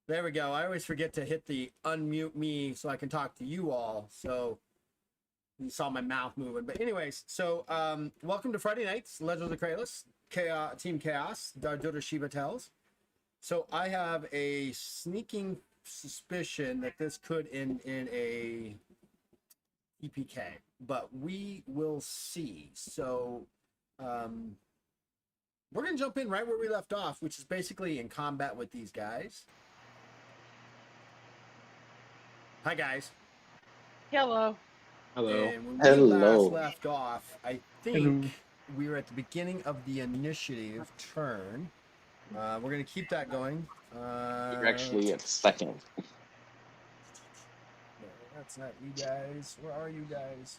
There we go. I always forget to hit the unmute me so I can talk to you all. So you saw my mouth moving. But anyways, so welcome to Friday Nights, Legends of Kralis, Team Chaos, Darduda Shiva Tells. So I have a sneaking suspicion that this could end in a EPK, but we will see. So we're going to jump in right where we left off, which is basically in combat with these guys. Hi, guys. Hello. Hello. And when we last left off, I think we were at the beginning of the initiative turn. We're going to keep that going. You're actually at second. No, that's not you guys. Where are you guys?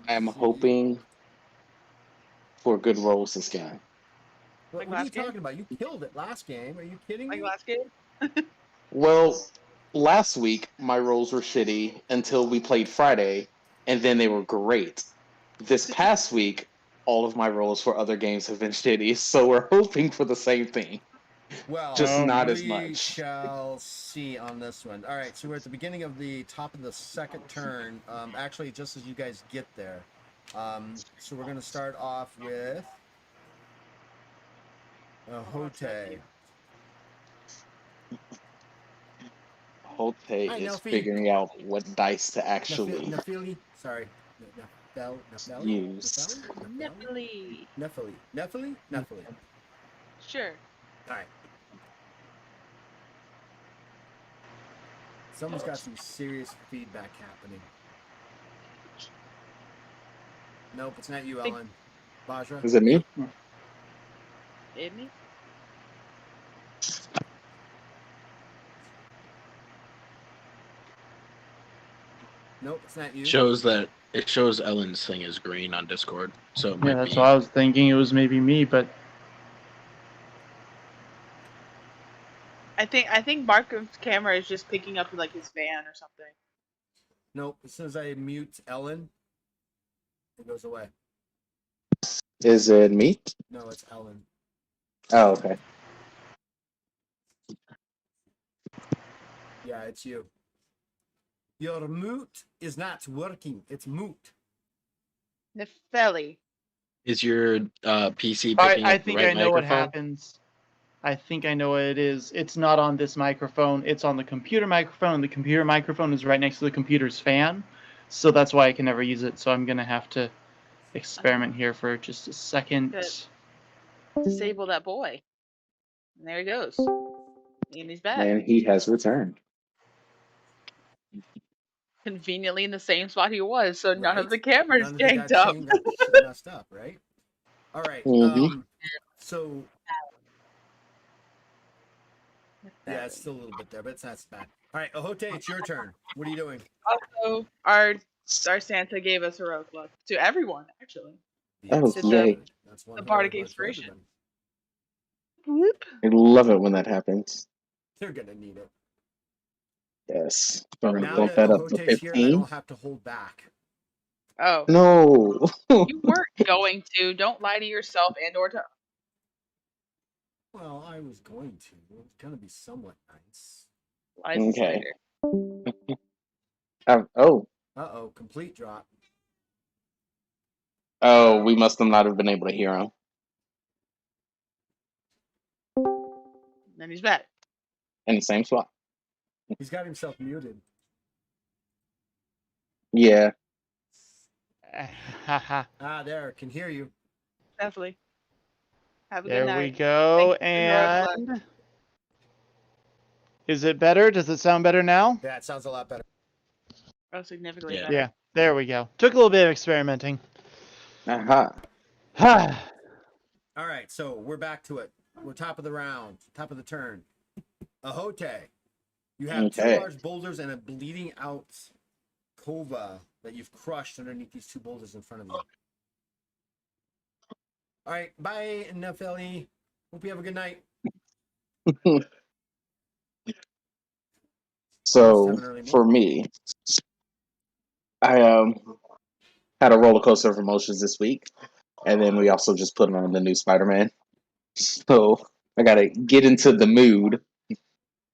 I am hoping for good rolls this game. What are you talking about? You killed it last game. Are you kidding me? Like last game? Well, last week my rolls were shitty until we played Friday, and then they were great. This past week, all of my rolls for other games have been shitty, so we're hoping for the same thing. Well, just not as much. We shall see on this one. All right, so we're at the beginning of the top of the second turn. Actually, just as you guys get there. So we're going to start off with Hote. Hote is figuring out what dice to actually use. Nephili. Sure. All right. Someone's got some serious feedback happening. Nope, it's not you, Ellen. Bajra? Is it me? Is me? Nope, it's not you. It shows Ellen's thing is green on Discord, so it might yeah, that's what I was thinking. It was maybe me, but I think Markham's camera is just picking up like his fan or something. Nope, as soon as I mute Ellen, it goes away. Is it me? No, it's Ellen. Oh, okay. Yeah, it's you. Your mute is not working. It's mute. Nephili. Is your PC picking I up the think right I know what microphone? happens. I think I know what it is. It's not on this microphone. It's on the computer microphone, and the computer microphone is right next to the computer's fan. So that's why I can never use it. So I'm going to have to experiment here for just a second. Good. Disable that boy. And there he goes. And he's back. And he has returned. Conveniently in the same spot he was, so none of the None cameras of ganked up. Got shit messed up, right? All right. Mm-hmm. So yeah, it's still a little bit there, but it's not bad. All right, Ahote, it's your turn. What are you doing? Also, our Santa gave us heroic luck to everyone, actually. Oh, yay. That's the Bardic Inspiration. I love it when that happens. They're gonna need it. Yes. We're going to Now bump that that up to Ahote's here, I 15. don't have to hold back. Oh. No. You weren't going to. Don't lie to yourself and or to. Well, I was going to. It's gonna be somewhat nice. Okay. Oh. Uh-oh, complete drop. Oh, we must not have been able to hear him. Then he's back. In the same spot. He's got himself muted. Yeah. There, can hear you. Definitely. Have a There good night. we go. And is it better? Does it sound better now? Yeah, it sounds a lot better. Oh, significantly better. Yeah, there we go. Took a little bit of experimenting. Uh-huh. All right, so we're back to it. We're top of the round, top of the turn. Ahote, you have two large boulders and a bleeding out cova that you've crushed underneath these two boulders in front of you. All right, bye, Nephili. Hope you have a good night. So, for me, I had a roller coaster of emotions this week, and then we also just put on the new Spider-Man. So I gotta get into the mood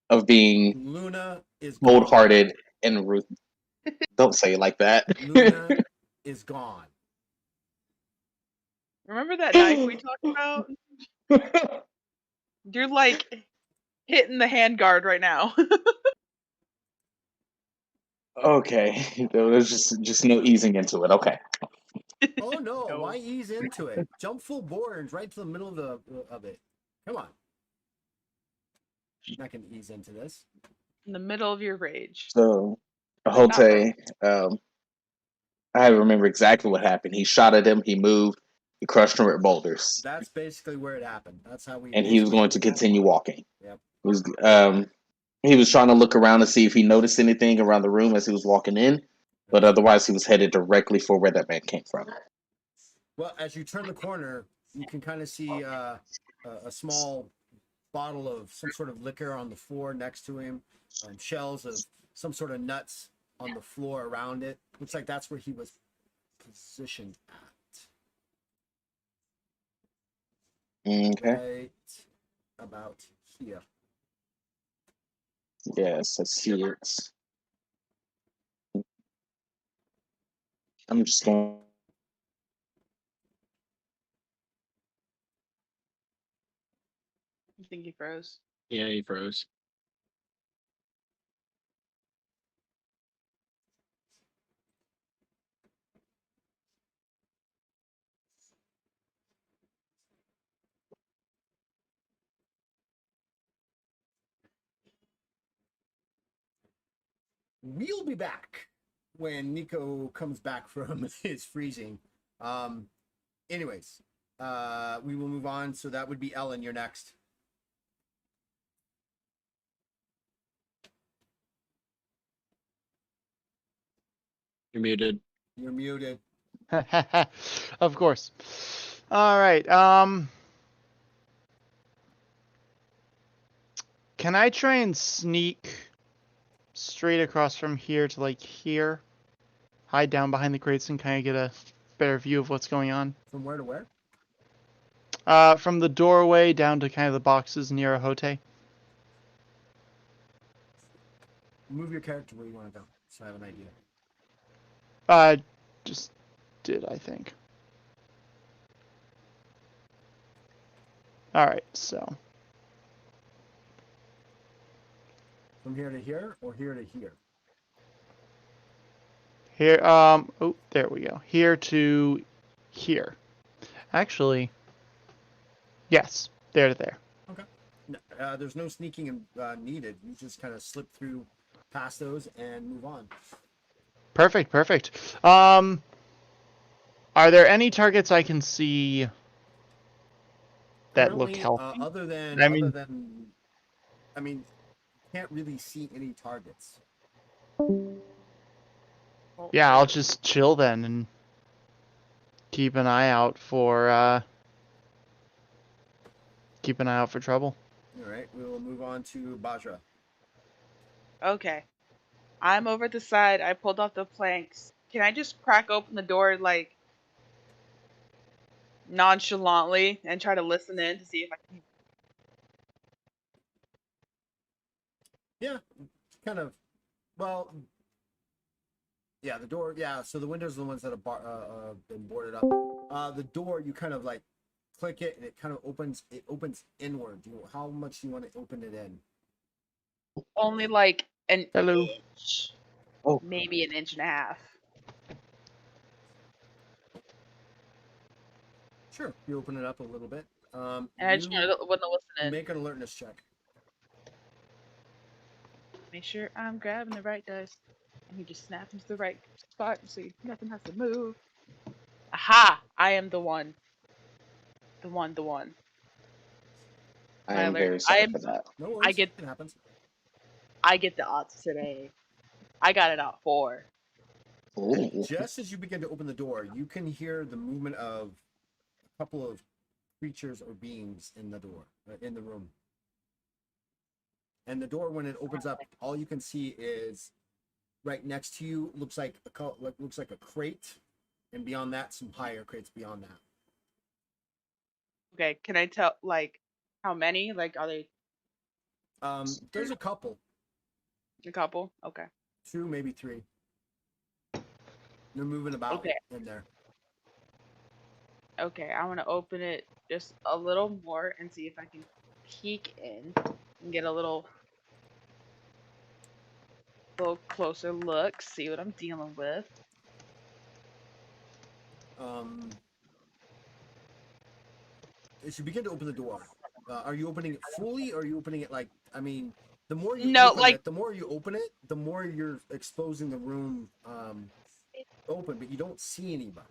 of being Luna is cold gone. hearted and ruth. Don't say it like that. Luna is gone. Remember that knife we talked about? You're like hitting the handguard right now. Okay. There's just no easing into it. Okay. Oh no! No. Why ease into it? Jump full bore and right to the middle of it. Come on. I'm not gonna ease into this. In the middle of your rage. So But not Hote, I remember exactly what happened. He shot at him, he moved, he crushed him with boulders. That's basically where it happened. That's how we. And he was basically going to did that. continue walking. Yep. He was trying to look around to see if he noticed anything around the room as he was walking in, but otherwise he was headed directly for where that man came from. Well, as you turn the corner, you can kind of see a small bottle of some sort of liquor on the floor next to him, shells of some sort of nuts on the floor around it. Looks like that's where he was positioned at. Okay. Right about here. Yes, I see it. I'm just going. I think he froze. Yeah, he froze. We'll be back when Nico comes back from his freezing. Anyways, we will move on. So that would be Ellen. You're next. You're muted. You're muted. Of course. All right. Can I try and sneak straight across from here to like here? Hide down behind the crates and kind of get a better view of what's going on. From where to where? From the doorway down to kind of the boxes near Ahote. Move your character where you want to go, so I have an idea. Just did, I think. All right, so From here to here, or here to here? here. Oh, there we go. Here to here. Actually, yes, there to there. Okay. No, there's no sneaking needed. You just kind of slip through past those and move on. Perfect, perfect. Are there any targets I can see that look Currently, healthy? other than, I mean, can't really see any targets. Yeah, I'll just chill then and keep an eye out for trouble. All right, we will move on to Bajra. Okay. I'm over at the side. I pulled off the planks. Can I just crack open the door like nonchalantly and try to listen in to see if I can? Yeah, kind of. Well, yeah, the door. Yeah, so the windows are the ones that have been boarded up. The door, you kind of like click it, and it kind of opens. It opens inward. How much do you want to open it in? Only like an Hello. inch, Oh, maybe an inch and a half. Sure, you open it up a little bit. And I just want to listen in. Make an alertness check. Make sure I'm grabbing the right dice. And he just snaps into the right spot so nothing has to move. Aha! I am the one. The one. I My am alert. very sorry for that. No worries. get It happens. I get the odds today. I got it out 4. Ooh. Just as you begin to open the door, you can hear the movement of a couple of creatures or beings in the door, in the room. And the door, when it opens up, all you can see is right next to you looks like a crate, and beyond that, some higher crates beyond that. Okay, can I tell like how many? Like, are they There's a couple, a couple? Okay. 2, maybe 3. They're moving about Okay. in there. Okay, I want to open it just a little more and see if I can peek in and get a little closer look, see what I'm dealing with. As you begin to open the door, are you opening it fully, or are you opening it like? I mean, the more you No, open like it, the more you open it, the more you're exposing the room open, but you don't see anybody.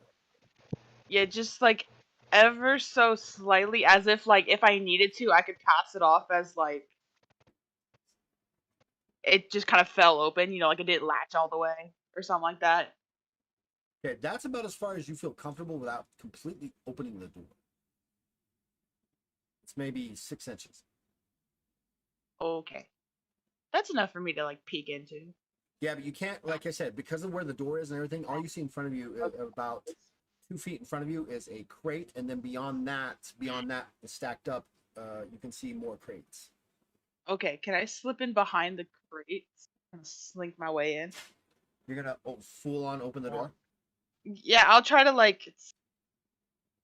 yeah, just like ever so slightly, as if like if I needed to, I could pass it off as like it just kind of fell open, like it didn't latch all the way or something like that. Okay, that's about as far as you feel comfortable without completely opening the door. It's maybe 6 inches. Okay. That's enough for me to like peek into. Yeah, but you can't, like I said, because of where the door is and everything. All you see in front of you, about 2 feet in front of you, is a crate, and then beyond that, stacked up, you can see more crates. Okay, can I slip in behind the crates and slink my way in? You're gonna full on open the door. Yeah, I'll try to like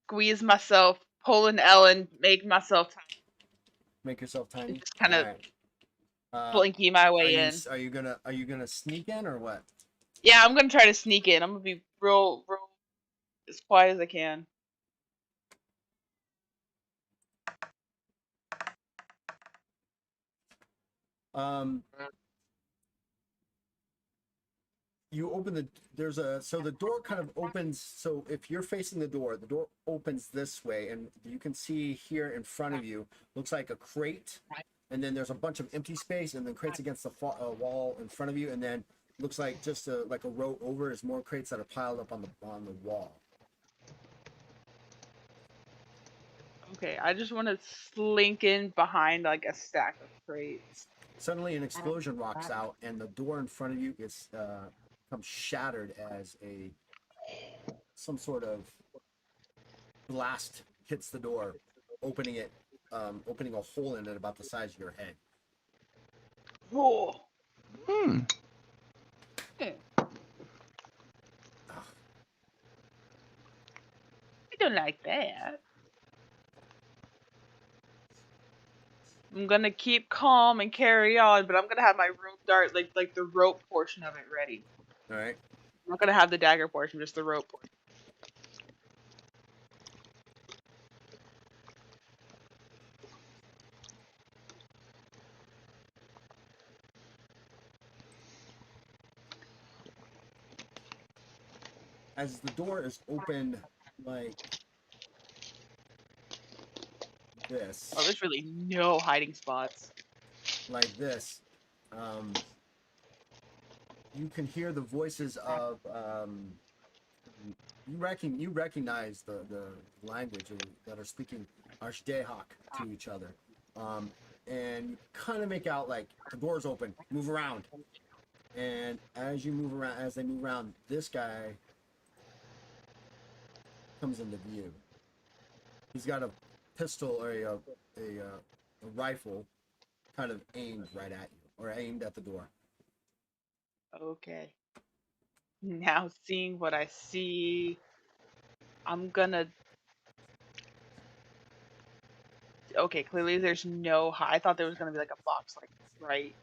squeeze myself, pull an Ellen, make myself tiny, Make yourself and tiny. just kind All of right. blinky my Are way you in. are you gonna sneak in or what? Yeah, I'm gonna try to sneak in. I'm gonna be real as quiet as I can. Um, you open the door kind of opens. So if you're facing the door opens this way, and you can see here in front of you looks like a crate, and then there's a bunch of empty space, and then crates against the wall in front of you, and then looks like just like a row over is more crates that are piled up on the wall. Okay, I just want to slink in behind like a stack of crates. Suddenly, an explosion rocks out, and the door in front of you is becomes shattered as some sort of blast hits the door, opening it, opening a hole in it about the size of your head. Oh, Hmm. I don't like that. I'm gonna keep calm and carry on, but I'm gonna have my rope dart, like the rope portion of it ready. All right. I'm not gonna have the dagger portion, just the rope portion. As the door is opened like this, Oh, there's really no hiding spots. like this, you can hear the voices of you recognize the language that are speaking Archdehak to each other, and you kind of make out like the door's open, move around, and as they move around, this guy comes into view. He's got a pistol or a rifle, kind of aimed right at you or aimed at the door. Okay. Now seeing what I see, I'm gonna. Okay, clearly there's no. I thought there was gonna be like a box like right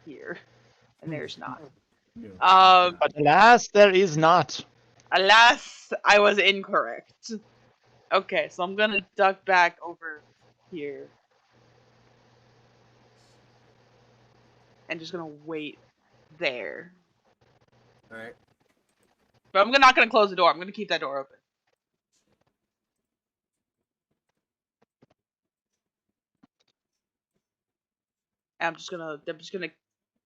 here, and there's not. No, Um, But alas, there is not. alas, I was incorrect. Okay, so I'm gonna duck back over here and just gonna wait there. all right. But I'm not gonna close the door. I'm gonna keep that door open. And I'm just gonna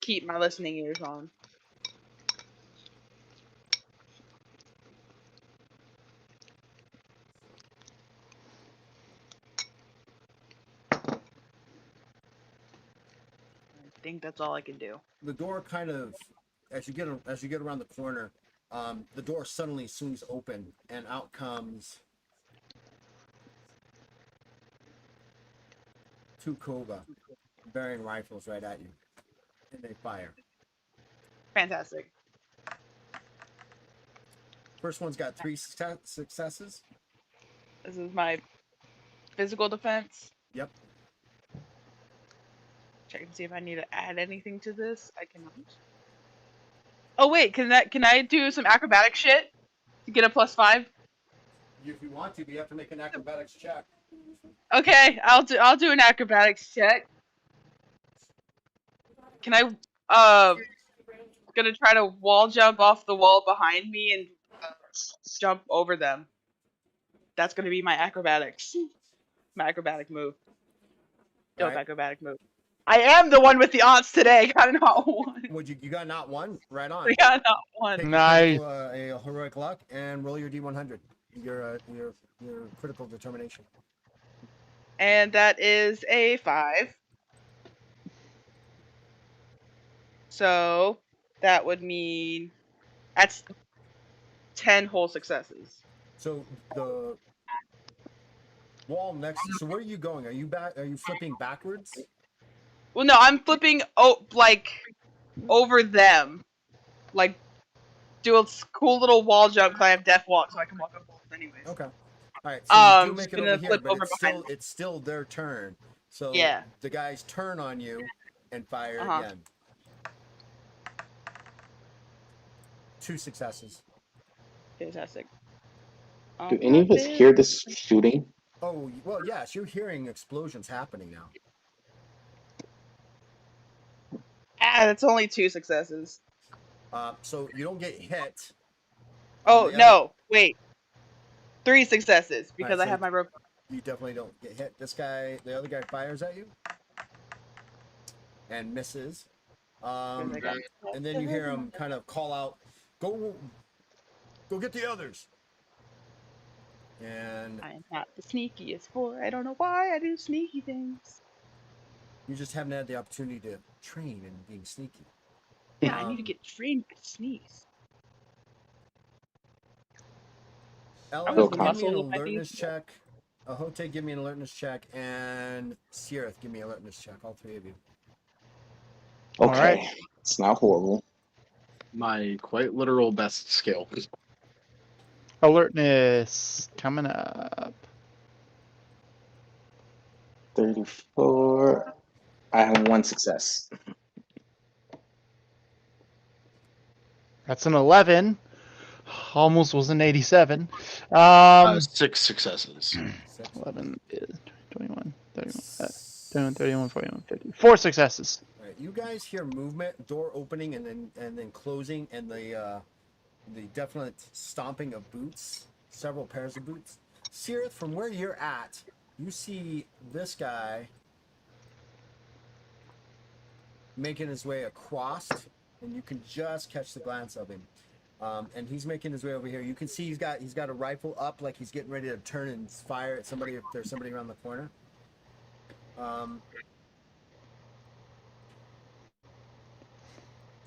keep my listening ears on. I think that's all I can do. The door kind of, as you get around the corner, the door suddenly swings open, and out comes two Cobra bearing rifles right at you, and they fire. Fantastic. First one's got 3 successes. This is my physical defense. Yep. Check and see if I need to add anything to this. I cannot. Oh wait, can I do some acrobatic shit to get a +5? If you want to, but you have to make an acrobatics check. Okay, I'll do an acrobatics check. Can I gonna try to wall jump off the wall behind me and jump over them. That's gonna be my acrobatics. My acrobatic move. Dope Right. acrobatic move. I am the one with the odds today. Got not one. Would you got not one? Right on. I got not one. Take Nice. a heroic luck and roll your D100. Your critical determination. And that is a 5. So that would mean that's 10 whole successes. So the wall next. So where are you going? Are you back? Are you flipping backwards? Well, no, I'm flipping like over them, like do a cool little wall jump because I have death walk, so I can walk up walls anyways. Okay. All right. So you do make it gonna over here, flip but over behind it's still their turn. So Yeah. the guys turn on you and fire Uh-huh. again. 2 successes. Fantastic. Do any of us hear this shooting? Oh well, yes. You're hearing explosions happening now. Ah, that's only 2 successes. So you don't get hit. Oh the no! Wait, 3 successes because Alright, I so have my rope. You definitely don't get hit. This guy, the other guy, fires at you and misses. And then you hear him kind of call out, "Go get the others!" And I am not the sneakiest boy. I don't know why I do sneaky things. you just haven't had the opportunity to train in being sneaky. Yeah, I need to get trained to sneeze. Ellen, was give me an muscle if I alertness need- check. Ahote, give me an alertness check, and Sirith, give me an alertness check. All 3 of you. Okay, Alright. it's not horrible. My quite literal best skill. Alertness coming up. 34. I have 1 success. That's an 11. Almost was an 87. 6 successes. 11 is 21, 31, 31, 41, 50. 4 successes. Right, you guys hear movement, door opening, and then closing, and the definite stomping of boots, several pairs of boots. Sirith, from where you're at, you see this guy making his way across, and you can just catch the glance of him. And he's making his way over here. You can see he's got a rifle up, like he's getting ready to turn and fire at somebody if there's somebody around the corner. And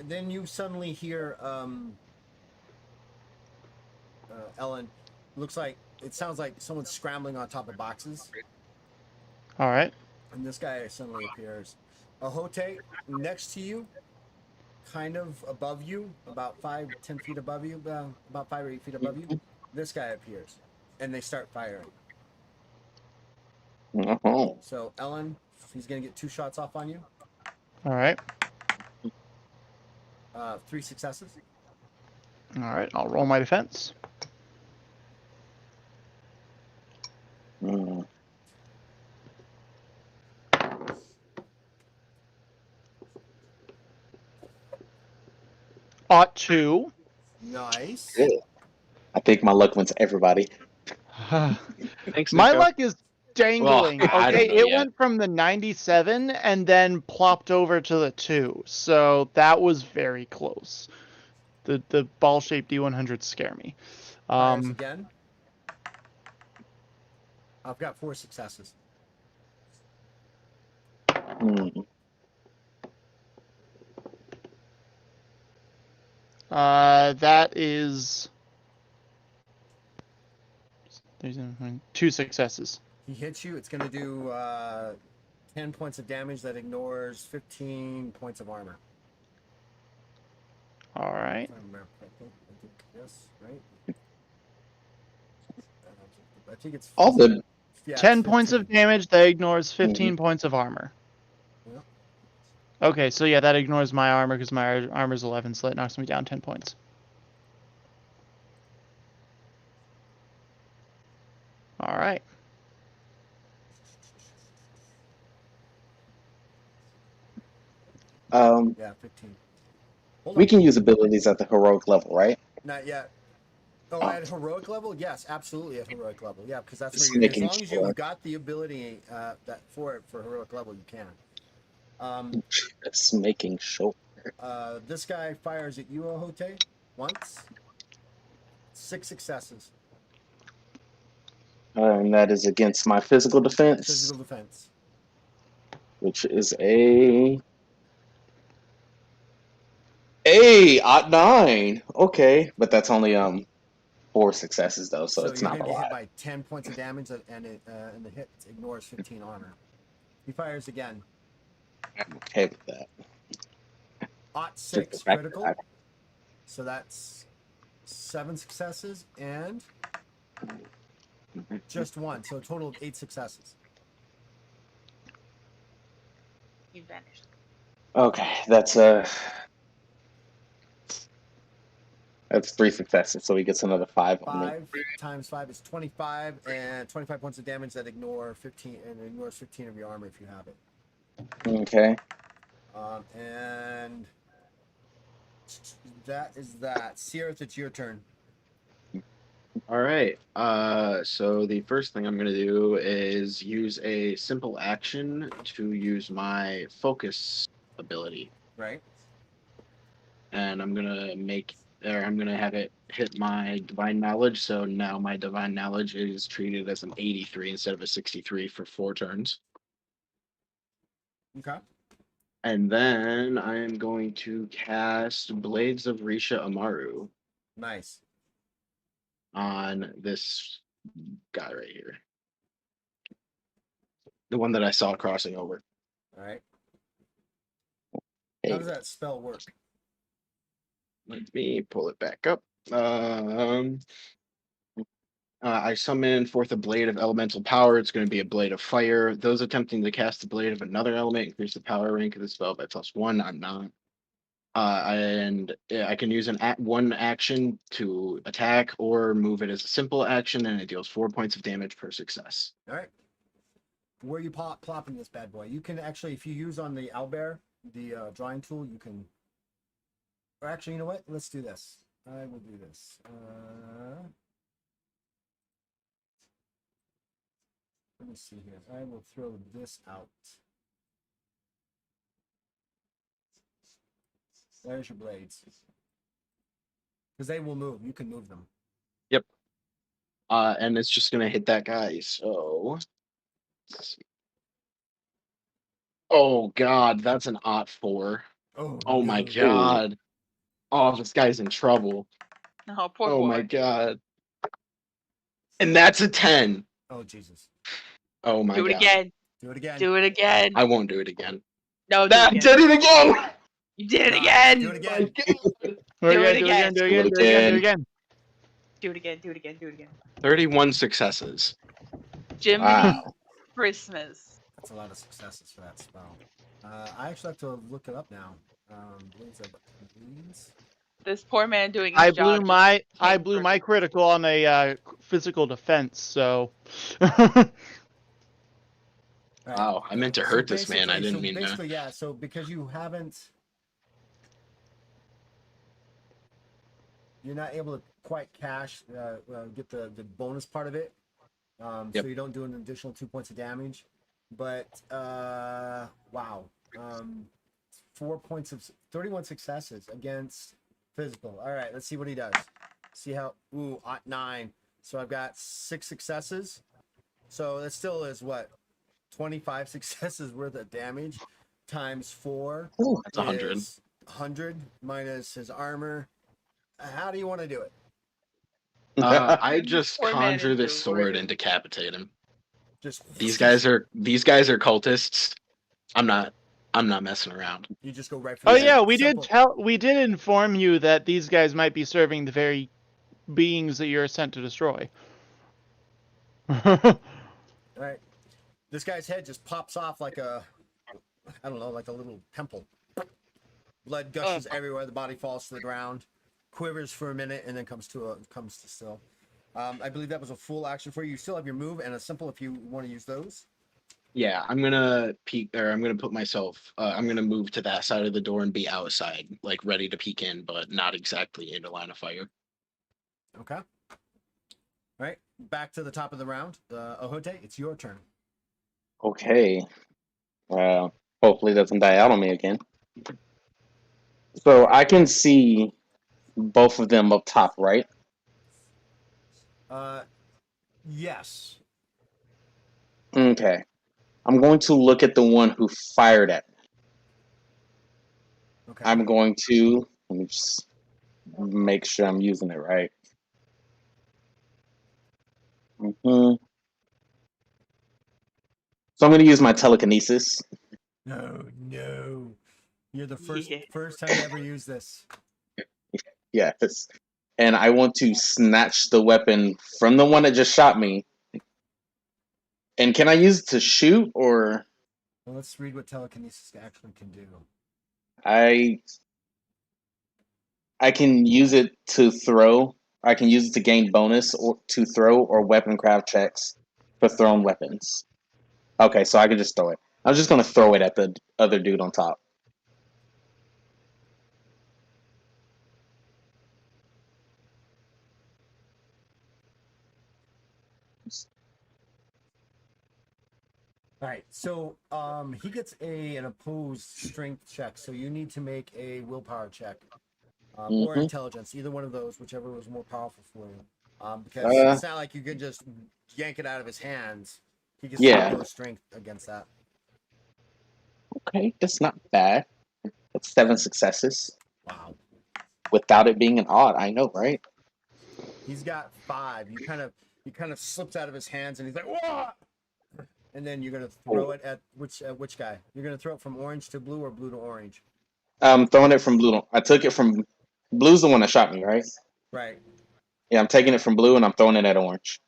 then you suddenly hear Ellen. It sounds like someone's scrambling on top of boxes. Alright. And this guy suddenly appears. Ahote, next to you, kind of above you, about 5-10 feet above you, about 5 or 8 feet above you, this guy appears. And they start firing. Oh. So, Ellen, he's going to get 2 shots off on you. Alright. 3 successes. Alright, I'll roll my defense. Mm. Ought to. Nice. Good. I think my luck went to everybody. Thanks, My Nico. luck is dangling. Well, I Okay, don't know it yet. went from the 97 and then plopped over to the 2. So that was very close. The ball-shaped D100s scare me. Fires again. I've got 4 successes. Mm. That is 2 successes. He hits you. It's going to do 10 points of damage that ignores 15 points of armor. All right. If I remember correctly. I think yes, right? I think it's All the 10 it's points of 15. damage that ignores 15 points of armor. Yep. Okay, so yeah, that ignores my armor because my armor's 11, so that knocks me down 10 points. All right. Yeah, 15. Hold we on. can use abilities at the heroic level, right? Not yet. Oh, at heroic level? Yes, absolutely at heroic level. Yeah, because that's where Just you. As making long as sure. you've got the ability that for heroic level, you can. Just making sure. This guy fires at you, Ohote, once. 6 successes. And that is against my physical defense, Physical defense. which is a 9. Okay, but that's only 4 successes though, so it's you're not going a to get hit lot. by 10 points of damage, and the hit ignores 15 armor. He fires again. I'm okay with that. Ot Just 6 the fact critical. that So that's 7 successes and just 1. So a total of 8 successes. You vanished. Okay, that's 3 successes, so he gets another 5 on me. 5 times 5 is 25, and 25 points of damage that ignore 15 and ignores 15 of your armor if you have it. Okay. And that is that. Searth, it's your turn. All right. So the first thing I'm gonna do is use a simple action to use my focus ability, Right. and I'm gonna have it hit my divine knowledge. So now my divine knowledge is treated as an 83 instead of a 63 for 4 turns. Okay. And then I am going to cast Blades of Risha Amaru Nice. on this guy right here. The one that I saw crossing over. All right. Hey. How does that spell work? Let me pull it back up. I summon forth a blade of elemental power. It's going to be a blade of fire. Those attempting to cast the blade of another element increase the power rank of the spell by +1. I'm not. And I can use one action to attack or move it as a simple action, and it deals 4 points of damage per success. All right. Where are you plopping this bad boy? You can actually, if you use on the owlbear, the drawing tool, you can. Or actually, you know what? Let's do this. I will do this. Let me see here. I will throw this out. There's your blades. Because they will move. You can move them. Yep. And it's just going to hit that guy. So. Let's see. Oh, God. That's an ot 4. Oh, my no. God. Oh, this guy's in trouble. Oh, poor Oh, boy. my God. And that's a 10. Oh, Jesus. Oh, my Do it God. again. Do it again. Do it again. I won't do it again. No, do it I again. did it again! You did it Nice. again. Do it again. Do it it again. again. Do it again. Do it again. Do it again. Do it again. Do it again. Do it again. 31 successes. Jiminy Wow. Christmas. That's a lot of successes for that spell. I actually have to look it up now. Blades of Bleeds. This poor man doing his I job. blew my came first. critical on a physical defense, so Right. Wow, I meant to hurt this man. I didn't mean to. Basically, yeah. So because you haven't, you're not able to quite get the bonus part of it. Yep. So you don't do an additional 2 points of damage. But wow, 4 points of 31 successes against physical. All right, let's see what he does. See how at 9. So I've got 6 successes. So that still is what 25 successes worth of damage times 4. That's 100. 100 minus his armor. How do you want to do it? I just Poor man conjure is this sword ruined. and decapitate him. Just These guys are cultists. I'm not messing around. You just go right for Oh the yeah, simple. we did inform you that these guys might be serving the very beings that you're sent to destroy. All right. This guy's head just pops off like a, I don't know, like a little pimple. Blood gushes everywhere. The body falls to the ground, quivers for a minute, and then comes to still. I believe that was a full action for you. You still have your move and a simple if you want to use those. Yeah, I'm gonna peek, or I'm gonna put myself. I'm gonna move to that side of the door and be outside, like ready to peek in, but not exactly in the line of fire. Okay. All right. Back to the top of the round. Ohote, it's your turn. Okay. Hopefully it doesn't die out on me again. So I can see both of them up top, right? Yes. Okay. I'm going to look at the one who fired at me. Okay. I'm going to let me just make sure I'm using it right. So I'm going to use my telekinesis. No. You're the Yeah. first time to ever use this. Yes. And I want to snatch the weapon from the one that just shot me. And can I use it to shoot, or Well, let's read what telekinesis actually can do. I can use it to throw. I can use it to gain bonus or to throw or weapon craft checks for thrown weapons. Okay, so I can just throw it. I'm just gonna throw it at the other dude on top. All right, so he gets an opposed strength check, so you need to make a willpower check or intelligence, either one of those, whichever was more powerful for you. Because it's not like you can just yank it out of his hands. He gets no strength against that. Okay, that's not bad. That's 7 successes Wow. without it being an odd. I know, right? He's got 5. You kind of slips out of his hands, and he's like, "Whoa!" And then you're gonna throw it at which guy? You're gonna throw it from orange to blue or blue to orange? I'm throwing it from blue. I took it from blue's the one that shot me, right? Right. Yeah, I'm taking it from blue and I'm throwing it at orange.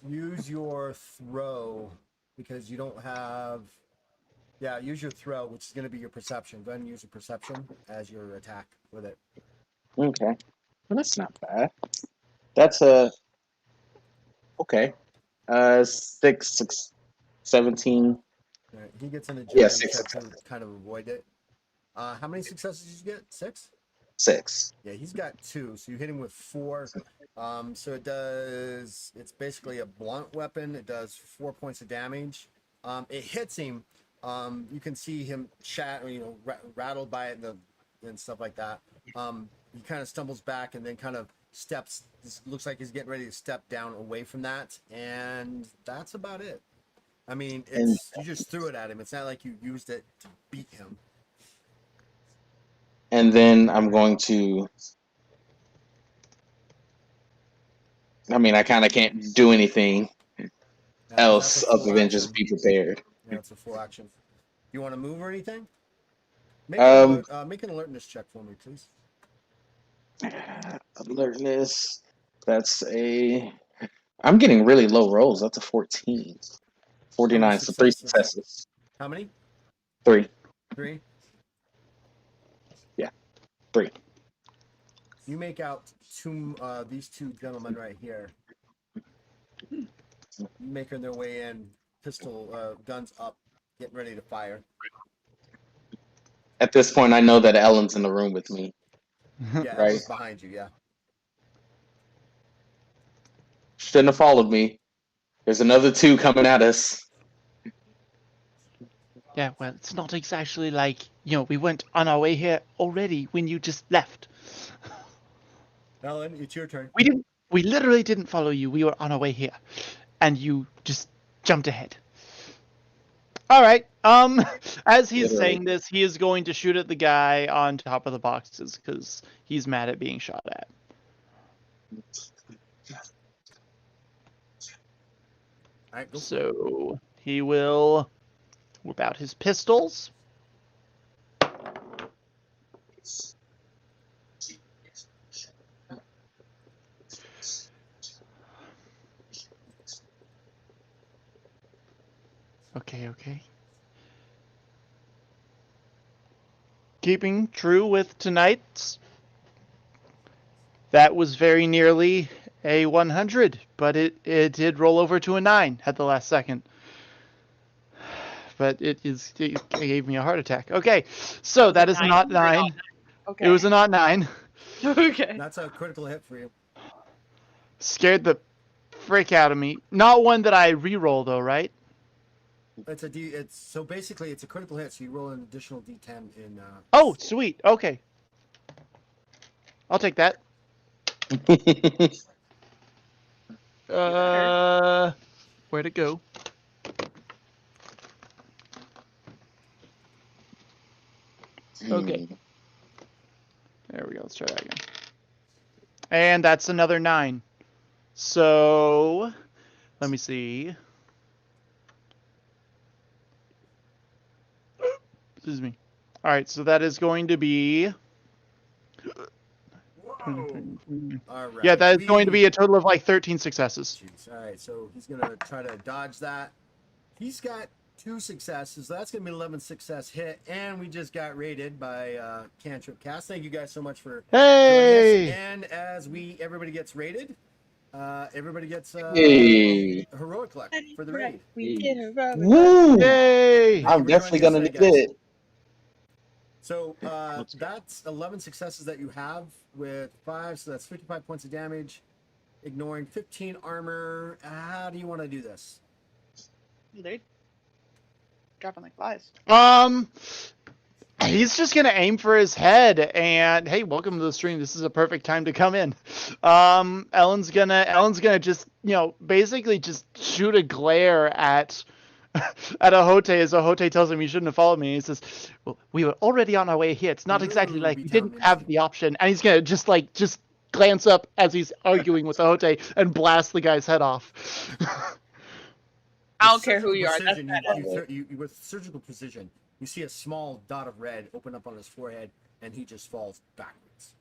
Use your throw because you don't have. Yeah, use your throw, which is going to be your perception. Go ahead and use your perception as your attack with it. Okay, well, that's not bad. That's a okay. 6, 17. All right, he gets an Yeah, agility 6 check to successes. kind of avoid it. How many successes did you get? 6? 6. Yeah, he's got 2, so you hit him with 4. So it does. It's basically a blunt weapon. It does 4 points of damage. It hits him. You can see him rattled by it and stuff like that. He kind of stumbles back and then kind of steps. This looks like he's getting ready to step down away from that, and that's about it. I mean, you just threw it at him. It's not like you used it to beat him. And then I'm going to. I mean, I kind of can't do anything else other than just be prepared. Yeah, it's a full action. You want to move or anything? Make an alertness check for me, please. Alertness. That's a. I'm getting really low rolls. That's a 14. 49. So 3 successes. How many? 3. 3. Yeah, 3. You make out these two gentlemen right here, making their way in, pistol guns up, getting ready to fire. At this point, I know that Ellen's in the room with me. Yeah, right? Ellen's behind you. Yeah. Shouldn't have followed me. There's another 2 coming at us. Yeah, well, it's not exactly like, we went on our way here already when you just left. Ellen, it's your turn. We literally didn't follow you. We were on our way here. And you just jumped ahead. All right. As he's Literally. saying this, he is going to shoot at the guy on top of the boxes because he's mad at being shot at. All right, go for it. So he will whip out his pistols. Okay. Keeping true with tonight's, that was very nearly a 100, but it did roll over to a 9 at the last second. But it gave me a heart attack. Okay, so that is Nine. not 9. Okay. It was a not 9. Okay. That's a critical hit for you. Scared the frick out of me. Not one that I re-roll though, right? It's a D. It's so basically it's a critical hit. So you roll an additional D10 in. Oh, sweet. Okay, I'll take that. Where'd it go? Okay. There we go. Let's try that again. And that's another 9. So, let me see. Excuse me. All right, so that is going to be. Whoa. All right. Yeah, that is going to be a total of like 13 successes. Jeez. All right, so he's gonna try to dodge that. He's got 2 successes. So that's gonna be an 11 success hit, and we just got raided by Cantrip Cast. Thank you guys so much for joining Hey! us. And as everybody gets raided, everybody gets Hey. heroic luck for the raid. We get heroic. Woo! Yay! Thank I'm you for definitely joining gonna us need today, guys. it. So that's 11 successes that you have with 5, so that's 55 points of damage, ignoring 15 armor. How do you want to do this? They're dropping like flies. He's just gonna aim for his head, and hey, welcome to the stream. This is a perfect time to come in. Ellen's gonna just, basically just shoot a glare at Ahote as Ahote tells him you shouldn't have followed me. He says, "Well, we were already on our way here. It's not exactly like we didn't have the option." And he's gonna just glance up as he's arguing with Ahote and blast the guy's head off. I don't care who you are. That's Precision, you with surgical precision, you see a small dot of red open up on his forehead, and he just falls backwards.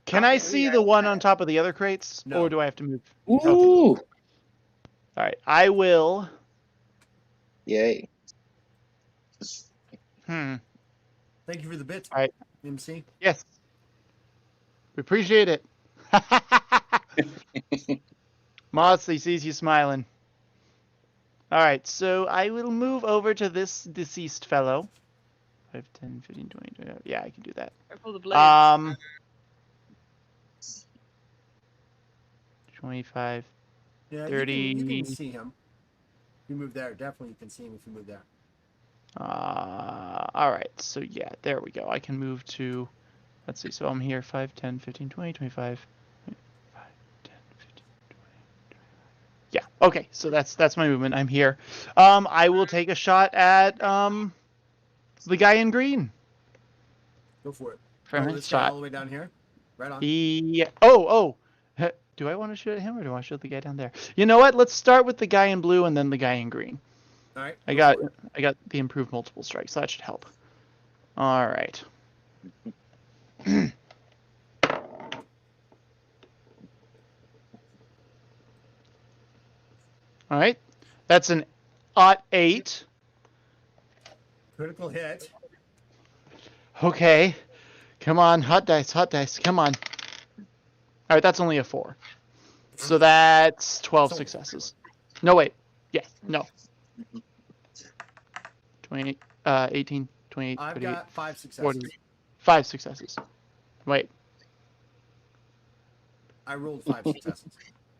Can I see the one on top of the other crates, No. or do I have to move? Ooh! All right, I will. Yay! Thank you for the bits, All right. MC. Yes. We appreciate it. Moss, he sees you smiling. All right, so I will move over to this deceased fellow. 5, 10, 15, 20, 25. Yeah, I can do that. Careful the blades. 25. Yeah, 30. You can see him. If you move there, definitely you can see him if you move there. All right, so yeah, there we go. I can move to, let's see, so I'm here 5, 10, 15, 20, 25. 5, 10, 15, 20, 25. Yeah, okay, so that's my movement. I'm here. I will take a shot at the guy in green. Go for it. From this his guy all shot. the way down here. Right on. Yeah. Oh. Do I want to shoot at him or do I want to shoot the guy down there? You know what? Let's start with the guy in blue and then the guy in green. All right. I got the improved multiple strike, so that should help. All right. All right. That's an 8. Critical hit. Okay. Come on, hot dice. Come on. All right, that's only a 4. So that's 12 successes. No, wait. Yes. No. 20, 18, 28, I've 38, got 5 successes. 40. 5 successes. Wait. I rolled 5 successes.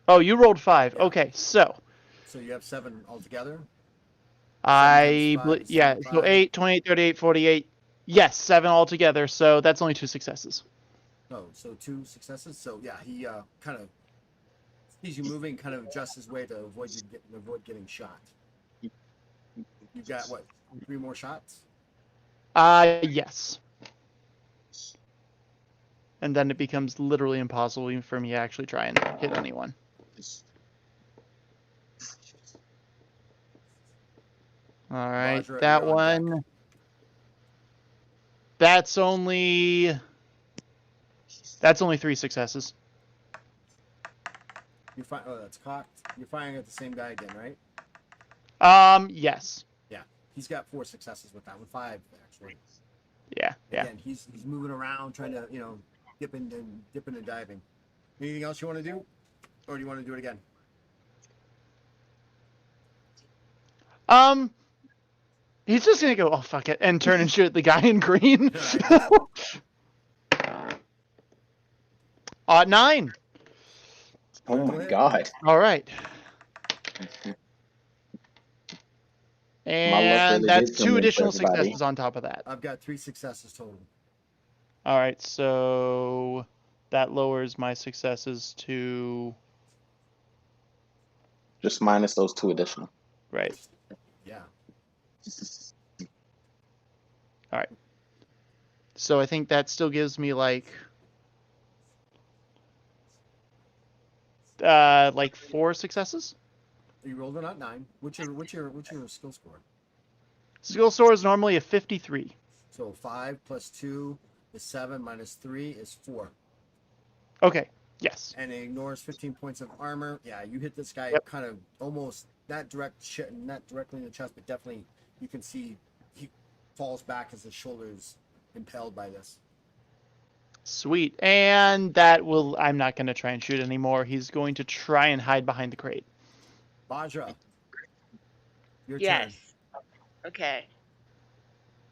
Oh, you rolled 5. Yeah. Okay, so So you have 7 altogether. yeah, so 75. 8, 28, 38, 48. Yes, 7 altogether. So that's only 2 successes. Oh, so 2 successes. So yeah, he kind of sees you moving, kind of adjusts his way to avoid getting shot. You've got what? 3 more shots. Yes. And then it becomes literally impossible for me to actually try and hit anyone. All right, Vajra, that you're on deck. one. That's only 3 successes. You find. Oh, that's cocked. You're firing at the same guy again, right? Yes. Yeah. He's got 4 successes with that one. 5 actually. Yeah. Again, he's moving around, trying to dipping and diving. Anything else you want to do, or do you want to do it again? He's just gonna go, oh fuck it, and turn and shoot at the guy in green. Right. 9. Oh my god. All right. And really that's did come 2 in for additional everybody. successes on top of that. I've got 3 successes total. All right, so that lowers my successes to Just minus those 2 additional. right. Yeah. So I think that still gives me like 4 successes. You rolled it out 9. What's your skill score? Skill score is normally a 53. So 5 plus 2 is 7 minus 3 is 4. Okay. Yes. And it ignores 15 points of armor. Yeah, you hit this guy kind of almost not directly in the chest, but definitely you can see he falls back as his shoulders impaled by this. Sweet. And that will. I'm not going to try and shoot anymore. He's going to try and hide behind the crate. Vajra, your Yes. turn. Okay.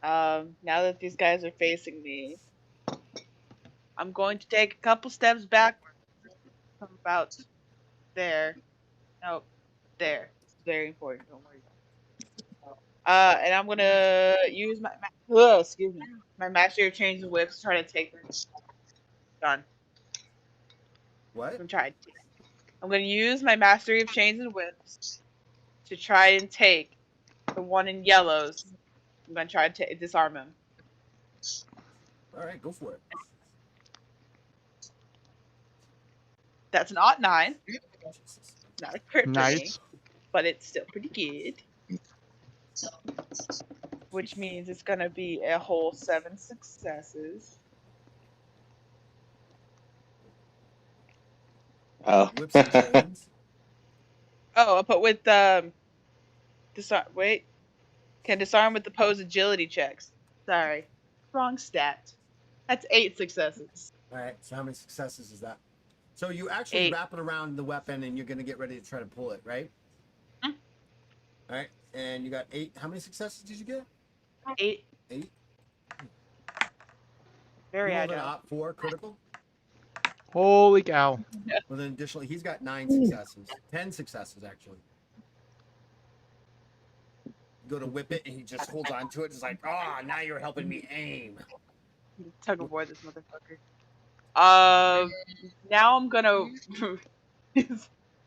Now that these guys are facing me, I'm going to take a couple steps backwards. From about there. No, there. It's very important. Don't worry. And I'm gonna use my mastery of change and whips to try to take this. Done. What? I'm trying. I'm gonna use my mastery of chains and whips to try and take the one in yellows. I'm gonna try to disarm him. All right, go for it. That's an odd 9. Jesus. Not a crit for me, Nice. but it's still pretty good. Which means it's gonna be a whole 7 successes. Oh. Whips and chains. Oh, but with disarm. Wait, can disarm with opposed agility checks. Sorry, wrong stat. That's 8 successes. All right. So how many successes is that? So you actually 8. wrap it around the weapon and you're gonna get ready to try to pull it, right? Hmm. All right. And you got 8. How many successes did you get? 8. 8. Very You rolled an agile. op 4 critical. Holy cow. Well, then additionally, he's got 9 successes. 10 successes actually. Go to whip it and he just holds on to it. It's like, now you're helping me aim. Tug of war, this motherfucker. Now I'm gonna.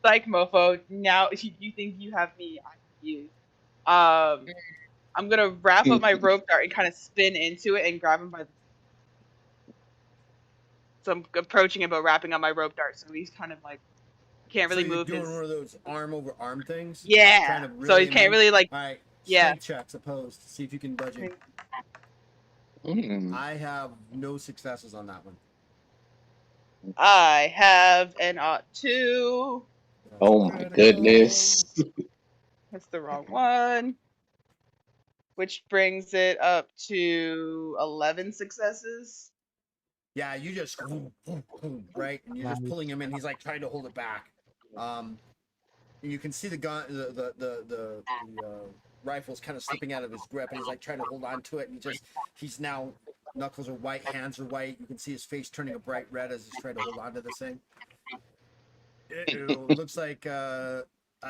Psych mofo. Now you think you have me? I have you. I'm gonna wrap up my rope dart and kind of spin into it and grab him by the. So I'm approaching him, but wrapping up my rope dart, so he's kind of like can't really so you're move doing his. one of those arm over arm things. Yeah. Trying to So he really can't really like. All right. Yeah. Strength checks opposed. See if you can budge it. Mm. I have no successes on that one. I have an 2. Oh my goodness. That's the wrong one. Which brings it up to 11 successes. Yeah, you just right, and you're just pulling him in. He's like trying to hold it back. And you can see the gun, the rifle's kind of slipping out of his grip, and he's like trying to hold on to it. And he's now knuckles are white, hands are white. You can see his face turning a bright red as he's trying to hold on to this thing. It looks like I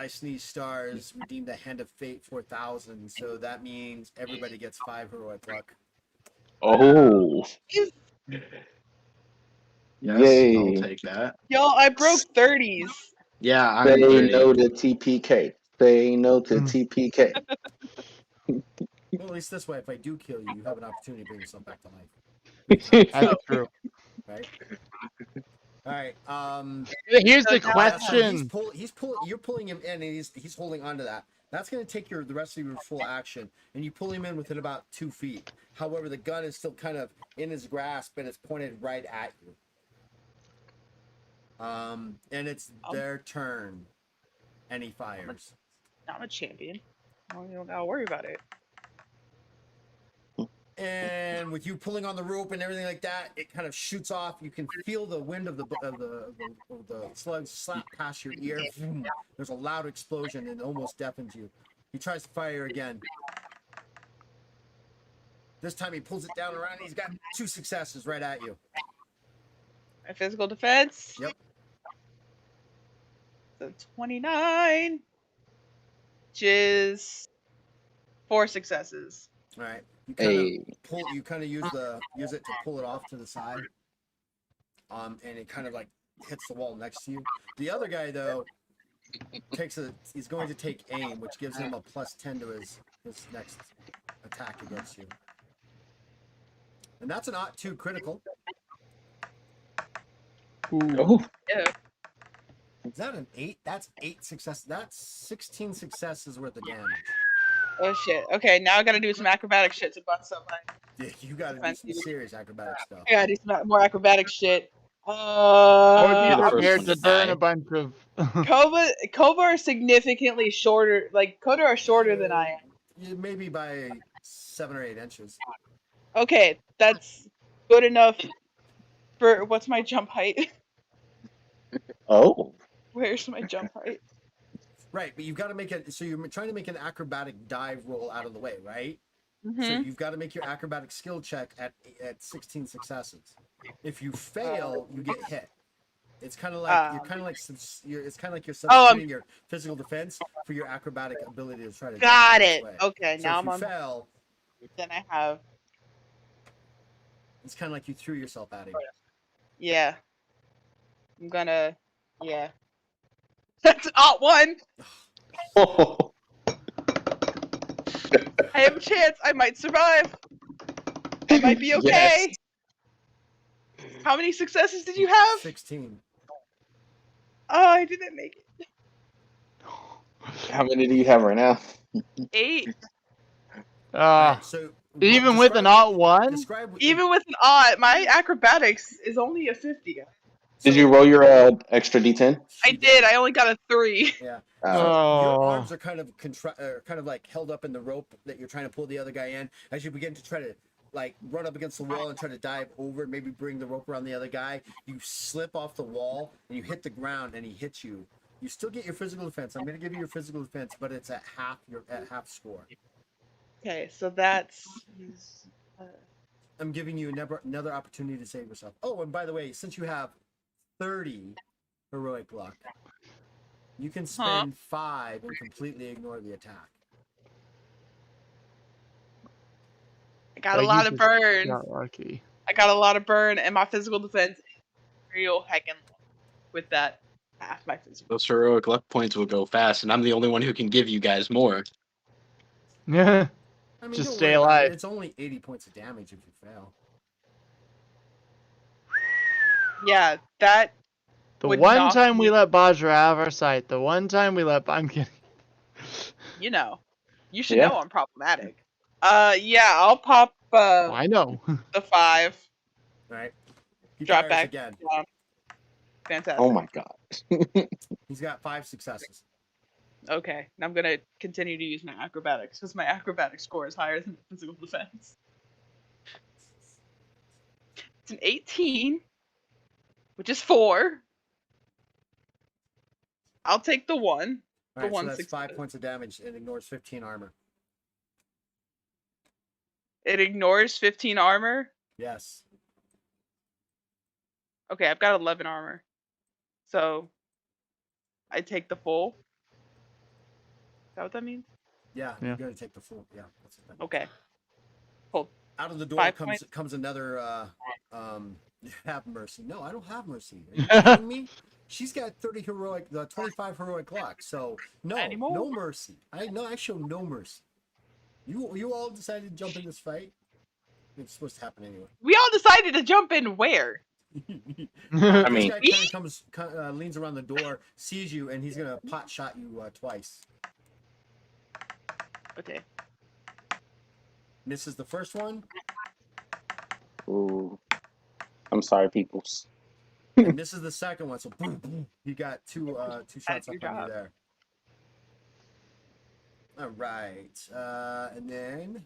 Sneeze Stars redeemed a Hand of Fate 4000, so that means everybody gets 5 heroic luck. Oh. Yes, Yay. I'll take that. Yo, I broke 30s. Yeah, I'm Say ready. no to TPK. Say no to TPK. Well, at least this way, if I do kill you, you have an opportunity to bring yourself back to life. That's true. Right? All right. Here's So the now I have- So question. he's pulling. You're pulling him in, and he's holding onto that. That's going to take the rest of your full action, and you pull him in within about 2 feet. However, the gun is still kind of in his grasp, and it's pointed right at you. And it's their turn, and he fires. I'm a champion. You don't gotta worry about it. And with you pulling on the rope and everything like that, it kind of shoots off. You can feel the wind of the slug slap past your ear. Vroom. There's a loud explosion and it almost deafens you. He tries to fire again. This time he pulls it down around. He's got 2 successes right at you. My physical defense. Yep. So 29, which is 4 successes. All right. You kind of use it to pull it off to the side. And it kind of like hits the wall next to you. The other guy though he's going to take aim, which gives him a +10 to his next attack against you. And that's an +2 critical. Oh, Yeah. Is that an 8? That's 8 successes. That's 16 successes worth of damage. Oh shit. Okay, now I gotta do some acrobatic shit to bust up my. Yeah, you gotta do some serious acrobatic stuff. I gotta do some more acrobatic shit. Or be You're the first prepared one to to burn die. a bunch of. Kova are significantly shorter. Like Koda are shorter than I am. Yeah, maybe by 7 or 8 inches. Okay, that's good enough for what's my jump height? oh. Where's my jump height? Right, but you've got to make it. So you're trying to make an acrobatic dive roll out of the way, right? So Mm-hmm. you've got to make your acrobatic skill check at 16 successes. If you fail, you get hit. It's kind of like it's kind of like you're substituting your physical defense for your acrobatic ability to try to. Got jump it. this way. Okay, So now if I'm you on. fail, Then I have. it's kind of like you threw yourself at him. Yeah. I'm gonna. Yeah. That's +1. Oh. I have a chance. I might survive. I might be okay. Yes. How many successes did you have? 16. Oh, I didn't make it. How many do you have right now? 8. Alright, so Even with an +1. describe Even with an odd, my acrobatics is only a 50. Did you roll your extra D10? I did. I only got a 3. Yeah. Oh. So your Oh. arms are kind of like held up in the rope that you're trying to pull the other guy in. As you begin to try to like run up against the wall and try to dive over, maybe bring the rope around the other guy, you slip off the wall and you hit the ground and he hits you. You still get your physical defense. I'm going to give you your physical defense, but it's at half score. Okay, so that's. I'm giving you another opportunity to save yourself. Oh, and by the way, since you have 30 heroic luck, you can spend 5 and completely ignore the attack. I got a lot of burn. Got lucky. I got a lot of burn, and my physical defense is real heckin' with that half my physical. Those heroic luck points will go fast, and I'm the only one who can give you guys more. Yeah. I mean, Just don't stay worry about it. alive. It's only 80 points of damage if you fail. Yeah, that. The would one knock time we me- let Bajra have our sight. The one time we let. I'm kidding. You know, you should Yeah. know I'm problematic. Yeah, I'll pop Oh, I know. the 5. Right? He Drop fires back. again. Fantastic. Oh my god. He's got 5 successes. Okay, and I'm gonna continue to use my acrobatics because my acrobatic score is higher than my physical defense. It's an 18, which is 4. I'll take the 1. All right, so one that's success. 5 points of damage and ignores 15 armor. It ignores 15 armor. Yes. Okay, I've got 11 armor. So I take the full. Is that what that means? Yeah, Yeah. you're going to take the full. Yeah. That's what that means. Okay. Out of the door 5 comes another have mercy. No, I don't have mercy. Are you kidding me? She's got 30 heroic, 25 heroic luck. So no Anymore? mercy. I show no mercy. You all decided to jump in this fight. It's supposed to happen anyway. We all decided to jump in where? I This mean- guy kind of comes, leans around the door, sees you, and he's gonna pot shot you twice. Okay. Misses the first one, Ooh. I'm sorry, peoples. and misses the second one. So boom, boom. You got two shots your up on you job. there. All right, and then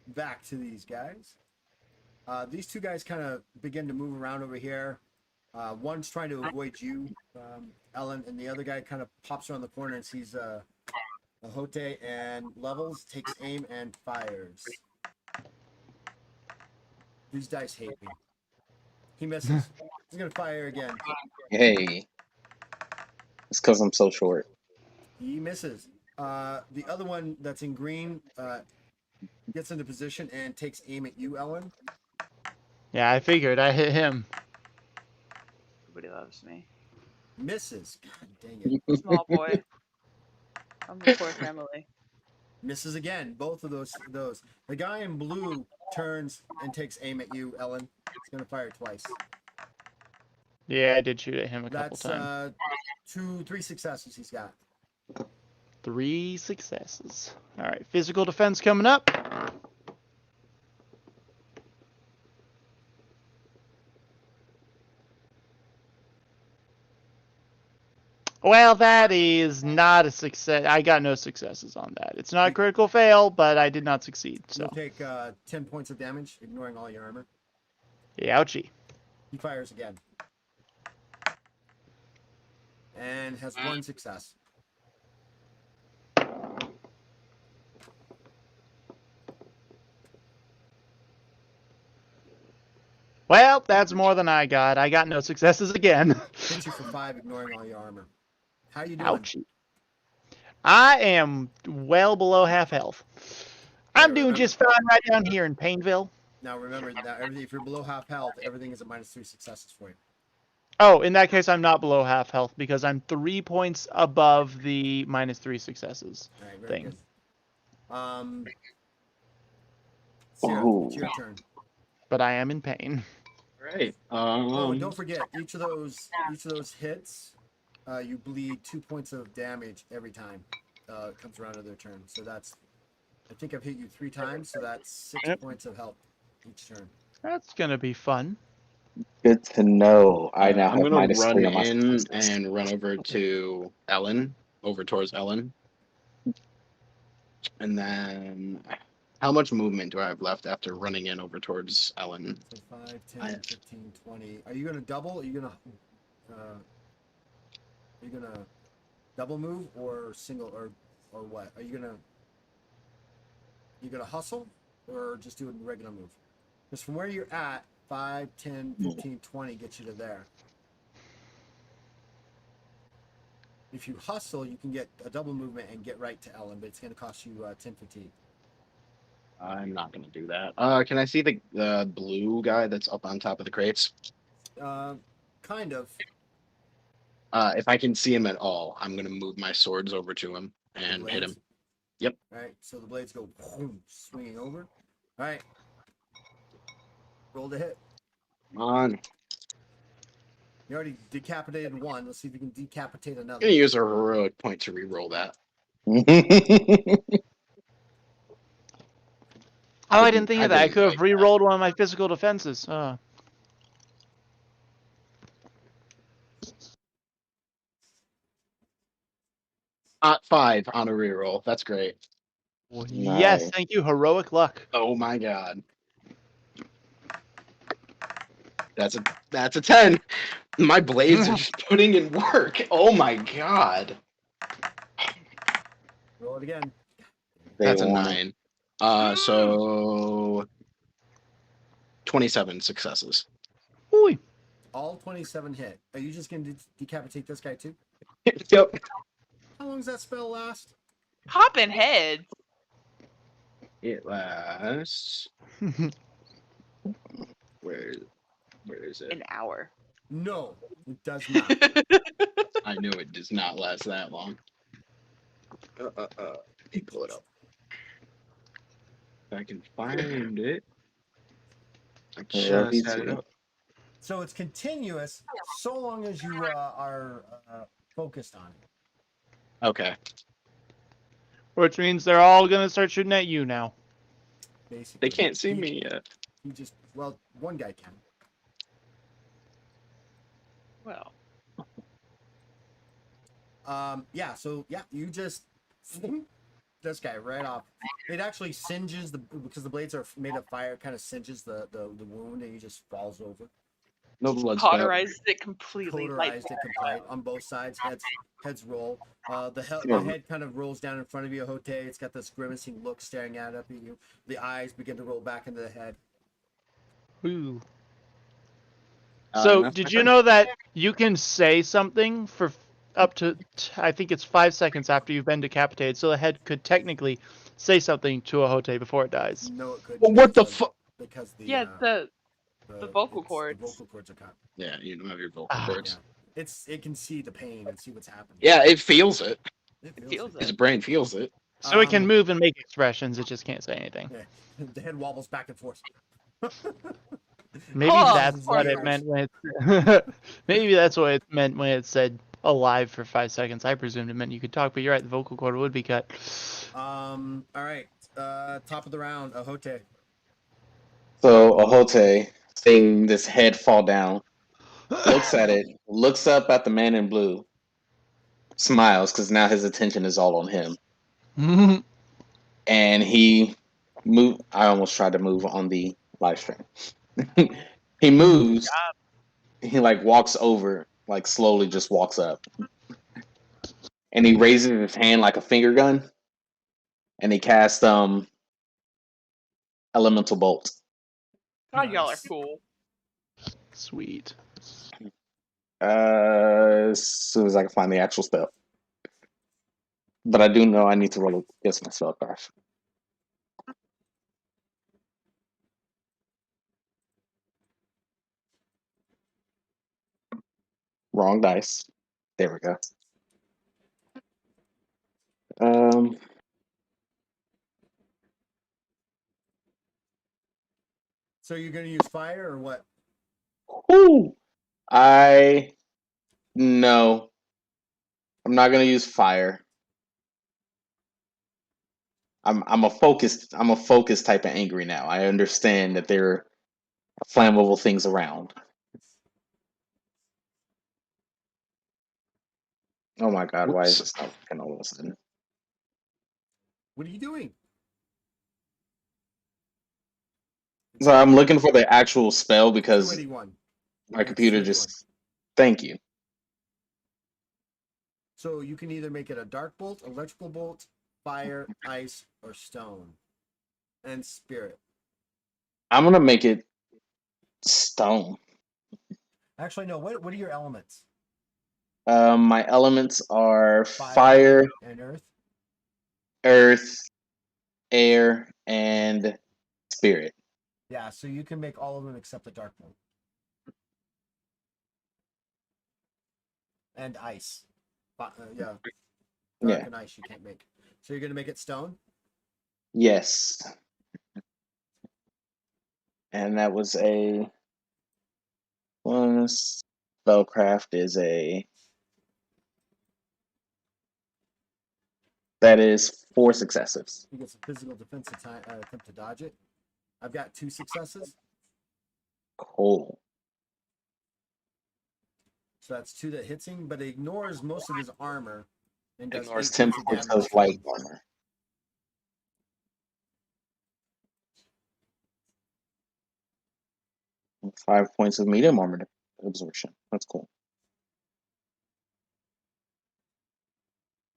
back to these guys. These two guys kind of begin to move around over here. One's trying to avoid you, Ellen, and the other guy kind of pops around the corner and sees a Hote and levels, takes aim and fires. These dice hate me. He misses. He's gonna fire again. Hey. It's because I'm so short. He misses. The other one that's in green gets into position and takes aim at you, Ellen. Yeah, I figured I hit him. Everybody loves me. Misses. God dang it. Small boy. I'm a poor family. Misses again. Both of those. The guy in blue turns and takes aim at you, Ellen. He's gonna fire twice. Yeah, I did shoot at him a couple That's times. 3 successes he's got. 3 successes. All right, physical defense coming up. Well, that is not a success. I got no successes on that. It's not a critical fail, but I did not succeed. So, You'll take 10 points of damage, ignoring all your armor. yeah, ouchie. He fires again. And has 1 success. Well, that's more than I got. I got no successes again. Hits you for 5, ignoring all your armor. How you doing? Ouchie. I am well below half health. I'm doing just fine right down here in Painville. Now remember, if you're below half health, everything is a -3 successes for you. Oh, in that case, I'm not below half health because I'm 3 points above the -3 successes All right, very thing. good. Sierra, it's your turn. But I am in pain. Right. Oh, and don't forget, each of those hits, you bleed 2 points of damage every time it comes around to their turn. So that's, I think I've hit you 3 times, so that's 6 points of health each turn. That's gonna be fun. Good to know. I now I'm have gonna -3 run on my in successes. and run over to Ellen, over towards Ellen. And then, how much movement do I have left after running in over towards Ellen? So 5, 10, 15, 20. Are you gonna double? Are you gonna double move or single or what? Are you gonna hustle or just do a regular move? Because from where you're at, 5, 10, 15, 20 gets you to there. If you hustle, you can get a double movement and get right to Ellen, but it's going to cost you 10 fatigue. I'm not gonna do that. Can I see the blue guy that's up on top of the crates? Kind of. If I can see him at all, I'm gonna move my swords over to him and hit him. Blades. Yep. All right, so the blades go boom, swinging over. All right. Roll to hit. Come on. You already decapitated 1. Let's see if you can decapitate I'm another. gonna use a heroic point to re-roll that. Oh, I didn't think of that. I didn't could have like re-rolled one of my physical defenses. Oh. 5 on a reroll. That's great. Yes, Nice. thank you. Heroic luck. Oh my god. That's a 10. My blades are just putting in work. Oh my god. Roll it again. That's a wanna- 9. So 27 successes. Ooh. All 27 hit. Are you just going to decapitate this guy too? Yep. How long does that spell last? Popping heads. It lasts. Where is it? An hour. No, it does not. I knew it does not last that long. Let me pull it up. I can find it. I Yeah, that'd be just had it sweet. up. So it's continuous so long as you are focused on it. Okay. Which means they're all gonna start shooting at you now. Basically, They can't see me yet. He just one guy can. Well, Yeah. So yeah, you just this guy right off. It actually singes because the blades are made of fire. Kind of singes the wound, and he just falls over. No blood spout. cauterized it completely. Cauterized it complete on both sides. Heads roll. The head kind of rolls down in front of you, Hote. It's got this grimacing look staring up at you. The eyes begin to roll back into the head. Ooh. And So, that's did my you turn. know that you can say something for up to, I think it's 5 seconds after you've been decapitated, so the head could technically say something to a Hote before it dies. No, it could. Well, what the because fuck? Because Yeah, the vocal cords. The vocal cords are cut. Yeah, you don't have your vocal Ah. cords. Yeah. It can see the pain and see what's happening. Yeah, it feels it. It feels His it. brain feels it. So it can move and make expressions, it just can't say anything. Yeah. The head wobbles back and forth. Maybe Oh, that's what it poor meant when it maybe that's what it meant when it said alive for 5 seconds. I presumed it meant you could talk, but you're right, the vocal cord would be cut. All right. Top of the round, Ahote. So Ahote, seeing this head fall down, looks at it, looks up at the man in blue, smiles because now his attention is all on him, and he move. I almost tried to move on the live stream. He moves. He like walks over, like slowly just walks up, and he raises his hand like a finger gun, and he casts elemental bolt. God, y'all are Nice. cool. Sweet. As soon as I can find the actual spell, but I do know I need to roll against my spell card. Wrong dice. There we go. So you're gonna use fire or what? No, I'm not gonna use fire. I'm a focused type of angry now. I understand that there are flammable things around. Oh my god, why is Whoops. this not working all of a sudden? What are you doing? So I'm looking for the actual spell because 281. my It's computer 281. just. Thank you. So you can either make it a dark bolt, electrical bolt, fire, ice, or stone, and spirit. I'm gonna make it stone. Actually, no. What are your elements? My elements are fire, and earth. earth, air, and spirit. Yeah, so you can make all of them except the dark bolt and ice. Yeah, dark Yeah. and ice you can't make. So you're gonna make it stone. Yes. And that was a one. Spellcraft is that is 4 successes. You get some physical defense attempt to dodge it. I've got 2 successes, Cool. so that's 2 that hits him, but it ignores most of his armor and does Ignores 8 10 points of points damage. of light armor. And 5 points of medium armor absorption. That's cool.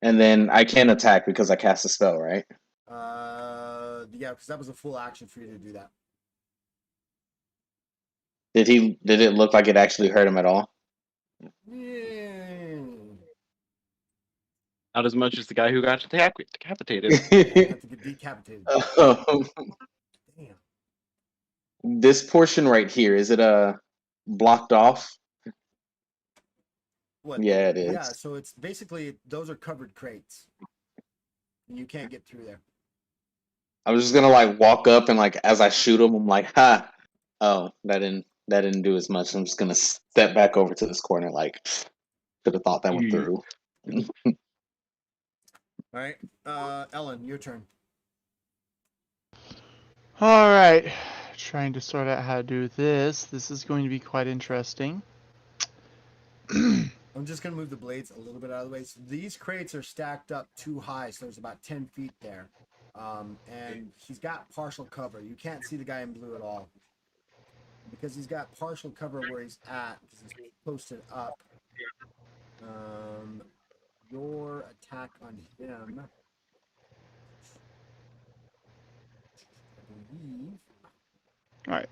And then I can attack because I cast a spell, right? Yeah, because that was a full action for you to do that. Did it look like it actually hurt him at all? Yeah. Not as much as the guy who got decapitated. You have to get decapitated. Damn. This portion right here, is it blocked off? What? Yeah, it is. Yeah, so it's basically those are covered crates. You can't get through there. I was just gonna like walk up and like as I shoot him, I'm like, ha. Oh, that didn't do as much. I'm just gonna step back over to this corner. Like, should have thought that one through. All right, Ellen, your turn. All right, trying to sort out how to do this. This is going to be quite interesting. I'm just gonna move the blades a little bit out of the way. So these crates are stacked up too high, so there's about 10 feet there. And he's got partial cover. You can't see the guy in blue at all because he's got partial cover where he's at because he's posted up. Your attack on him, I believe. All right.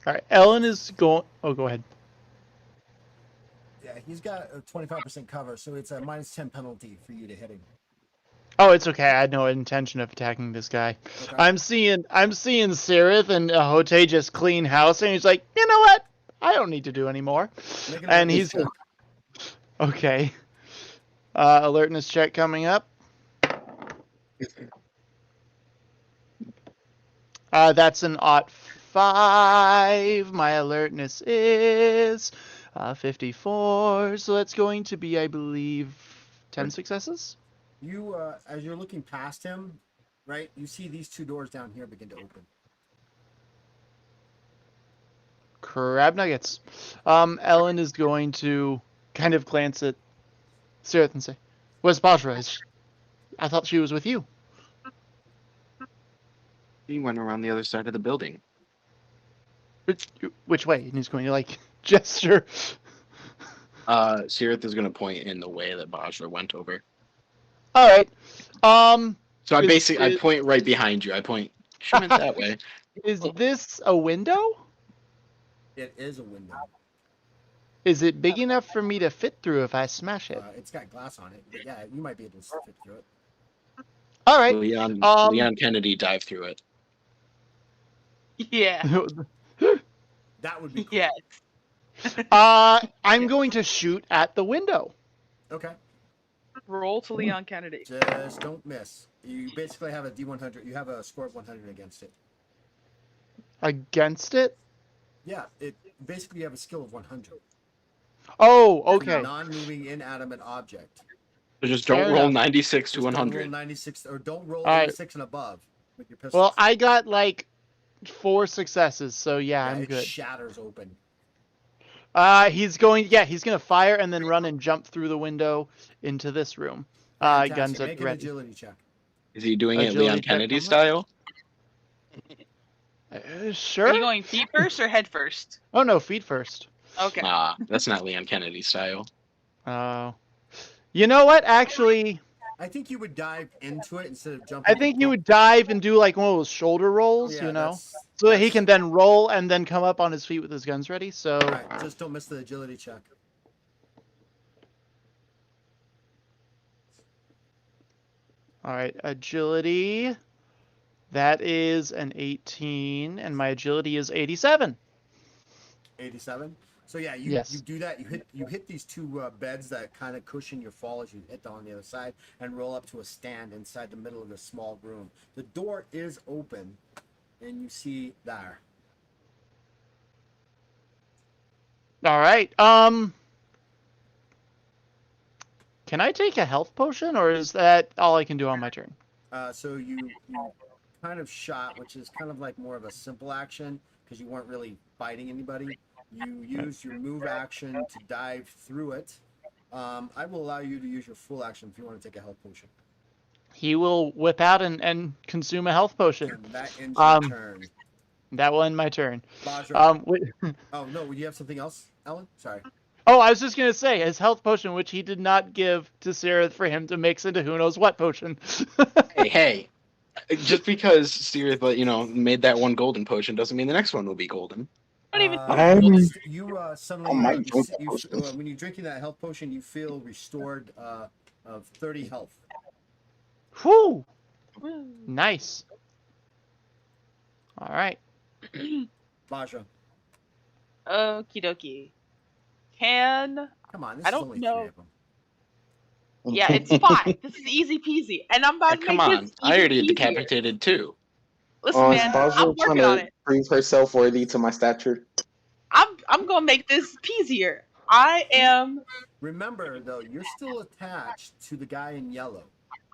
All right. Ellen is going. Oh, go ahead. Yeah, he's got a 25% cover, so it's a -10 penalty for you to hit him. Oh, it's okay. I had no intention of attacking this guy. Okay. I'm seeing Sirith and Hote just clean house, and he's like, you know what? I don't need to do anymore. Make an And alertness he's check. okay. Alertness check coming up. That's an ot 5. My alertness is 54. So that's going to be, I believe, 10 successes. You, as you're looking past him, right, you see these two doors down here begin to open. Crab nuggets. Ellen is going to kind of glance at Sirith and say, "Where's Bajra? I thought she was with you." He went around the other side of the building. Which way? And he's going to like gesture. Sirith is going to point in the way that Bajra went over. All right. So I point right behind you. I point. She went that way. Is this a window? It is a window. Is it big enough for me to fit through if I smash it? It's got glass on it, but yeah, you might be able to fit through it. All right. Leon Kennedy dived through it. Yeah. That would be cool. Yeah. I'm going to shoot at the window. Okay. Roll to Leon Kennedy. Just don't miss. You basically have a D100. You have a score of 100 against it. Against it? Yeah, it basically you have a skill of 100. Oh, It's a okay. non-moving inanimate object. So just Fair don't roll enough. 96 to Just don't 100. roll 96 or don't roll All right. 86 and above with your pistol. Well, I got like 4 successes, so yeah, I'm it good. shatters open. He's gonna fire and then run and jump through the window into this room. Fantastic. Guns Make at an ready. agility check. Is he doing it Agility Leon check Kennedy on that? style? Sure. Are you going feet first or head first? Oh no, feet first. Okay. Nah, that's not Leon Kennedy style. You know what? Actually, I think you would dive into it instead of jumping. I think you would dive and do like one of those shoulder rolls, Yeah, you know, that's- so that he that's- can then roll and then come up on his feet with his guns ready. So, All right, just don't miss the agility check. all right, agility. That is an 18, and my agility is 87. 87. So yeah, you Yes. you do that. You hit these two beds that kind of cushion your fall as you hit them on the other side, and roll up to a stand inside the middle of this small room. The door is open, and you see there. All right. Can I take a health potion, or is that all I can do on my turn? So you kind of shot, which is kind of like more of a simple action because you weren't really fighting anybody. You used your move action to dive through it. I will allow you to use your full action if you want to take a health potion. He will whip out and consume a health potion. And that ends your turn. That will end my turn. Bajra. Oh no, would you have something else, Ellen? Sorry. Oh, I was just gonna say his health potion, which he did not give to Sirith for him to mix into who knows what potion. Hey, just because Sirith, made that one golden potion doesn't mean the next one will be golden. Don't even. You suddenly, Oh, my when you're drinking that health potion, you feel restored of 30 health. Whew. Nice. All right. Bajra. Okie dokie. Can Come on, this I is don't only know. 3 of them. Yeah, it's 5. This is easy peasy, and I'm about to Come make on, this I even already peasier. decapitated 2. Listen, Is man, I'm Bajo trying working on to it. prove herself worthy to my stature? I'm gonna make this peasier. I am. Remember, though, you're still attached to the guy in yellow.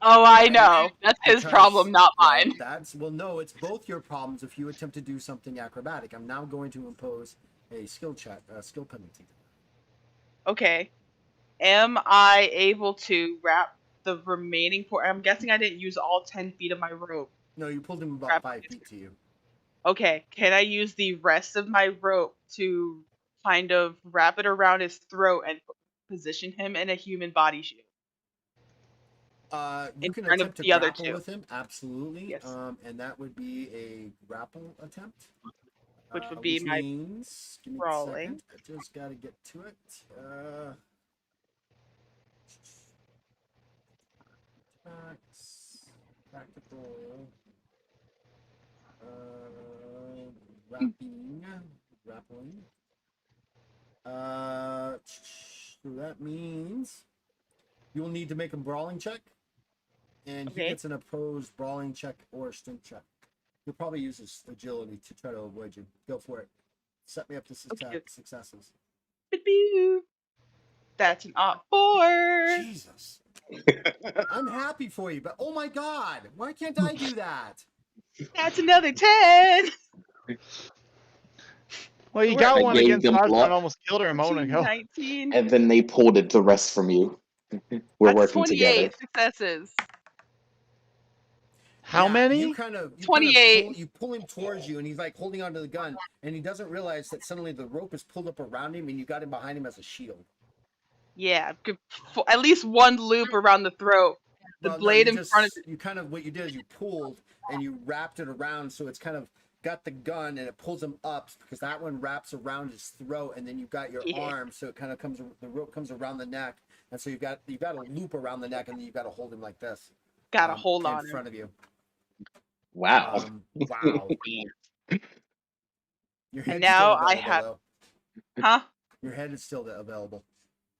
Oh, I Right? know. That's his Because, problem, not well, mine. no, it's both your problems if you attempt to do something acrobatic. I'm now going to impose a skill penalty. Okay. Am I able to wrap the remaining I'm guessing I didn't use all 10 feet of my rope. No, you pulled him about Wrap 5 feet to you. Okay, can I use the rest of my rope to kind of wrap it around his throat and position him in a human body shield? You In can front of attempt to the other grapple 2. with him, absolutely. Yes. And that would be a grapple attempt. Which would be my means, give me a crawling. second. I just got to get to it. Attacks, tactical, grappling. So that means you will need to make a brawling check, and he Okay. gets an opposed brawling check or strength check. He'll probably use his agility to try to avoid you. Go for it. Set me up to Okay. successes. That's an odd 4. Jesus. I'm happy for you, but oh my god, why can't I do that? That's another 10. Well, you We're got I one gave against them Rajna and luck. almost killed her a moment 14, ago. 19. And then they pulled it the rest from you. We're That's working 28 together. successes. How You many? 28. pull him towards you, and he's like holding onto the gun, and he doesn't realize that suddenly the rope is pulled up around him, and you got him behind him as a shield. Yeah, at least one loop around the throat. The Well, no, blade in front of you kind of what you did is you pulled and you wrapped it around, so it's kind of got the gun and it pulls him up because that one wraps around his throat, and then you've got your Yeah. arm, so it kind of the rope comes around the neck, and so you've got a loop around the neck, and then you've got to hold him like this. Got a hold in on him. front of you. Wow. Wow. Your head's now still I available, have- though. Huh? Your head is still available.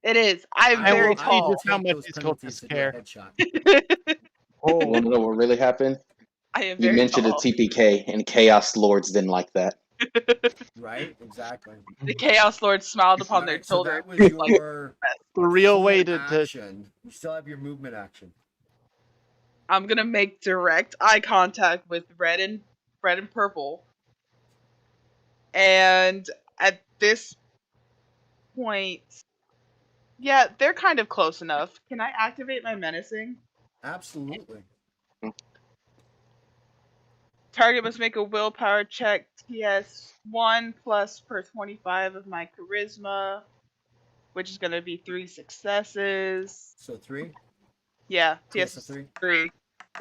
It is. I'm I very will see tall. just how Take much those these penalties cultists to do a care. headshot. You want to know what really happened? I am You very mentioned tall. a TPK, and Chaos Lords didn't like that. Right? Exactly. The Chaos Lord smiled upon their Alright, so children. that was your The real full way to action. You still have your movement action. I'm gonna make direct eye contact with red and purple. And at this point, yeah, they're kind of close enough. Can I activate my menacing? Absolutely. Target must make a willpower check. TS 1 plus per 25 of my charisma, which is gonna be 3 successes. So 3. Yeah, TS TS of 3. 3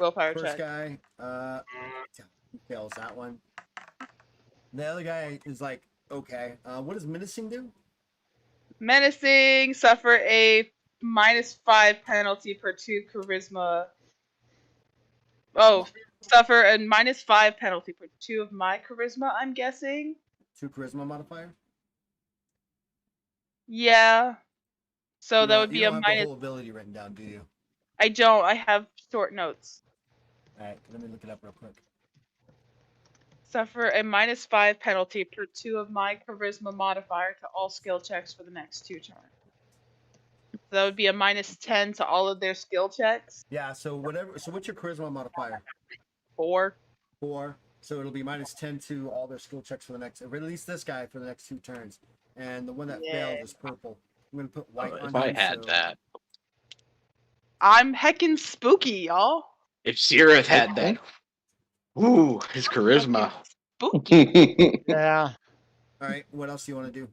willpower First check. guy, he fails that one. The other guy is like, okay. What does menacing do? Menacing, suffer a -5 penalty per 2 charisma. Oh, suffer a -5 penalty per 2 of my charisma, I'm guessing. 2 charisma modifier. Yeah. So that would You be a don't have the minus. whole ability written down, do you? I don't. I have short notes. All right, let me look it up real quick. Suffer a -5 penalty per 2 of my charisma modifier to all skill checks for the next 2 turns. So that would be a -10 to all of their skill checks. Yeah. So whatever. So what's your charisma modifier? 4. 4. So it'll be -10 to all their skill checks for the next. Or at least this guy for the next 2 turns. And the one that failed is purple. I'm gonna put white on If I him, had so- that. I'm heckin' spooky, y'all. If Zirith had that. Ooh, his charisma. Spooky. Yeah. All right. What else do you want to do?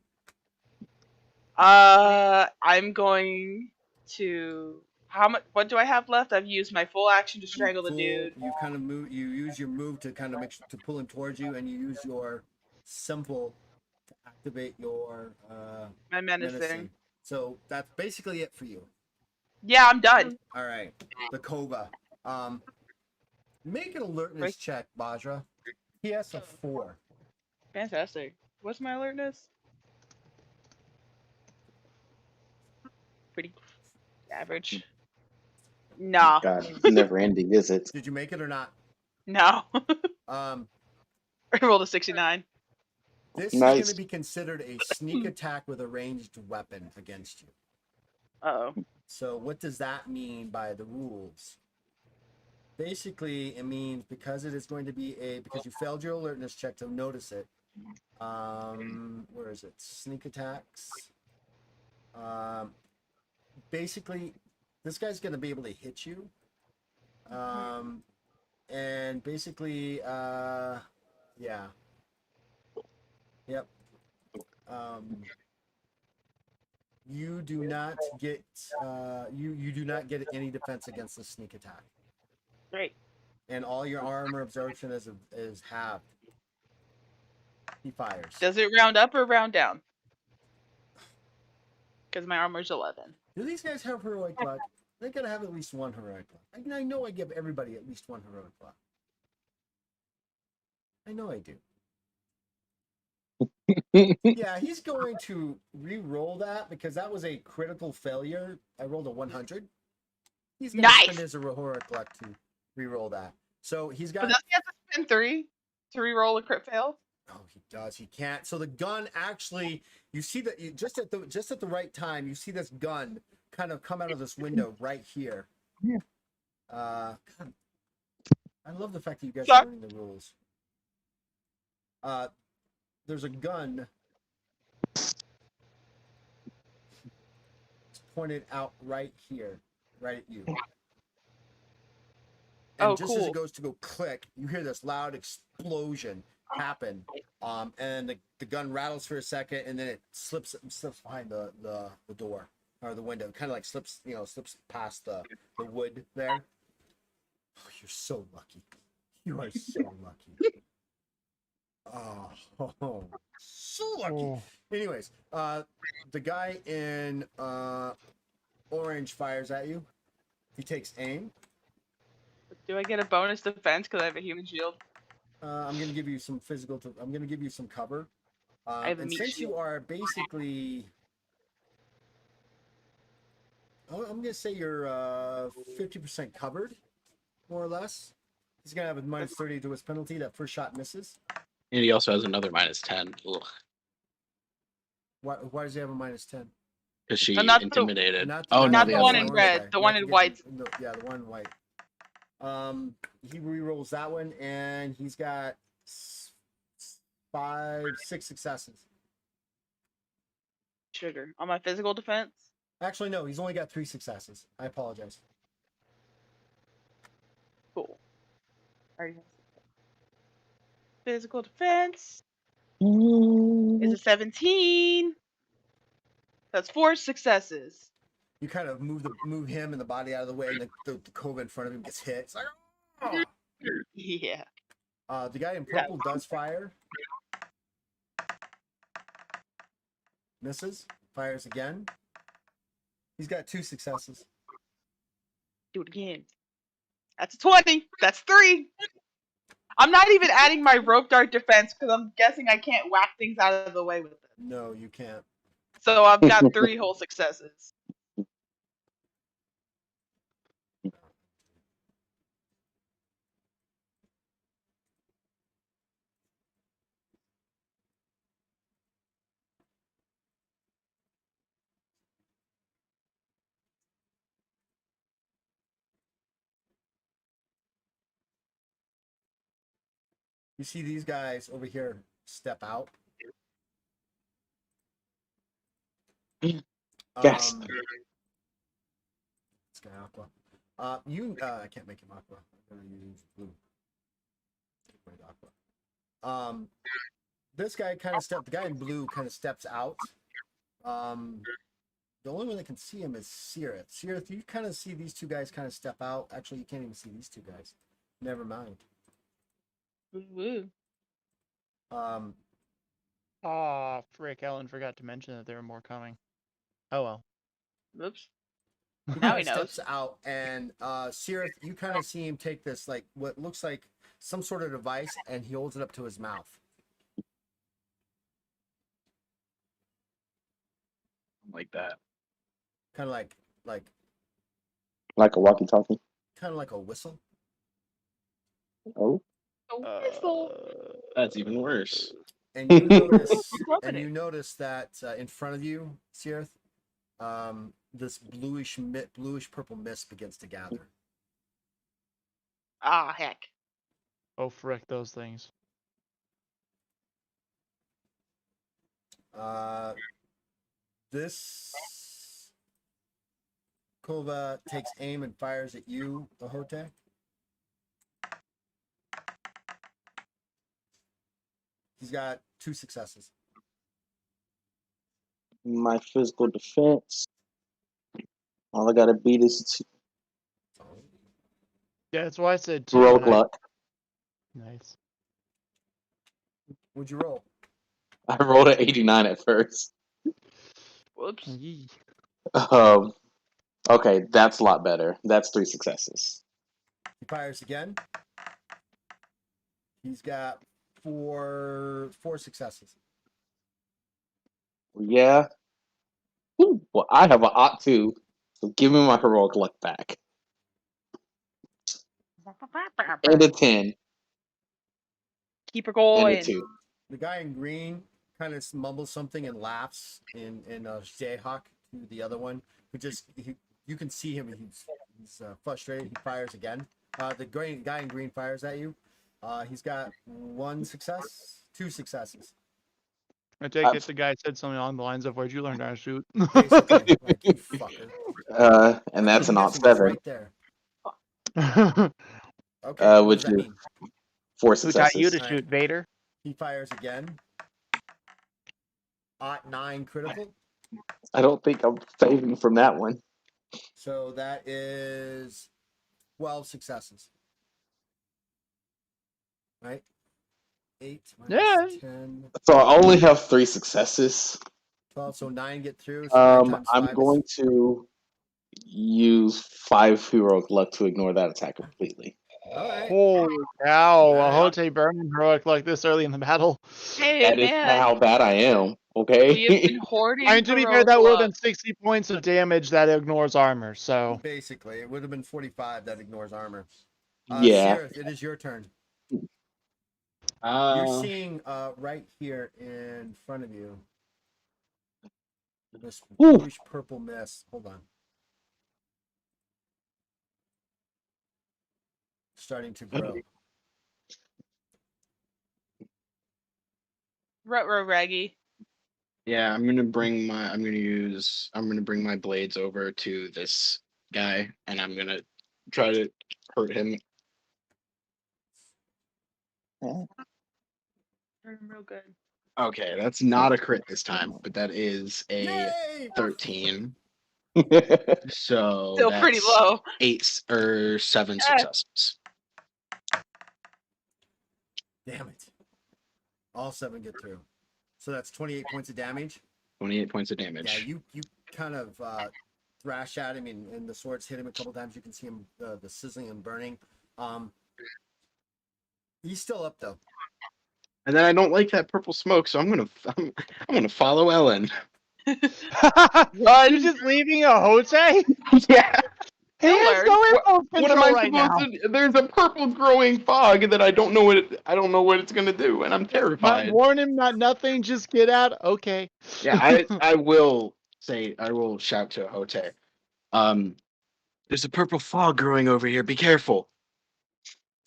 I'm going to. How much? What do I have left? I've used my full action to strangle the dude. You kind of move. You use your move to kind of to pull him towards you, and you use your simple to activate your My menacing. So that's basically it for you. Yeah, I'm done. All right, the Kova. Make an alertness check, Bajra. TS of 4. Fantastic. What's my alertness? Pretty average. Nah. God, it's never ending, is it? Did you make it or not? No. Um, I rolled a 69. this is Nice. going to be considered a sneak attack with a ranged weapon against you. Uh-oh. So what does that mean by the rules? Basically, it means because it is going to be because you failed your alertness check to notice it. Where is it? Sneak attacks. Basically, this guy's going to be able to hit you. And basically, yeah. Yep. You do not get you do not get any defense against the sneak attack, Great. and all your armor absorption is halved. He fires. Does it round up or round down? Because my armor's 11. Do these guys have heroic luck? They gotta have at least one heroic luck. I know I give everybody at least one heroic luck. I know I do. Yeah, he's going to re-roll that because that was a critical failure. I rolled a 100. He's going to spend his heroic luck to re-roll that. So he's got. But does he have to spend 3 to re-roll a crit fail? Oh, he does. He can't. So the gun actually, you see that just at the right time, you see this gun kind of come out of this window right here. Yeah. God, I love the fact that you guys are learning the rules. There's a gun. It's pointed out right here, right at you. And just as it goes to go click, you hear this loud explosion happen. And the gun rattles for a second, and then it slips behind the door or the window. Kind of like slips past the wood there. Oh, you're so lucky. You are so lucky. Oh, so lucky. Oh. Anyways, the guy in orange fires at you. He takes aim. Do I get a bonus defense because I have a human shield? I'm gonna give you some I'm gonna give you some cover. I have a and meat since shield. you are basically, I'm gonna say you're 50% covered, more or less. He's gonna have a minus 30 to his penalty. That first shot misses. And he also has another minus 10. Ugh. Why does he have a minus 10? Because she not the- intimidated. Not Oh, no, not the the other one in one. red, the one in white. Yeah, the one in white. He re-rolls that one, and he's got 6 successes. Sugar. On my physical defense? Actually, no, he's only got 3 successes. I apologize. Cool. Already have physical defense is a 17. That's 4 successes. You kind of move him and the body out of the way, and the cove in front of him gets hit. It's like, oh! Yeah. The guy in purple does fire. Misses. Fires again. He's got 2 successes. Do it again. That's a 20. That's 3. I'm not even adding my rope dart defense because I'm guessing I can't whack things out of the way with it. No, you can't. So I've got 3 whole successes. You see these guys over here step out. Yes. This guy Aqua. I can't make him Aqua. I'm gonna use blue. Wait, Aqua. This guy the guy in blue kind of steps out. The only one that can see him is Sirith. Sirith, you kind of see these 2 guys kind of step out. Actually, you can't even see these 2 guys. Never mind. Woo. Ah, frick, Ellen forgot to mention that there are more coming. Oh well. Oops. He Now kind he of knows. steps out, and Sirith, you kind of see him take this, like, what looks like some sort of device, and he holds it up to his mouth. Like that. kind of like Like a walkie-talkie. kind of like a whistle. Oh. A whistle. That's even worse. And you notice Rubbing and you it. notice that in front of you, Sierth, this bluish purple mist begins to gather. Ah, heck. Oh, frick those things. This Kova takes aim and fires at you, Ahote. He's got 2 successes. My physical defense. All I gotta beat is Yeah, that's why I said 2. rogue and I- luck. Nice. What'd you roll? I rolled an 89 at first. Whoops. Yee. Um, okay, that's a lot better. That's 3 successes. He fires again. He's got four successes. Yeah. Ooh, well, I have an Ot 2, so give me my heroic luck back. And a 10, Keep her and a going. 2. The guy in green kind of mumbles something and laughs in Jayhawk to the other one, who you can see him. He's frustrated. He fires again. The guy in green fires at you. He's got 1 success, 2 successes. I take it the guy said something along the lines of, "Where'd you learn how to shoot?" Basically, like, you fucker. And that's an I'm Ot guessing it's 7, right there. Okay, what which does that is mean? 4 Who taught you successes. to shoot, Vader? He fires again. Ot 9 critical. I don't think I'm saving from that one. So that is 12 successes. Right? 8 Yeah. minus 10, So I only have 3 successes. 12. So 9 get through. So 9 times 5 I'm going to use 5 heroic luck to ignore that attack completely. All right. Holy cow! Alright. Ahote Berman heroic like this early in the battle. Hey, That is man. how bad I am. We have Okay. been hoarding And to be fair, heroic that would have luck. been 60 points of damage that ignores armor. So Basically, it would have been 45 that ignores armor. Yeah. Sirith, it is your turn. You're Uh, seeing right here in front of you this Ooh. bluish purple mist. Hold on. Starting to grow. Ruh-roh, Raggy. yeah, I'm gonna bring my blades over to this guy, and I'm gonna try to hurt him. Doing real good. Okay, that's not a crit this time, but that is a Yay! 13. So Still pretty that's low. 8 or 7 Yeah. successes. Damn it. All 7 get through. So that's 28 points of damage. 28 points of damage. Yeah, you kind of thrash at him, and the swords hit him a couple times. You can see him, the sizzling and burning. He's still up though. And then I don't like that purple smoke, so I'm gonna follow Ellen. You're just leaving Ahote? Yeah. He He'll has learn. no impulse What am I control right now. supposed to? There's a purple growing fog that I don't know what it's gonna do, and I'm Not terrified. warn him, not nothing. Just get out. Okay. Yeah, I will shout to Hote. There's a purple fog growing over here. Be careful.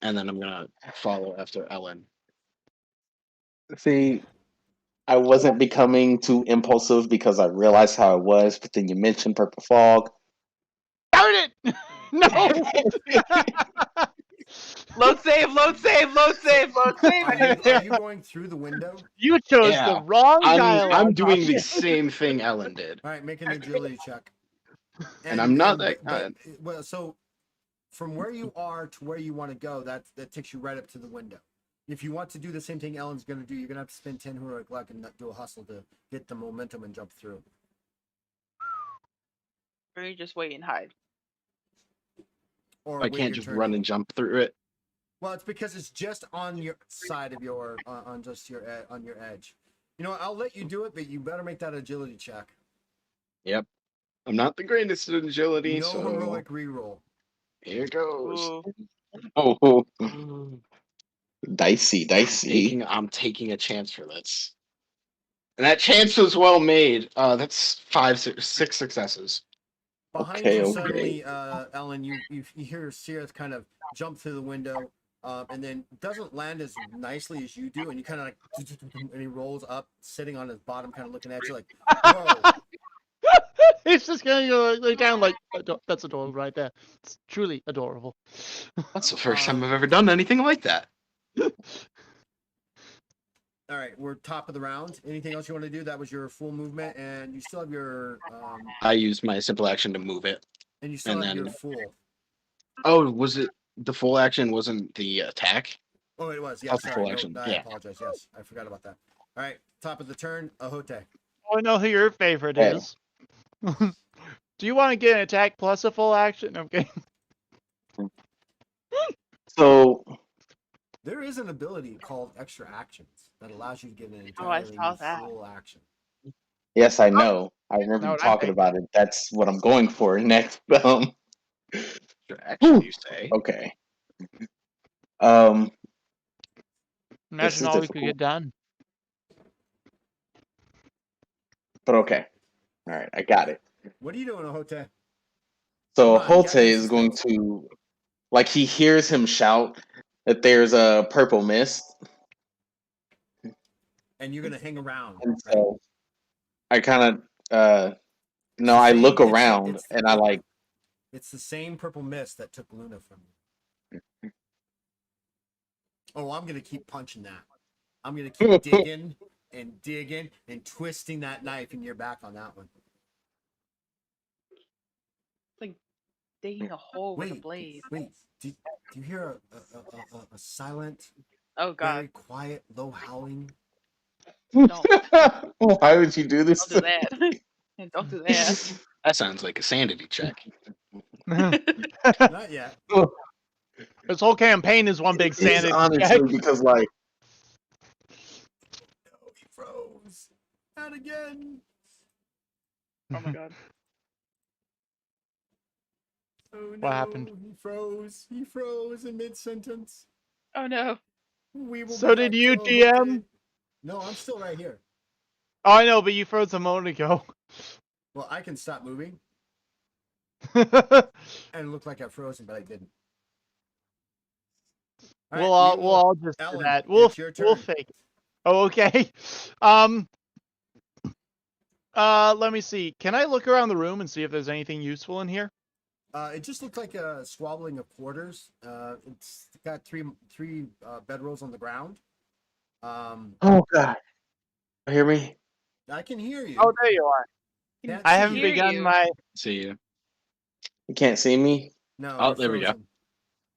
And then I'm gonna follow after Ellen. See, I wasn't becoming too impulsive because I realized how I was, but then you mentioned purple fog. Darn it! No. Load save, load save, load save, load save. Are you going through the window? You chose Yeah. the wrong dialogue. I'm doing the option. same thing Ellen did. All right, make an agility check. And I'm not that but- kind. well, so from where you are to where you want to go, that takes you right up to the window. If you want to do the same thing Ellen's going to do, you're going to have to spend 10 heroic luck and do a hustle to get the momentum and jump through. Or you just wait and hide. Or I wait can't your just turn. run and jump through it. Well, it's because it's just on your side of your on your edge. You know, I'll let you do it, but you better make that agility check. Yep. I'm not the greatest at agility, No so heroic reroll. here goes. Ooh. Oh, dicey. I'm taking a chance for this. And that chance was well made. That's 6 successes. Behind Okay, you, okay. suddenly, Ellen, you hear Sirith kind of jump through the window, and then doesn't land as nicely as you do, and you kind of like, and he rolls up, sitting on his bottom, kind of looking at you like, whoa. It's just gonna go lay down like that's adorable right there. It's truly adorable. That's the first time I've ever done anything like that. All right, we're top of the round. Anything else you want to do? That was your full movement, and you still have your I used my simple action to move it. and you still And have your then- full. Oh, was it the full action? Wasn't the attack? Oh, it was. Yeah, That's the sorry. full No, action, I yeah. apologize. Yes, I forgot about that. All right, top of the turn, Ahote. I know who your favorite Hey. is. Do you want to get an attack plus a full action? I'm kidding. So There is an ability called extra actions that allows you to get an Oh, I entirely saw that. full action. yes, I know. I remember Know you what I'm talking thinking. about it. That's what I'm going for next. Action, you say? Okay. This Imagine is all we could difficult, get done. but okay. All right, I got it. What are you doing, Ahote? So Come on, you Holte got me in is going suspense. to, like, he hears him shout that there's a purple mist, And you're gonna hang around, and right? so I kind of, It's no, the I same- look it's- around it's- and I like, It's the same purple mist that took Luna from you. Oh, I'm gonna keep punching that. I'm gonna keep digging and twisting that knife in your back on that one. Like digging a hole with a Wait, blade. wait. Do you hear a silent, Oh very god. quiet, low howling? No. why would you do this? Don't do that. Don't do that. That sounds like a sanity check. Not yet. This whole campaign is one big It is sanity honestly check. because, like, No, he froze. Not again. Oh my god. Oh no, What happened? he froze. He froze in mid-sentence. Oh no. We will So be did back you, to GM? Ahote. No, I'm still right here. Oh, I know, but you froze a moment ago. Well, I can stop moving and look like I've frozen, but I didn't. All we'll right, all we we'll will- all just do Ellen, that. it's your We'll turn. fake it. Oh, okay. Let me see. Can I look around the room and see if there's anything useful in here? It just looked like a squabbling of quarters. It's got three bedrolls on the ground. oh god, hear me? I can hear you. Oh, there you are. Can't I see haven't you. Hear begun you. my. See you. You can't see me? No. Oh, you're there we go. frozen.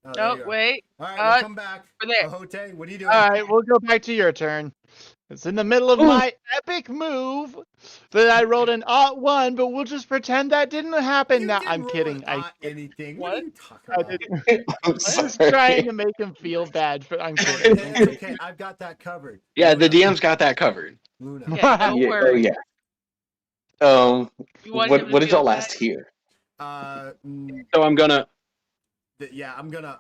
Oh, there Oh you are. wait. All right, we'll Uh, come back. we're there. Ahote, what are you doing? All right, we'll go back to your turn. It's in the middle of Ooh. my epic move that I rolled an +1, but we'll just pretend that didn't happen. You Now didn't I'm roll kidding. an anything. What are What? you talking I about? didn't. I'm I was sorry. trying to make him feel bad. I'm Oh, kidding. it's okay. I've got that covered. Yeah, the Luna. DM's got that covered. Luna. Yeah, don't Yeah, oh worry. yeah. You want him to What did feel y'all bad? last hear? So I'm gonna. Yeah, I'm gonna.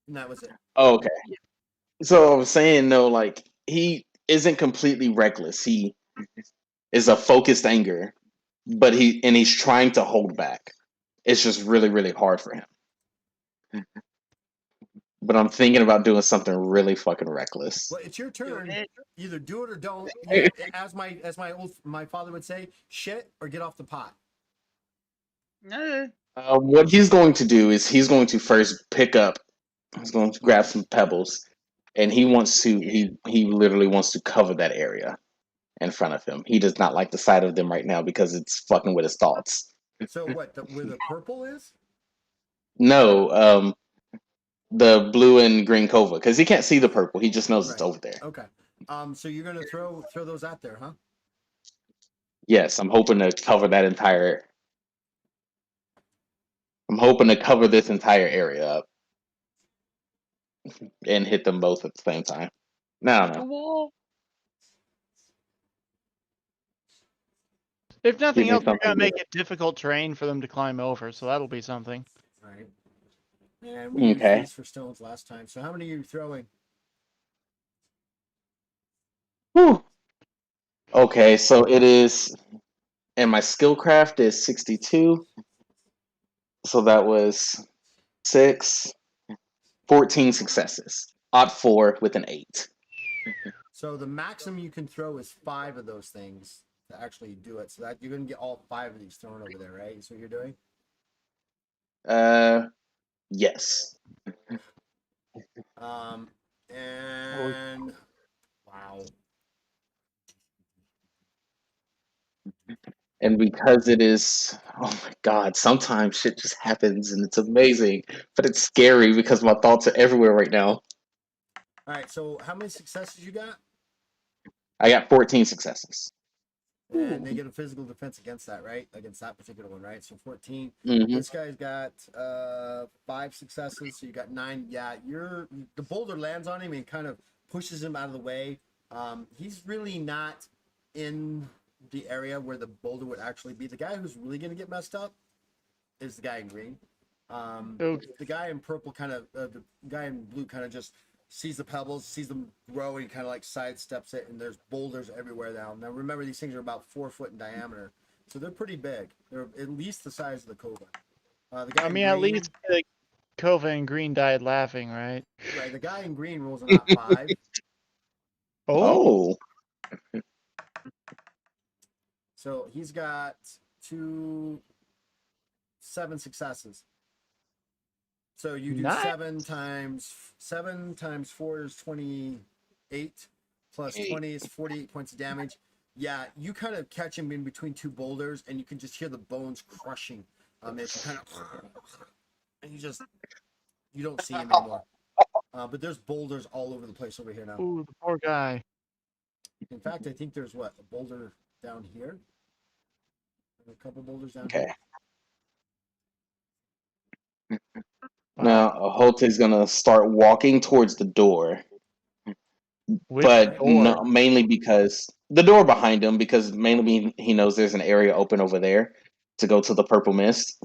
And that was it. Oh, okay. So I was saying, no, like, he isn't completely reckless. He is a focused anger, but he's trying to hold back. It's just really, really hard for him. But I'm thinking about doing something really fucking reckless. Well, it's your Do turn. it. Either do it or don't. As my father would say, shit or get off the pot. Uh, What he's going to do is he's going to first pick up. He's going to grab some pebbles, and he literally wants to cover that area in front of him. He does not like the sight of them right now because it's fucking with his thoughts. So what? Where the purple is? No, the blue and green cova, because he can't see the purple. He just knows it's Right. over there. Okay. So you're gonna throw those out there, huh? Yes, I'm hoping to cover that entire. I'm hoping to cover this entire area up and hit them both at the same time. No, the no. wall. If nothing me else, we're something gonna make good. it difficult terrain for them to climb over, so that'll be something. Right. And we used Okay. these for stones last time. So how many are you throwing? Whew. Okay, so it is, and my skill craft is 62. So that was 14 successes. Odd 4 with an 8. So the maximum you can throw is 5 of those things to actually do it. So that you're gonna get all 5 of these thrown over there, right? Is what you're doing? Yes. And wow. And because it is, oh my god, sometimes shit just happens and it's amazing, but it's scary because my thoughts are everywhere right now. All right. So how many successes you got? I got 14 successes. And they get a physical defense against that, right? Against that particular one, right? So 14. Mm-hmm. This guy's got 5 successes, so you got 9. Yeah, the boulder lands on him and kind of pushes him out of the way. He's really not in the area where the boulder would actually be. The guy who's really going to get messed up is the guy in green. Okay. The guy in purple the guy in blue kind of just sees the pebbles, sees them grow, and he kind of like sidesteps it, and there's boulders everywhere now. Now remember, these things are about 4 foot in diameter, so they're pretty big. They're at least the size of the cova. The guy I in mean, at green, least like, Kova and Green died laughing, right? right? The guy in green rolls an odd 5. Oh. So he's got 7 successes. So you do Nice. 7 times 4 is 28, plus 20 is 48 points of damage. Yeah, you kind of catch him in between 2 boulders, and you can just hear the bones crushing. As you kind of, and you don't see him anymore. But there's boulders all over the place over here now. Ooh, the poor guy. In fact, I think there's a boulder down here. A couple boulders down Okay. here. Now, Holt is gonna start walking towards the door, Which but door? mainly because the door behind him, because mainly he knows there's an area open over there to go to the purple mist,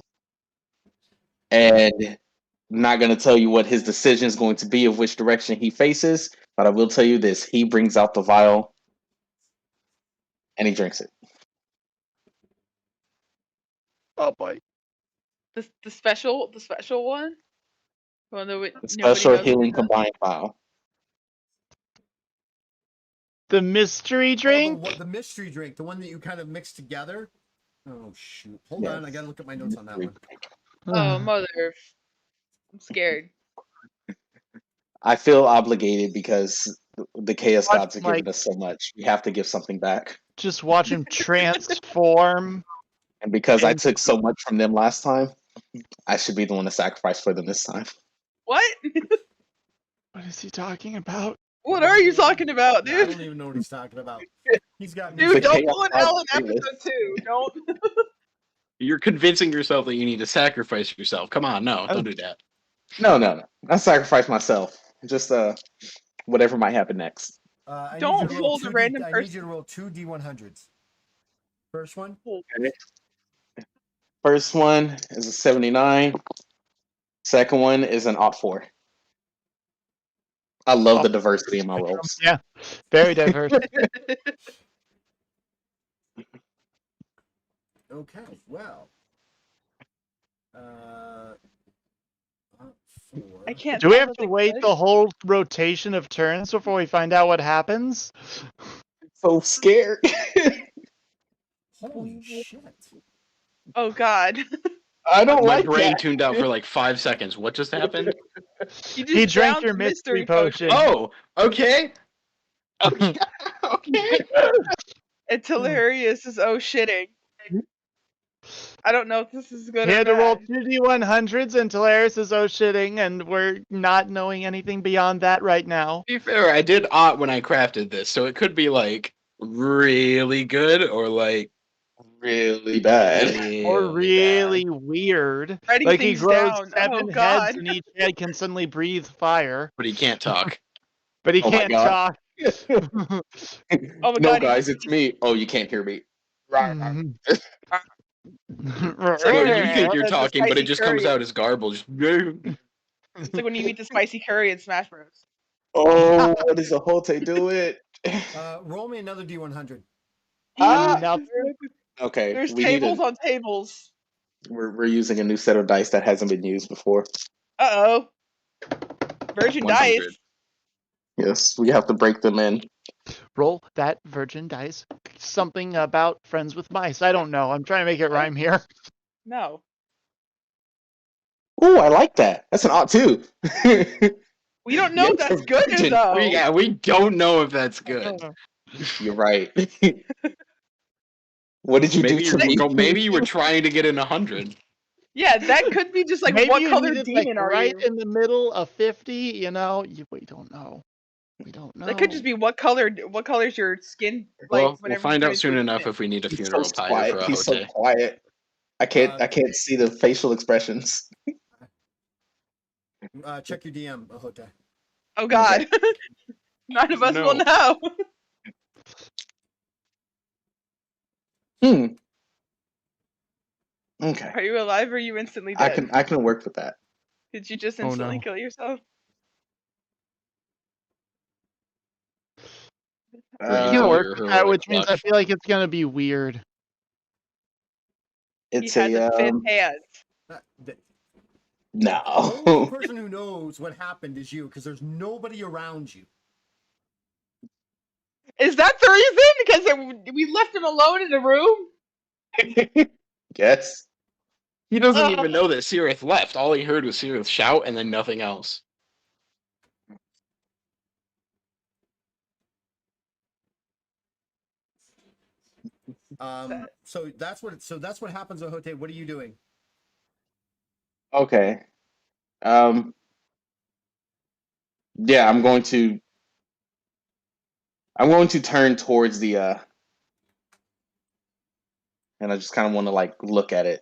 and not gonna tell you what his decision is going to be of which direction he faces, but I will tell you this: he brings out the vial and he drinks it. Oh boy. The special one. The one that The nobody special knows healing what it does? combined vial. The mystery drink? Oh, the mystery drink, the one that you kind of mix together. Oh shoot! Hold Yes. on, I gotta look at my notes on that one. Oh mother! I'm scared. I feel obligated because the Chaos Watch Gods have him, given us so much. We have to give something back. Just watch him transform. And because I And- took so much from them last time, I should be the one to sacrifice for them this time. What? What is he talking about? What are you talking about, I dude? don't even know what he's talking about. He's got me. Dude, The don't Chaos pull an Gods L in do this. episode 2. Don't. You're convincing yourself that you need to sacrifice yourself. Come on, no, don't do that. No. I sacrifice myself. Just whatever might happen next. I Don't need you to roll hold a 2 random I need person. you to roll 2 D100s. First one. Okay. First one is a 79. Second one is an odd 4. I love the diversity in my rolls. Yeah, very diverse. Okay, well. 4. I can't. Do we tell have that to they wait could. the whole rotation of turns before we find out what happens? So scared. Holy shit! Oh god. I don't My like brain that. tuned out for like 5 seconds. What just happened? You just He drank drowned your the mystery mystery potion. Oh, okay. Okay. Okay. It's hilarious. Is shitting. I don't know if this is good He or had to roll bad. 2D100s and Talaris is shitting, and we're not knowing anything beyond that right now. To be fair, I did aught when I crafted this, so it could be like really good or like Really bad. Or really bad. weird. Writing Like he things grows down. 7 Oh heads god. and each head can suddenly breathe fire. But he can't talk. But he Oh my can't God. talk. Oh my No, god. guys, it's me. Oh, you can't hear me. Mhm. It's like when You think you're The talking, but it spicy just curry. comes out as garble. Just It's like when you eat the spicy curry in Smash Bros. Oh, what does the Hote do it? Roll me another D100. Ah, Another. okay. There's We need tables a. on tables. We're using a new set of dice that hasn't been used before. Uh-oh. Virgin 100. dice. Yes, we have to break them in. Roll that virgin dice. Something about friends with mice. I don't know. I'm trying to make it rhyme here. No. Oh, I like that. That's an odd too. We don't know if Yes, that's good virgin. though. We don't know if that's good. You're right. What did you Maybe do to me? maybe you were trying to get in 100. Yeah, that could be just like Maybe what you color needed demon like are right you? in the middle of 50. You know, we don't know. We don't know. That could just be what color's your skin like Well, we'll whenever you find turn out into soon a enough demon. if we need a He's funeral so pyre quiet. for a He's so Hote. quiet. I can't see the facial expressions. Check your DM, Ahote. Oh god. None of us will No. know. Hmm. Okay. Are you alive or are you instantly dead? I can work with that. Did you just Oh, instantly no. kill yourself? You Bring can all work your with that, heroic which means I luck. feel like it's gonna be weird. He It's has a fifth a hand. The only no. person who knows what happened is you, because there's nobody around you. Is that the reason? Because we left him alone in the room? Yes. He doesn't even know that Sirith left. All he heard was Sirith shout and then nothing else. So that's what happens, Ahote. What are you doing? Okay. Um. Yeah, I'm going to turn towards the and I just kind of want to like look at it.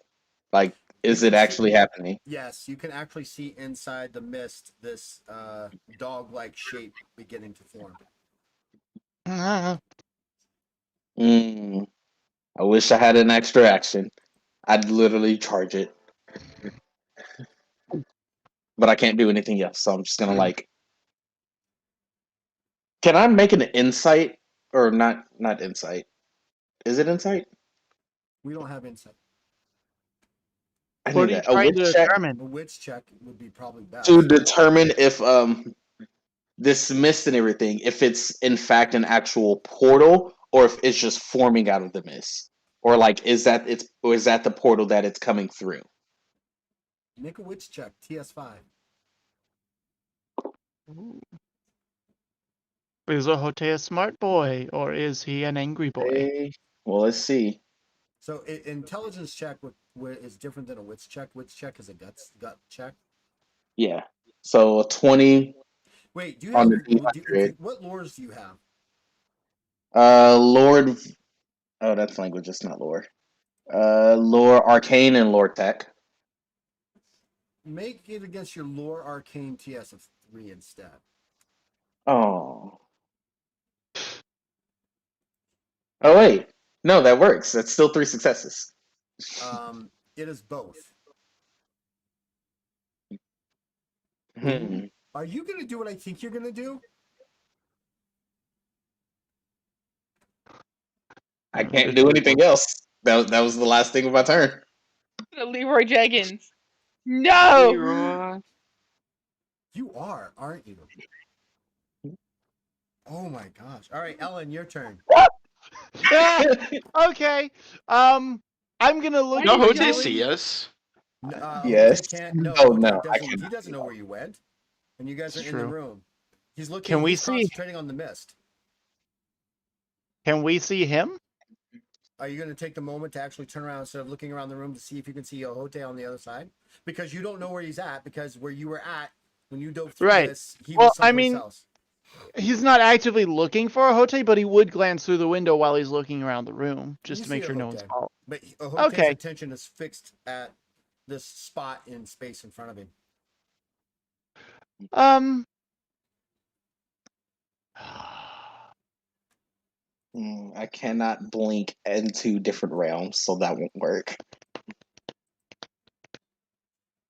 Like, is You it can see- actually happening? Yes, you can actually see inside the mist this dog-like shape beginning to form. Mm, I wish I had an extra action. I'd literally charge it, but I can't do anything else. So I'm just gonna like. Can I make an insight or not? Not insight. Is it insight? We don't have insight. I What need are you that. A trying witch to check determine? A witch check would be probably best. to determine if this mist and everything, if it's in fact an actual portal or if it's just forming out of the mist, or like is that the portal that it's coming through? Make a witch check. TS5. Is Ohote a smart boy or is he an angry boy? Okay. Well, let's see. So intelligence check is different than a wits check. Wits check is a gut check. Yeah. So a 20 Wait, do you on have the D100. what lores do you have? Lord. Oh, that's language. It's not lore. Lore arcane and lore tech. Make it against your lore arcane TS of 3 instead. Oh. Oh wait. No, that works. That's still 3 successes. It is both. Hmm. Are you gonna do what I think you're gonna do? I can't do anything else. That was the last thing of my turn. Leroy Jenkins. No! Leroy. You are, aren't you? Oh my gosh. All right, Ellen, your turn. Okay. I'm gonna look No, at Hote Kelly. see us. Yes. Hote can't. No, Oh, Hote no, I doesn't. He cannot doesn't do know that. where you went, and you guys are It's in the true. room. He's looking. Can we he's see? concentrating on the mist. Can we see him? Are you going to take the moment to actually turn around instead of looking around the room to see if you can see Hote on the other side? Because you don't know where he's at. Because where you were at when you dove through Right. this, he Well, was I someplace mean, else. He's not actively looking for Ohote, but he would glance through the window while he's looking around the room just You to make see sure no one's Ahote, following. but Ahote's Okay. attention is fixed at this spot in space in front of him. Um. I cannot blink into different realms, so that won't work.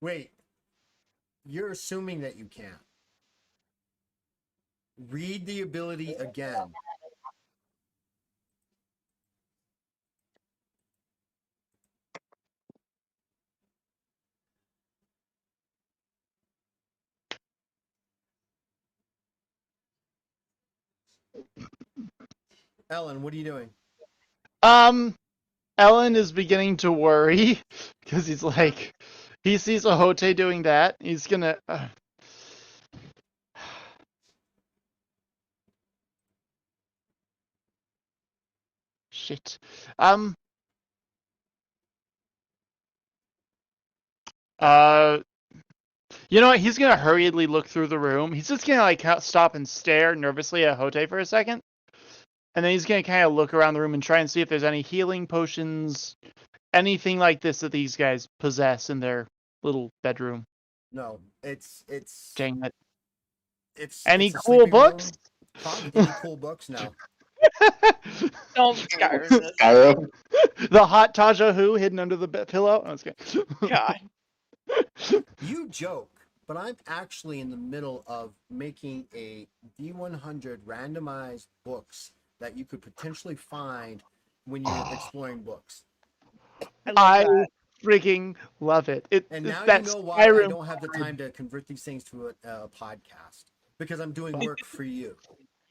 Wait, you're assuming that you can't. Read the ability again. Ellen, what are you doing? Ellen is beginning to worry because he's like, he sees Ahote doing that. He's gonna. Shit. Uh. You know what? He's gonna hurriedly look through the room. He's just gonna like stop and stare nervously at Hote for a second, and then he's gonna kind of look around the room and try and see if there's any healing potions, anything like this that these guys possess in their little bedroom. No, it's Dang it. a Any cool sleeping books? room. Talk, any cool books? No. Don't Skyrim this. Skyrim. The hot Taja Who hidden under the pillow? Oh, that's good. God. You joke, but I'm actually in the middle of making a D100 randomized books that you could potentially find when you're exploring books. I freaking love it. And It's now you that know why I Skyrim. don't have the time to convert these things to a podcast, because I'm doing work for you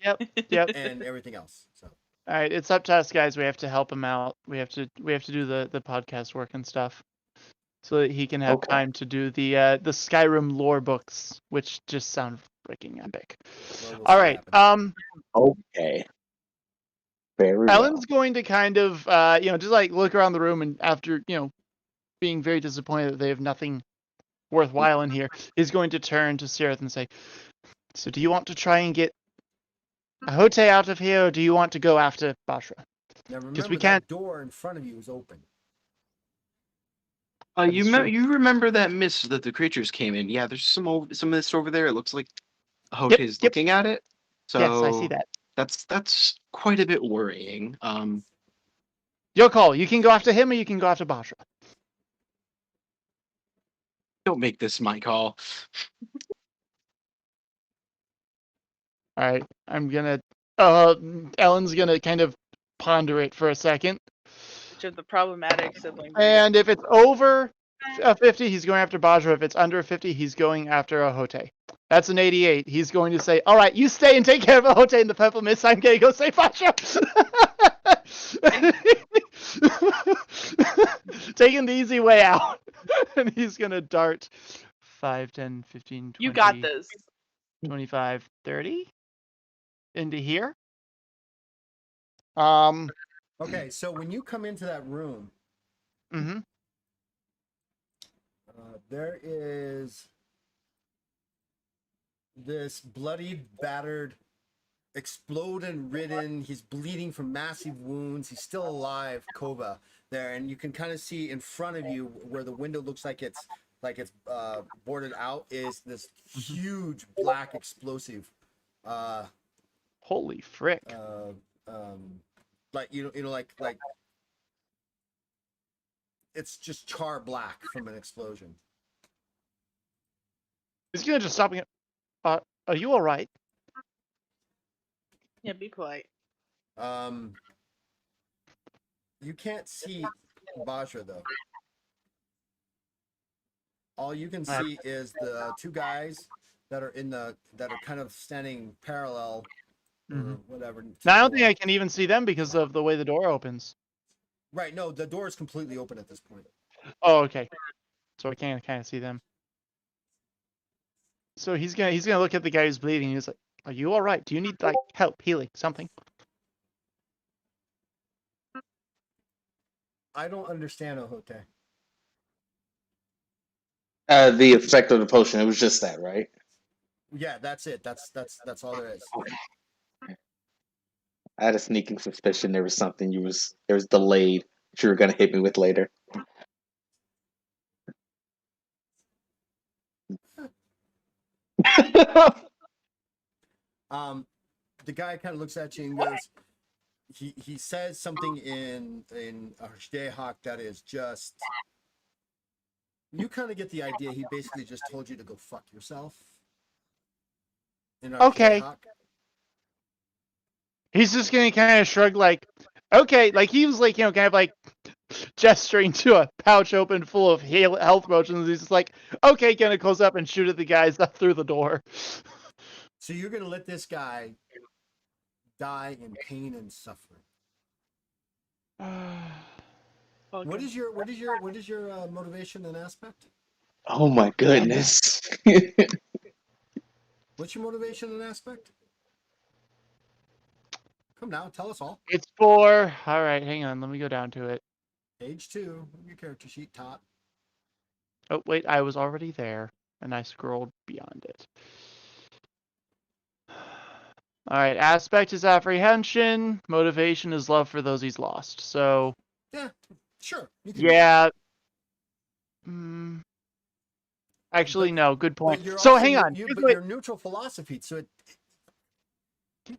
Yep. and everything else. So All right, it's up to us, guys. We have to help him out. We have to do the podcast work and stuff, so that he can have Okay. time to do the Skyrim lore books, which just sound freaking epic. well, we'll All see right, what happens. Okay. Very Ellen's going to kind of just like look around the room, and after being very disappointed that they have nothing worthwhile in here, is going to turn to Sirith and say, "So, do you want to try and get Ahote out of here, or do you want to go after Bashra?" Now we remember can't- that door in front of you is open. You That's true. you remember that mist that the creatures came in? Yeah, there's some mist over there. It looks like Hote is Yep. looking at it. So Yes, I see that. That's quite a bit worrying. Your call. You can go after him, or you can go after Bashra. Don't make this my call. All right, I'm gonna. Ellen's gonna kind of ponder it for a second, Which of the problematic siblings? and if it's over 50, he's going after Bajra. If it's under 50, he's going after Ahote. That's an 88. He's going to say, "All right, you stay and take care of Ahote in the purple mist. I'm gonna go save Bajra." Taking the easy way out, and he's gonna dart 5, 10, 15, 20. You got this. 25, 30 into here. Okay, so when you come into that room, Mm-hmm. there is this bloodied, battered, exploding-ridden. He's bleeding from massive wounds. He's still alive, Kova, there, and you can kind of see in front of you where the window looks like it's boarded out is this huge black explosive. Holy frick! Like like it's just char black from an explosion. He's gonna just stopping it. Are you all right? Yeah, be polite. You can't see Bajra though. All you can see is the two guys that are kind of standing parallel or whatever. Now I don't think I can even see them because of the way the door opens. Right, no, the door is completely open at this point. Oh, okay. So I can kind of see them. So he's gonna look at the guy who's bleeding. He's like, "Are you all right? Do you need like help, healing, something?" I don't understand Ohote. The effect of the potion. It was just that, right? Yeah, that's it. That's all there is. I had a sneaking suspicion there was something there was delayed that you were gonna hit me with later. The guy kind of looks at you and goes, he says something in Archdehawk that is just. You kind of get the idea. He basically just told you to go fuck yourself. In Okay. Archdehawk. He's just gonna kind of shrug, like, okay, like he was like, kind of like gesturing to a pouch open full of health potions. He's just like, okay, gonna close up and shoot at the guys up through the door. So you're gonna let this guy die in pain and suffering. What is your motivation and aspect? Oh my goodness. What's your motivation and aspect? Come now, tell us all. It's for. All right, hang on. Let me go down to it. Page 2, your character sheet, top. Oh wait, I was already there, and I scrolled beyond it. All right, aspect is apprehension. Motivation is love for those he's lost. So. Yeah, sure. Yeah. Actually, no. Good point. So hang on. But you're neutral philosophy, so it.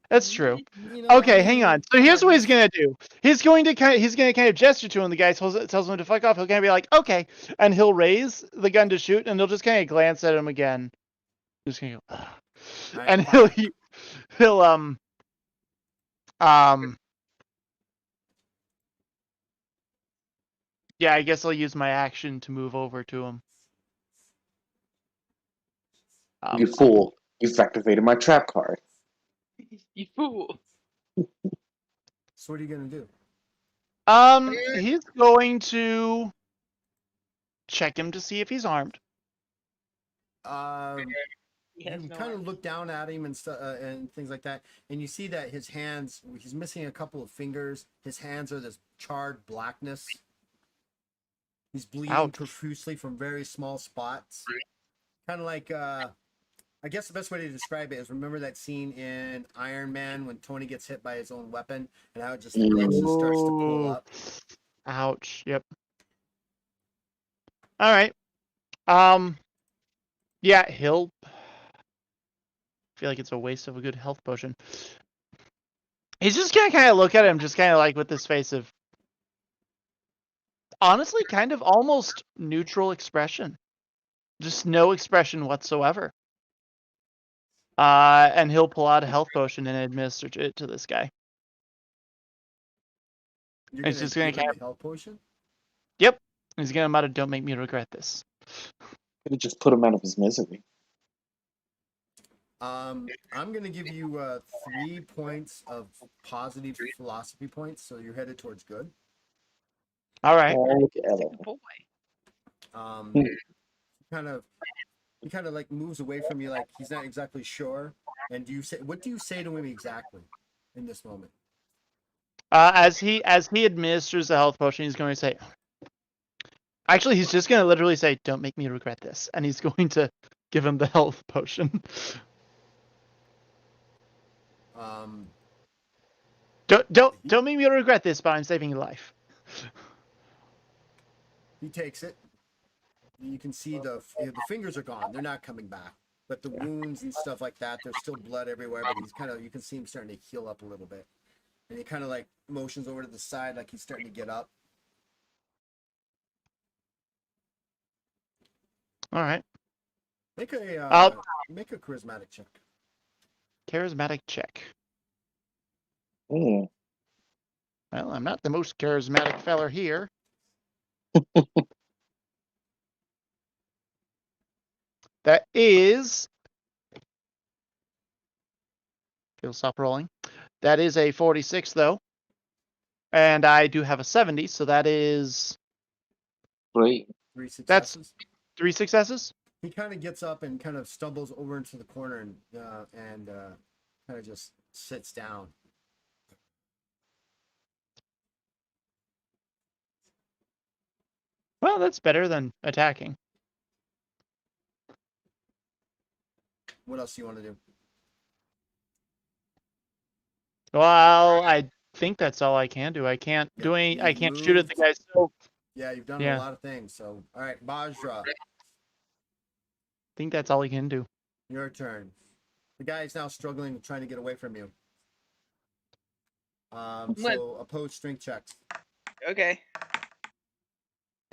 That's true. You know, Okay, hang on. So here's what he's gonna do. He's gonna kind of gesture to him. The guy tells him to fuck off. He'll kind of be like, okay, and he'll raise the gun to shoot, and he'll just kind of glance at him again. Just gonna go, Right, and fine. he'll yeah, I guess I'll use my action to move over to him. You fool. You've activated my trap card. You fool. So what are you gonna do? He's going to check him to see if he's armed. He has You no kind of arms. look down at him and stuff and things like that, and you see that his hands, he's missing a couple of fingers. His hands are this charred blackness. He's bleeding Ouch. profusely from very small spots. Kind of like, I guess the best way to describe it is, remember that scene in Iron Man when Tony gets hit by his own weapon and how it just, the blood just starts to pool up. Ouch. Yep. All right. Yeah, he'll feel like it's a waste of a good health potion. He's just gonna kind of look at him, just kind of like with this face of, honestly, kind of almost neutral expression, just no expression whatsoever. And he'll pull out a health potion and administer it to this guy. You're It's gonna just gonna give him kind a health potion? Yep. He's gonna mutter, "Don't make me regret this." Could just put him out of his misery. I'm gonna give you 3 points of positive philosophy points, so you're headed towards good. All right. Good boy. He kind of like moves away from you, like he's not exactly sure. And what do you say to him exactly in this moment? As he administers the health potion, he's going to say, actually, he's just going to literally say, "Don't make me regret this," and he's going to give him the health potion. Don't make me regret this, but I'm saving your life. He takes it. You can see the fingers are gone; they're not coming back. But the wounds and stuff like that, there's still blood everywhere. But he's you can see him starting to heal up a little bit, and he kind of like motions over to the side, like he's starting to get up. All right. Make a charismatic check. Charismatic check. Mm. Well, I'm not the most charismatic feller here. That is. He'll stop rolling. That is a 46, though. And I do have a 70, so that is. Great. 3 successes. That's 3 successes? He kind of gets up and kind of stumbles over into the corner and kind of just sits down. Well, that's better than attacking. What else do you want to do? Well, I think that's all I can do. I can't Yeah, do any. you I can't shoot at the moved. guy. So Yeah, you've done Yeah. a lot of things. So, all right, Bajra, I think that's all he can do. your turn. The guy is now struggling, trying to get away from you. So opposed strength checks. Okay.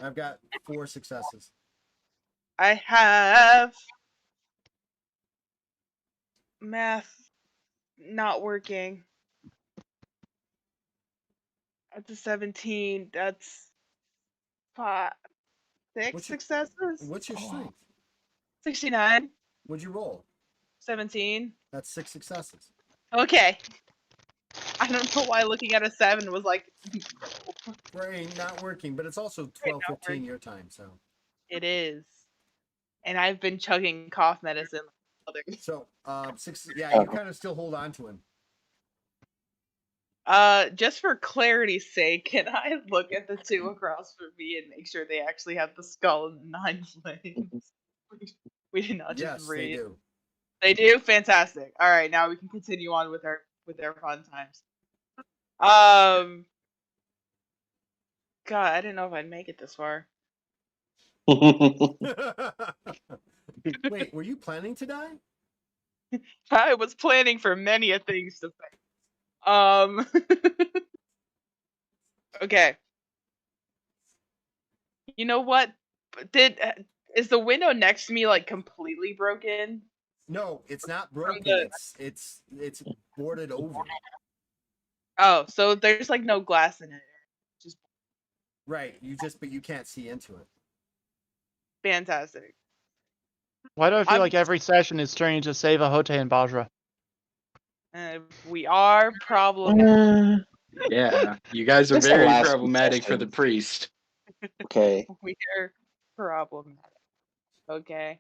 I've got 4 successes. I have math not working. That's a 17. That's 6 What's your successes. What's your strength? 69. What'd you roll? 17. That's 6 successes. Okay. I don't know why looking at a 7 was like, Brain not working, but it's also Brain 12:15 not working. your time, so. it is. And I've been chugging cough medicine. So, 6. Yeah, you kind of still hold on to him. Just for clarity's sake, can I look at the 2 across from me and make sure they actually have the skull and 9 flames? We did not just Yes, read. they do. They do? Fantastic. All right, now we can continue on with our fun times. God, I didn't know if I'd make it this far. Wait, were you planning to die? I was planning for many a things to say. Okay. You know what? Is the window next to me like completely broken? No, it's not broken. the- It's boarded over. Oh, so there's like no glass in it. Just Right. But you can't see into it. fantastic. Why do I feel I'm- like every session is turning to save a Hote and Bajra? We are problem. Yeah, you guys are This is the very last problematic for the session. priest. Okay. We are problematic. Okay.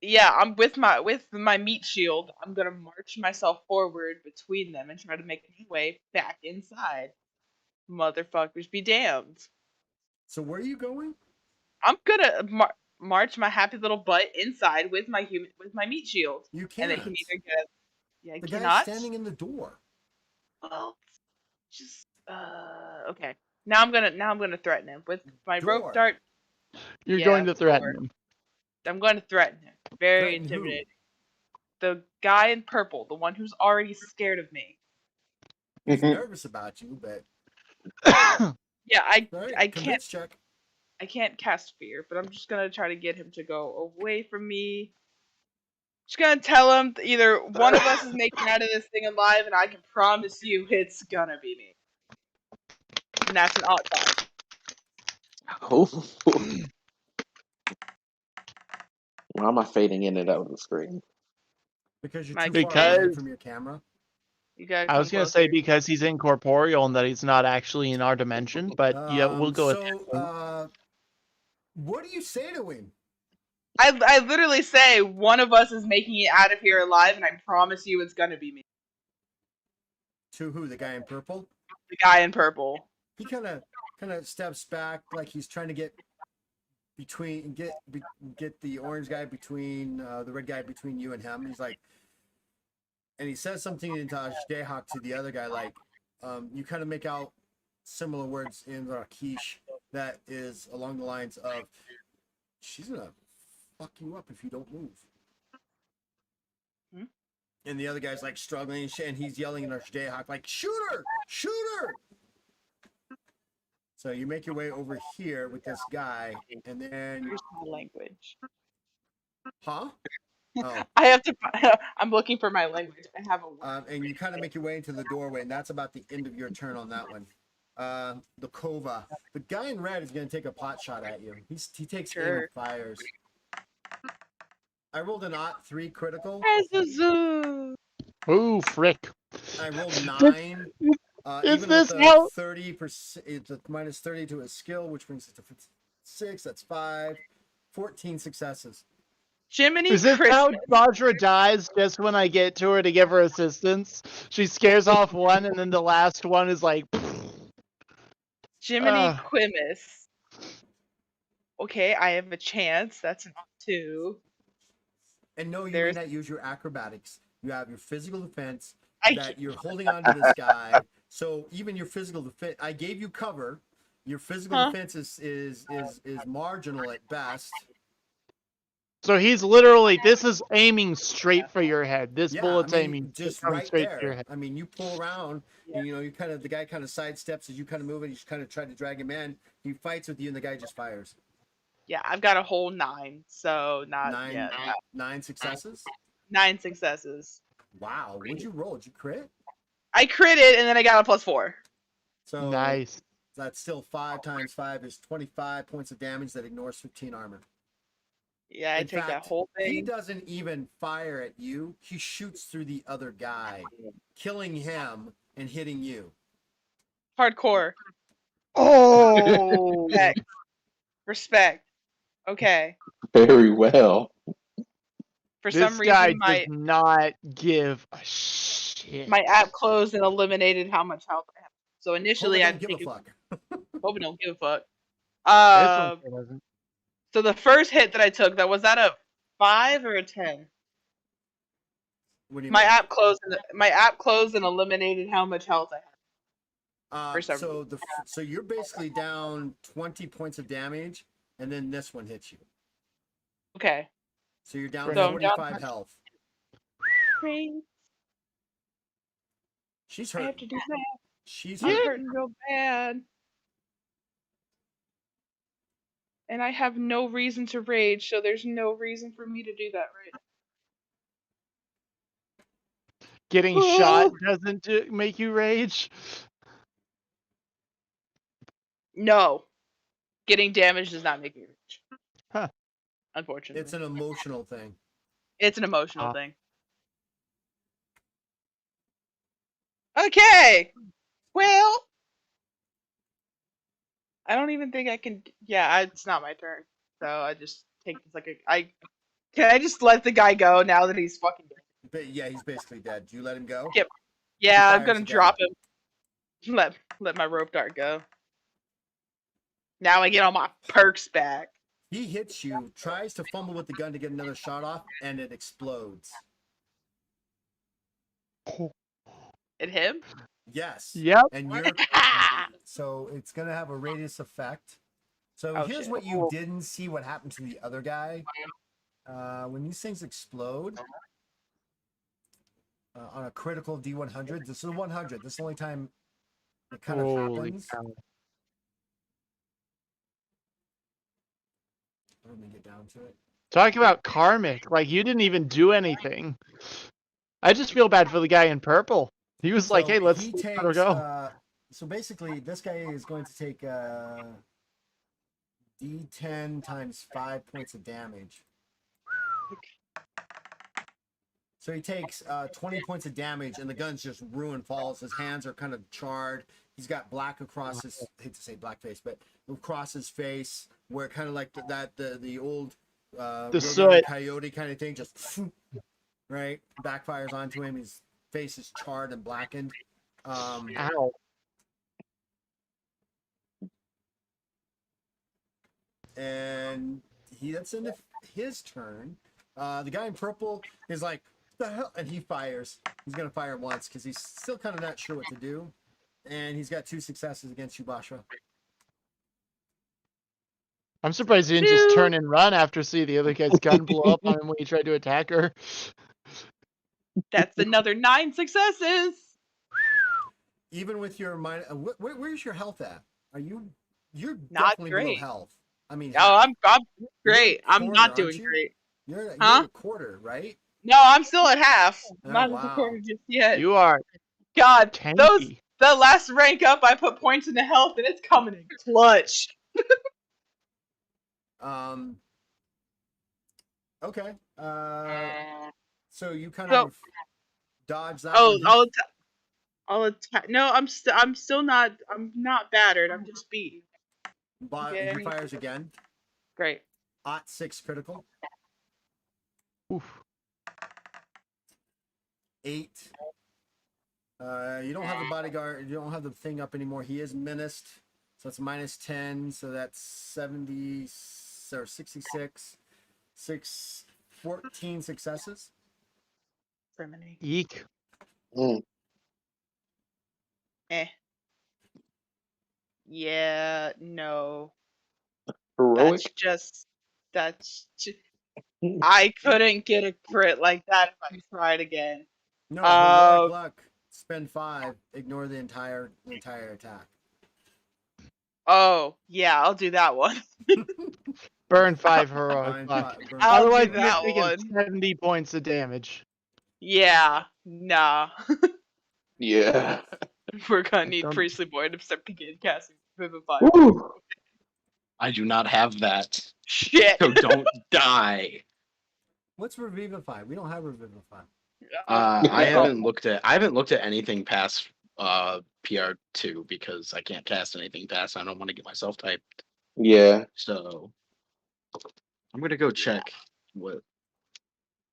Yeah, I'm with my meat shield. I'm gonna march myself forward between them and try to make my way back inside. Motherfuckers be damned. So where are you going? I'm gonna march my happy little butt inside with my meat shield, You and can't. they can either get. Yeah, I The guy's cannot. standing in the door. Well, just okay. Now I'm gonna threaten him with my rope Door. dart. You're Yeah, going to threaten door. him. I'm going to threaten him. Very Threaten who? intimidating. The guy in purple, the one who's already scared of me. He's nervous about you, but Yeah, all right, I can't convince check. cast fear, but I'm just gonna try to get him to go away from me. Just gonna tell him either one of us is making it out of this thing alive, and I can promise you it's gonna be me. And that's an odd thought. Oh. Why am I fading in and out of the screen? Because you're My too far away Because- from your camera. You gotta I was come gonna say closer. because he's incorporeal and that he's not actually in our dimension, but yeah, we'll go with that. So, what do you say to him? I literally say one of us is making it out of here alive, and I promise you it's gonna be me. To who? The guy in purple? The guy in purple. He kind of steps back like he's trying to get the orange guy between the red guy between you and him. He's like, and he says something in Jayhawk to the other guy, like, you kind of make out similar words in Rakish that is along the lines of, she's gonna fuck you up if you don't move. Hmm? And the other guy's like struggling and he's yelling in Jayhawk like, shoot her! Shoot her! So you make your way over here with this guy, and then, Here's my language. huh? Oh. I have to. I'm looking for my language. I have a word. And you kind of make your way into the doorway, and that's about the end of your turn on that one. The Kova. The guy in red is going to take a pot shot at you. He takes aim Sure. and fires. I rolled an 3 critical. Azuzu. Ooh, frick. I rolled 9. Is Even this with the how- 30%, it's a minus 30 to his skill, which brings it to 6. That's 5. 14 successes. Jiminy Is this how Christmas. Bajra dies just when I get to her to give her assistance? She scares off one, and then the last one is like. Jiminy Ah. Quimus. Okay, I have a chance. That's an 2. And no, you There's- may not use your acrobatics. You have your physical defense. I That you're holding on to this guy. So even your physical defense, I gave you cover. Your physical Huh? defense is marginal at best. So he's literally, this is aiming straight for your head. This Yeah, bullet's I mean, aiming just coming right straight for your there. head. I mean, you pull around, and you know, you kind of the guy kind of sidesteps as you kind of move, and you just kind of try to drag him in. He fights with you, and the guy just fires. Yeah, I've got a whole 9, so not Nine, yeah, 9 successes. 9 successes. Wow, what'd you roll? Did you crit? I critted and then I got a +4. So Nice. that's still 5 times 5 is 25 points of damage that ignores 15 armor. Yeah, I In take that fact, whole he thing. doesn't even fire at you. He shoots through the other guy, killing him and hitting you. Hardcore. Oh! Respect. Respect. Okay. Very well. For This some guy reason, does not give a shit. my app closed and eliminated how much health I have. So Hope I initially, don't I'd give a take fuck. hope it don't give a fuck. This one doesn't. So the first hit that I took, was that a 5 or a 10? What do you My mean? app closed and eliminated how much health I had. For some reason. So you're basically down 20 points of damage, and then this one hits you. Okay. So you're down So I'm down 45 health. Great. She's I have hurting. to do that. She's I'm hurting. hurting real bad. And I have no reason to rage, so there's no reason for me to do that right Getting shot doesn't make you rage. No. Getting damaged does not make me rage. Huh. Unfortunately. It's an emotional thing. It's an emotional thing. Okay. Well, I don't even think I can. Yeah, it's not my turn. So I just take this like can I just let the guy go now that he's fucking dead? But yeah, he's basically dead. Do you let him go? Yep. Yeah, I'm fires gonna again. drop him. Let my rope dart go. Now I get all my perks back. He hits you, tries to fumble with the gun to get another shot off, and it explodes. At him? Yes. Yep. And so it's gonna have a radius effect. So Oh, here's shit. what you didn't see what happened to the other guy. When these things explode on a critical D100, this is a 100. This is the only time it kind of Holy happens. cow. Let me get down to it. Talk about karmic. Like, you didn't even do anything. I just feel bad for the guy in purple. He was like, hey, let's he let her takes, go. so basically, this guy is going to take D10 times 5 points of damage. So he takes 20 points of damage, and the gun's just ruined, falls. His hands are kind of charred. He's got black across his, I hate to say blackface, but across his face, where kind of like the old The Roadrunner soot. coyote kind of thing, just right backfires onto him. His face is charred and blackened. Ow. And that's into his turn. The guy in purple is like, the hell, and he fires. He's gonna fire once because he's still kind of not sure what to do, and he's got 2 successes against you, Basha. I'm surprised he didn't just turn and run after see the other guy's gun blow up on him when he tried to attack her. That's another 9 successes. Even with your mind, where's your health at? You're Not definitely below great. health. I mean, Oh, half. I'm great. You're a I'm quarter, not aren't doing you? great. You're Huh? a quarter, right? No, I'm still at half. Oh, Not at the wow. quarter just yet. You are God, tanky. the last rank up, I put points into health, and it's coming in clutch. Okay. So you kind So- of dodge that. Oh, one. I'll attack. No, I'm still not. I'm not battered. I'm just beaten. He fires again. Great. Ot 6 critical. Oof. 8. You don't have the bodyguard. You don't have the thing up anymore. He is menaced, so it's minus 10. So that's 70 or 66. 14 successes. Criminy. Eek. Eh. Yeah. No. Heroic. That's just. I couldn't get a crit like that if I tried again. No, heroic Uh, luck. Spend 5. Ignore the entire attack. oh, yeah, I'll do that one. Burn 5 heroic Fine, luck. burn I'll Otherwise, do you're that taking one. 70 points of damage. Yeah, nah. Yeah. We're gonna I need don't- Priestly Void to start begin casting Vivify. Woo. I do not have that. Shit. So don't die. What's Revivify? We don't have Revivify. I haven't looked at anything past PR2 because I can't cast anything past. I don't want to get myself typed. Yeah. So I'm gonna go check what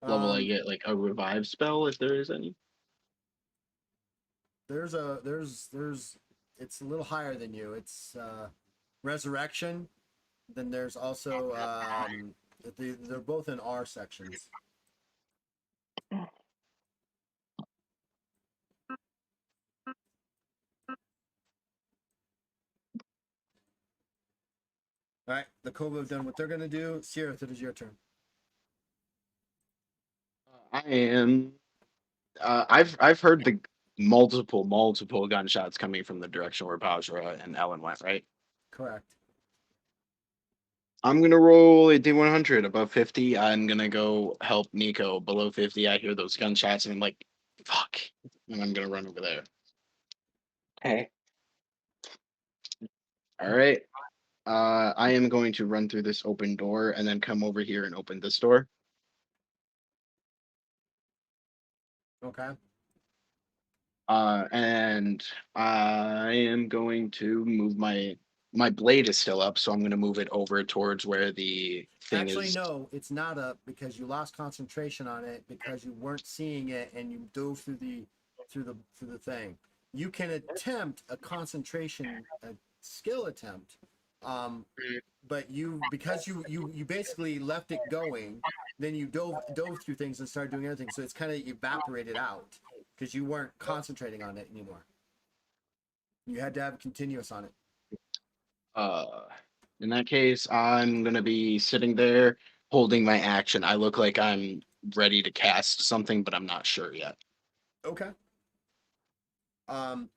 level I get like a revive spell if there is any. There's it's a little higher than you. It's resurrection. Then there's also they're both in R sections. All right, the Kobo have done what they're gonna do. Sirith, it is your turn. I am. I've heard the multiple gunshots coming from the direction where Bajra and Ellen went. Right. Correct. I'm gonna roll a D100 above 50. I'm gonna go help Nico below 50. I hear those gunshots and I'm like, fuck, and I'm gonna run over there. Okay. All right. I am going to run through this open door and then come over here and open this door. Okay. And I am going to move my blade is still up, so I'm going to move it over towards where the thing Actually, is. no, it's not up because you lost concentration on it because you weren't seeing it and you dove through the thing. You can attempt a concentration a skill attempt, but because you basically left it going, then you dove through things and started doing everything. So it's kind of evaporated out because you weren't concentrating on it anymore. You had to have continuous on it. Uh, in that case, I'm going to be sitting there holding my action. I look like I'm ready to cast something, but I'm not sure yet. Okay. Um,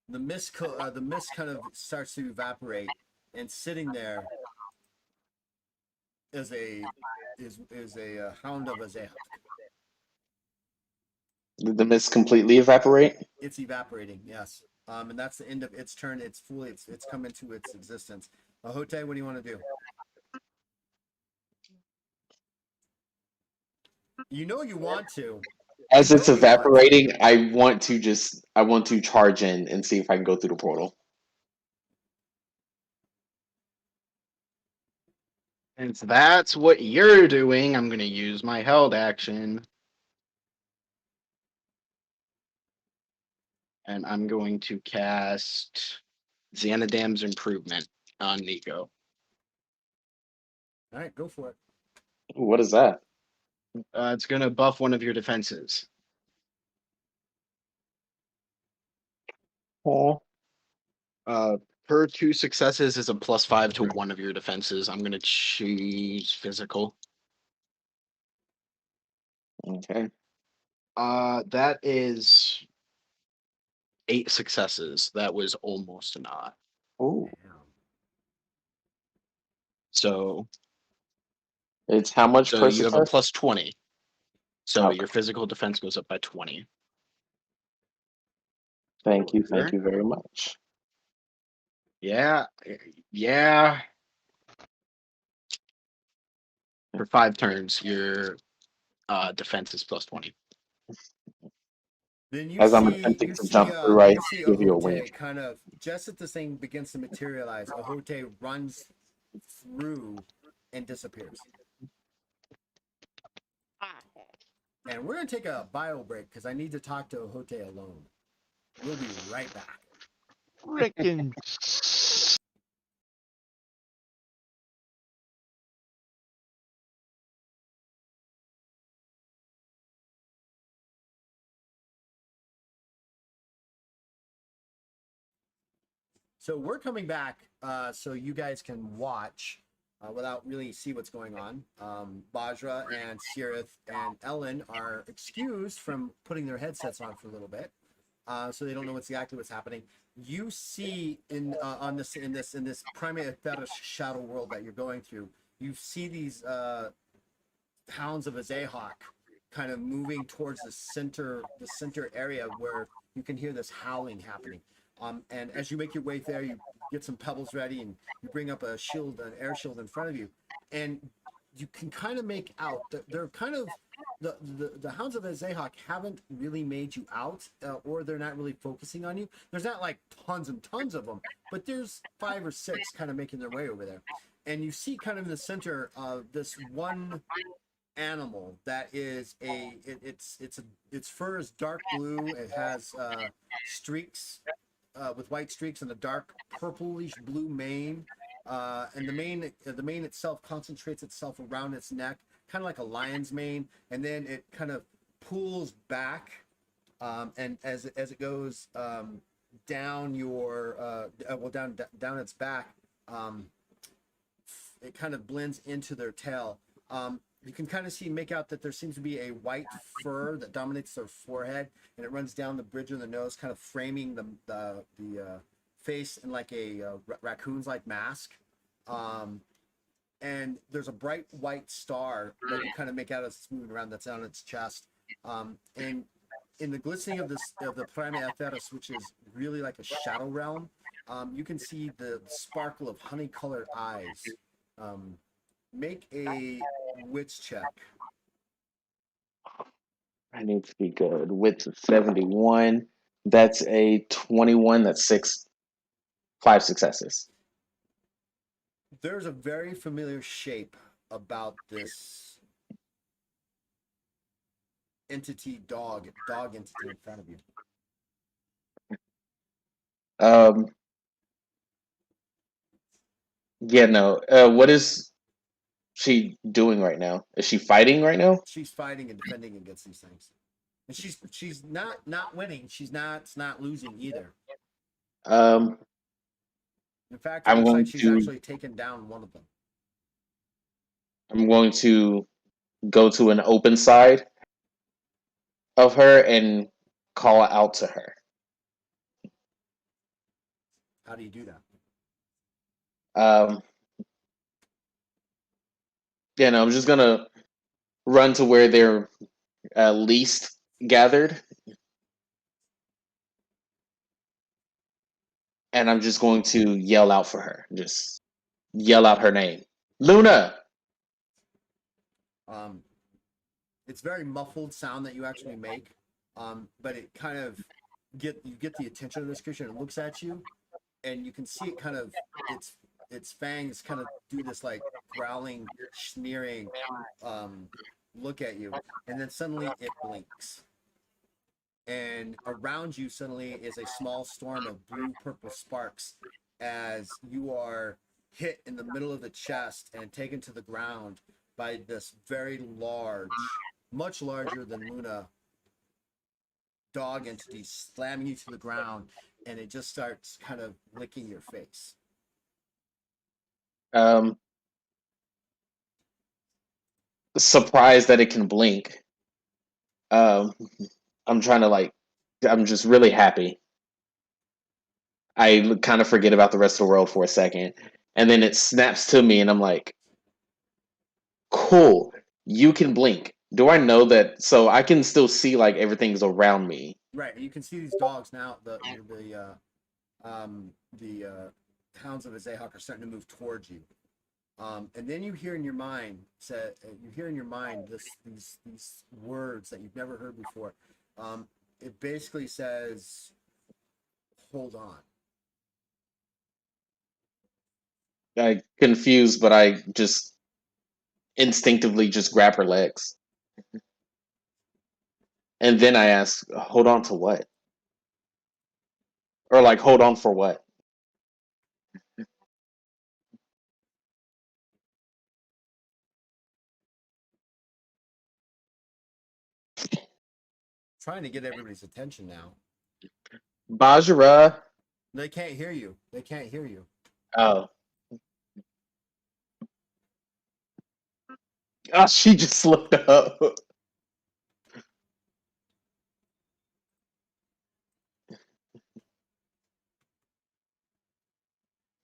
the mist kind of starts to evaporate, and sitting there is a hound of Azek. Did the mist completely evaporate? It's evaporating, yes. And that's the end of its turn. It's come into its existence. Ahote, what do you want to do? You know you want to. As You it's know you want to. evaporating, I want to charge in and see if I can go through the portal. Since that's what you're doing, I'm going to use my held action. And I'm going to cast Xanadam's Improvement on Nico. All right, go for it. What is that? It's going to buff one of your defenses. Oh, Per 2 successes is a +5 to one of your defenses. I'm going to choose physical. okay. That is 8 successes. That was almost a not. Oh, So it's how much per you have a success? +20. So Okay. your physical defense goes up by 20. Thank you Sure. very much. Yeah. Yeah. For 5 turns, your defense is +20. Then As I'm attempting to jump through, I you see give you a Ahote wink. kind of just as the thing begins to materialize. Ahote runs through and disappears. And we're gonna take a bio break because I need to talk to Ahote alone. We'll be right back. Frickin' So we're coming back, so you guys can watch without really see what's going on. Bajra and Sirith and Ellen are excused from putting their headsets on for a little bit, so they don't know exactly what's happening. You see in this primate fetish shadow world that you're going through, you see these hounds of Azahok kind of moving towards the center area where you can hear this howling happening. And as you make your way there, you get some pebbles ready and you bring up a shield, an air shield in front of you, and you can kind of make out that they're kind of the hounds of Azahok haven't really made you out, or they're not really focusing on you. There's not like tons and tons of them, but there's 5 or 6 kind of making their way over there, and you see kind of in the center of this one animal that is its fur is dark blue. It has streaks with white streaks and a dark purplish blue mane. And the mane itself concentrates itself around its neck, kind of like a lion's mane, and then it kind of pulls back, and as it goes down down its back, it kind of blends into their tail. You can kind of make out that there seems to be a white fur that dominates their forehead, and it runs down the bridge of the nose, kind of framing the face in like a raccoon's like mask. And there's a bright white star that you kind of make out as it's moving around that's on its chest. And in the glistening of the Primate Atheris, which is really like a shadow realm, you can see the sparkle of honey-colored eyes. Make a wits check. I need to be good. Wits of 71. That's a 21. That's 5 successes. There's a very familiar shape about this dog entity in front of you. Yeah, no. What is she doing right now? Is she fighting right now? She's fighting and defending against these things, and she's not winning. She's not losing either. In fact, it looks like she's actually taken down one of them. I'm going to go to an open side of her and call out to her. How do you do that? Yeah, no, I'm just gonna run to where they're least gathered, and I'm just going to yell out for her. Just yell out her name, Luna. It's very muffled sound that you actually make, but it kind of you get the attention of this creature. And it looks at you, and you can see it kind of its fangs kind of do this like growling, sneering look at you, and then suddenly it blinks, and around you suddenly is a small storm of blue purple sparks as you are hit in the middle of the chest and taken to the ground by this very large, much larger than Luna dog entity, slamming you to the ground, and it just starts kind of licking your face. Surprised that it can blink. I'm just really happy. I kind of forget about the rest of the world for a second, and then it snaps to me, and I'm like, cool, you can blink. Do I know that? So I can still see like everything's around me. Right, you can see these dogs now. The hounds of Azahok are starting to move towards you. And then you hear in your mind these words that you've never heard before. It basically says, "Hold on." I confused, but I just instinctively just grab her legs, and then I ask, "Hold on to what?" Or like, "Hold on for what?" Trying to get everybody's attention now. Bajra, They can't hear you. They can't hear you. Oh. Oh, she just looked up.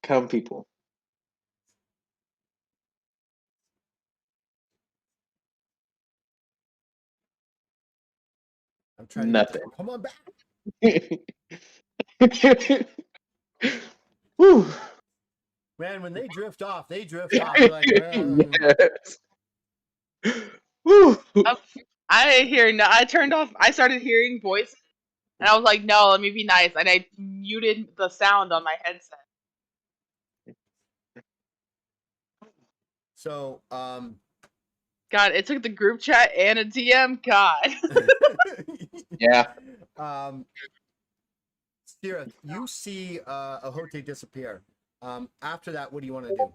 Come, people. I'm trying to Nothing. come on back. Whew. Man, when they drift off, they drift off. They're like, Yes. Whew. Oh, I hear no. I turned off. I started hearing voices, and I was like, "No, let me be nice," and I muted the sound on my headset. So, God, it took the group chat and a DM. God. Yeah. Sirith, you see Ahote disappear. After that, what do you want to do?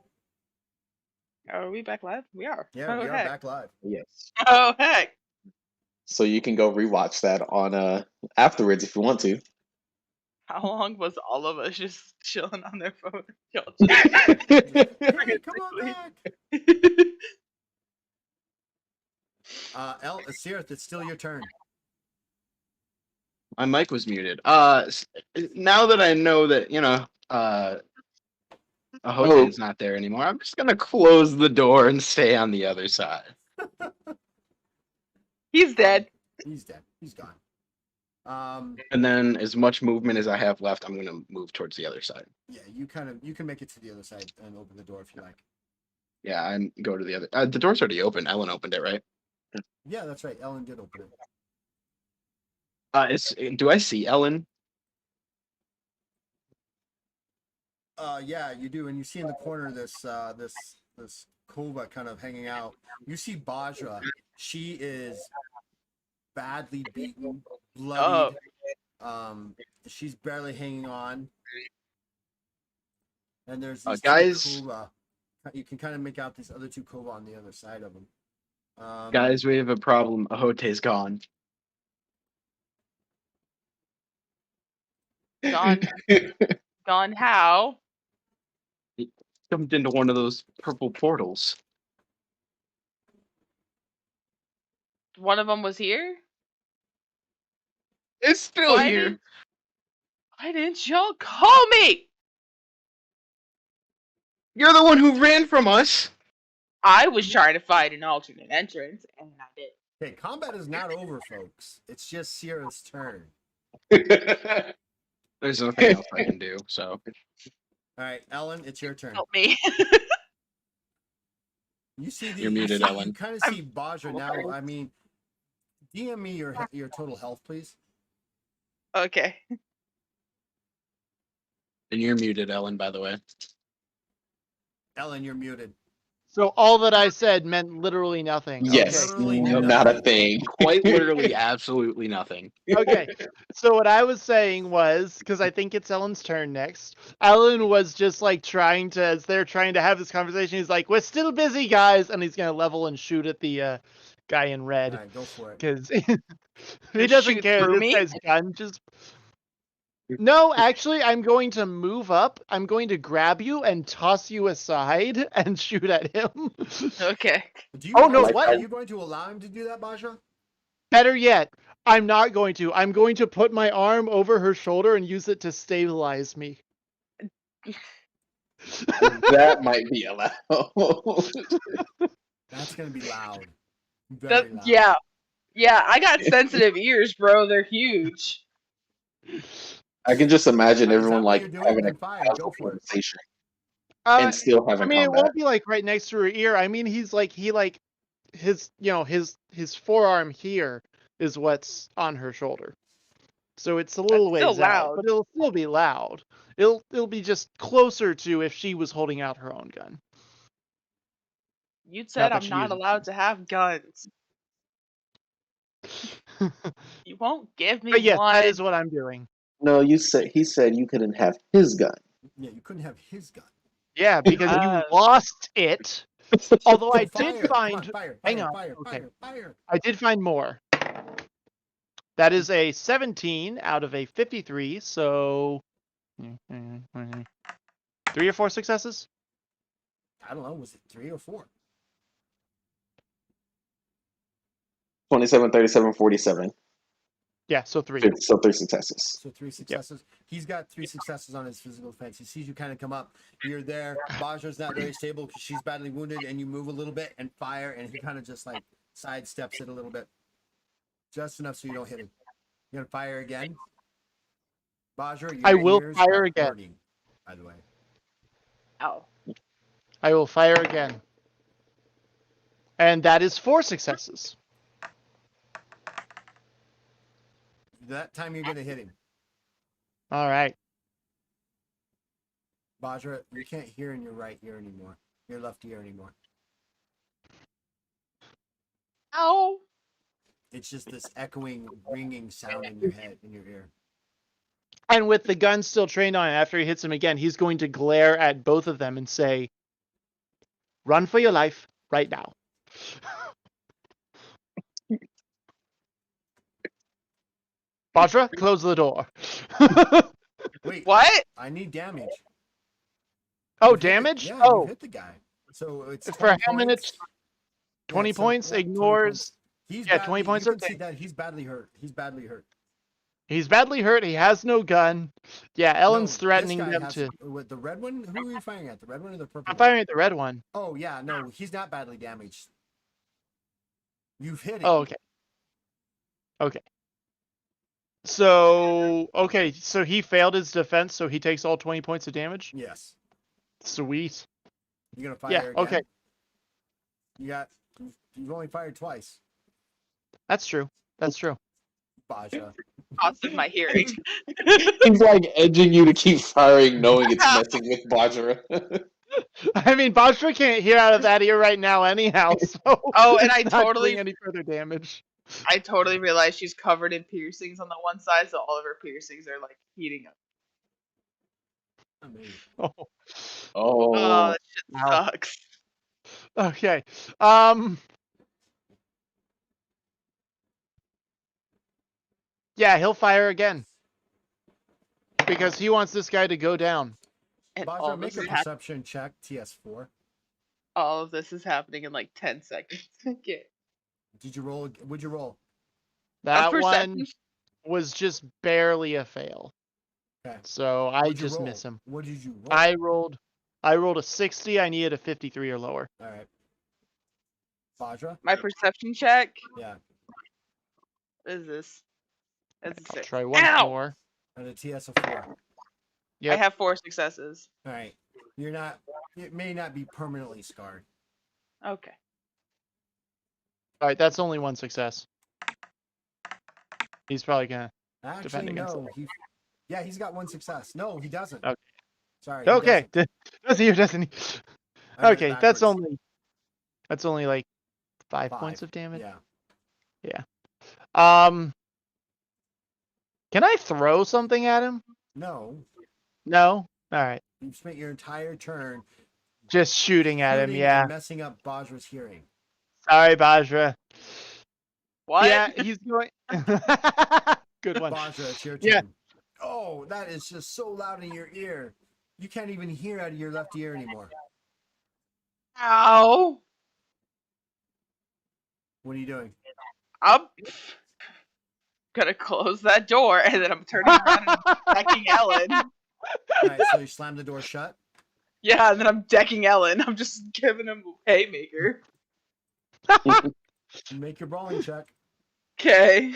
Are we back live? We are. Yeah, Oh, we are heck. back live. Yes. Oh heck. So you can go rewatch that on afterwards if you want to. How long was all of us just chilling on their phone? Y'all just Hey, come on back. Sirith, it's still your turn. My mic was muted. Now that I know that Ahote's not there anymore, I'm just gonna close the door and stay on the other side. He's dead. He's dead. He's gone. And then, as much movement as I have left, I'm gonna move towards the other side. Yeah, you can make it to the other side and open the door if you like. Yeah, I'm go to the other. The door's already open. Ellen opened it, right? Yeah, that's right. Ellen did open it. Do I see Ellen? Yeah, you do, and you see in the corner this Kova kind of hanging out. You see Bajra. She is badly beaten, bloodied. She's barely hanging on. And there's these guys. two Kova. You can kind of make out these other two Kova on the other side of them. Guys, we have a problem. Ahote's gone. Gone. Gone how? He jumped into one of those purple portals. One of them was here? It's still Why here. Why didn't y'all call me? You're the one who ran from us. I was trying to find an alternate entrance, and I did. Okay, combat is not over, folks. It's just Sierra's turn. There's nothing else I can do, so. All right, Ellen, it's your turn. Help me. You see You're muted, Ellen. You kind of see Bajra now. I mean, DM me your total health, please. Okay. And you're muted, Ellen, by the way. Ellen, you're muted. So all that I said meant literally nothing. Yes, Literally not a thing. Quite literally, absolutely nothing. Okay. So what I was saying was, because I think it's Ellen's turn next, Ellen was just like trying to, as they're trying to have this conversation, he's like, "We're still busy, guys," and he's gonna level and shoot at the guy in red. All right, go for it. Because he Just doesn't shoot care. through This me? guy's gun just. No, actually, I'm going to move up. I'm going to grab you and toss you aside and shoot at him. Okay. Do you Oh, no, actually- what? Are you going to allow him to do that, Bajra? Better yet, I'm not going to. I'm going to put my arm over her shoulder and use it to stabilize me. That might be allowed. That's gonna be loud. Very loud. Yeah. Yeah, I got sensitive ears, bro. They're huge. I can just imagine Is that everyone what like you're doing? having a Then fine, casual go for it. conversation and still I having mean, it combat. won't be like right next to her ear. I mean, his his forearm here is what's on her shoulder. So it's a little That's still ways out, loud. but it'll still be loud. It'll be just closer to if she was holding out her own gun. You Not said that I'm she not uses allowed to have guns. You won't give me But yes, one. that is what I'm doing. No, he said you couldn't have his gun. Yeah, you couldn't have his gun. Yeah, because you lost it. Although I Fire. did Come find. on, fire, Hang fire, on. fire, Okay. fire. I did find more. That is a 17 out of a 53, so 3 or 4 successes? I don't know. Was it 3 or 4? 27, 37, 47. Yeah, so 3. So 3 successes. So 3 successes. He's got 3 successes on his physical defense. He sees you kind of come up. You're there. Bajra's not very stable because she's badly wounded, and you move a little bit and fire, and he kind of just like sidesteps it a little bit, just enough so you don't hit him. You're gonna fire again, Bajra. Your I will ears fire are again. hurting, by the way. Ow. I will fire again. And that is 4 successes. That time you're gonna hit him, All right. Bajra. You can't hear in your right ear anymore. Your left ear anymore. Ow. It's just this echoing, ringing sound in your head, in your ear. And with the gun still trained on it, after he hits him again, he's going to glare at both of them and say, "Run for your life right now." Bajra, close the door. Wait, What? I need damage. Oh, You've hit the- damage? yeah, Oh, you hit the guy. So it's For 20 how many- points. 20 so- points, 20 ignores. points. He's Yeah, badly, 20 points You of can see that he's badly hurt. He's badly hurt. He's badly hurt. He has no gun. Yeah, Ellen's No, threatening this guy them has, to. with the red one. Who are you firing at? The red one or the purple? I'm one? firing at the red one. Oh yeah, no, he's not badly damaged. You've hit him. Oh, okay. Okay. So he failed his defense, so he takes all 20 points of damage? Yes. Sweet. You're gonna fire Yeah, again. okay. You've only fired twice, That's true. That's true. Bajra. Cost of my hearing. He's like edging you to keep firing, knowing it's messing with Bajra. I mean, Bajra can't hear out of that ear right now anyhow, so Oh, and it's I not totally- doing any further damage. I totally realized she's covered in piercings on the one side, so all of her piercings are like heating up. Amazing. Oh, Oh, Oh, that shit Wow. sucks. okay. Yeah, he'll fire again because he wants this guy to go down. And all Bajra, of, make this a is hap- perception check. TS4. all of this is happening in like 10 seconds. Okay. Did you roll? Would you roll? That perception- one was just barely a fail. Okay. So I What'd you just roll? miss him. What did you roll? I rolled a 60. I needed a 53 or lower. All right. Bajra. My perception check. Yeah. What is this? That's a I'll 6. try once Ow! more. And a TS of 4. I Yep. have 4 successes. All right. You're not. It may not be permanently scarred. Okay. All right, that's only one success. He's probably gonna. Actually, Defend against no. Yeah, he's got 1 success. No, he doesn't. Okay. Sorry. he Okay, doesn't. does he or doesn't he? I read it Okay, that's backwards. only like 5 5. points of damage. Yeah. Can I throw something at him? No. No. All right, You've spent your entire turn just shooting at him. shooting Yeah. and messing up Bajra's hearing. Sorry, Bajra. What? Yeah, he's going. Good one. Bajra, it's your turn. Yeah. Oh, that is just so loud in your ear. You can't even hear out of your left ear anymore. Ow! What are you doing? I'm gonna close that door, and then I'm turning around and decking Ellen. All right, so you slam the door shut. Yeah, and then I'm decking Ellen. I'm just giving him a haymaker. You make your brawling check. Okay.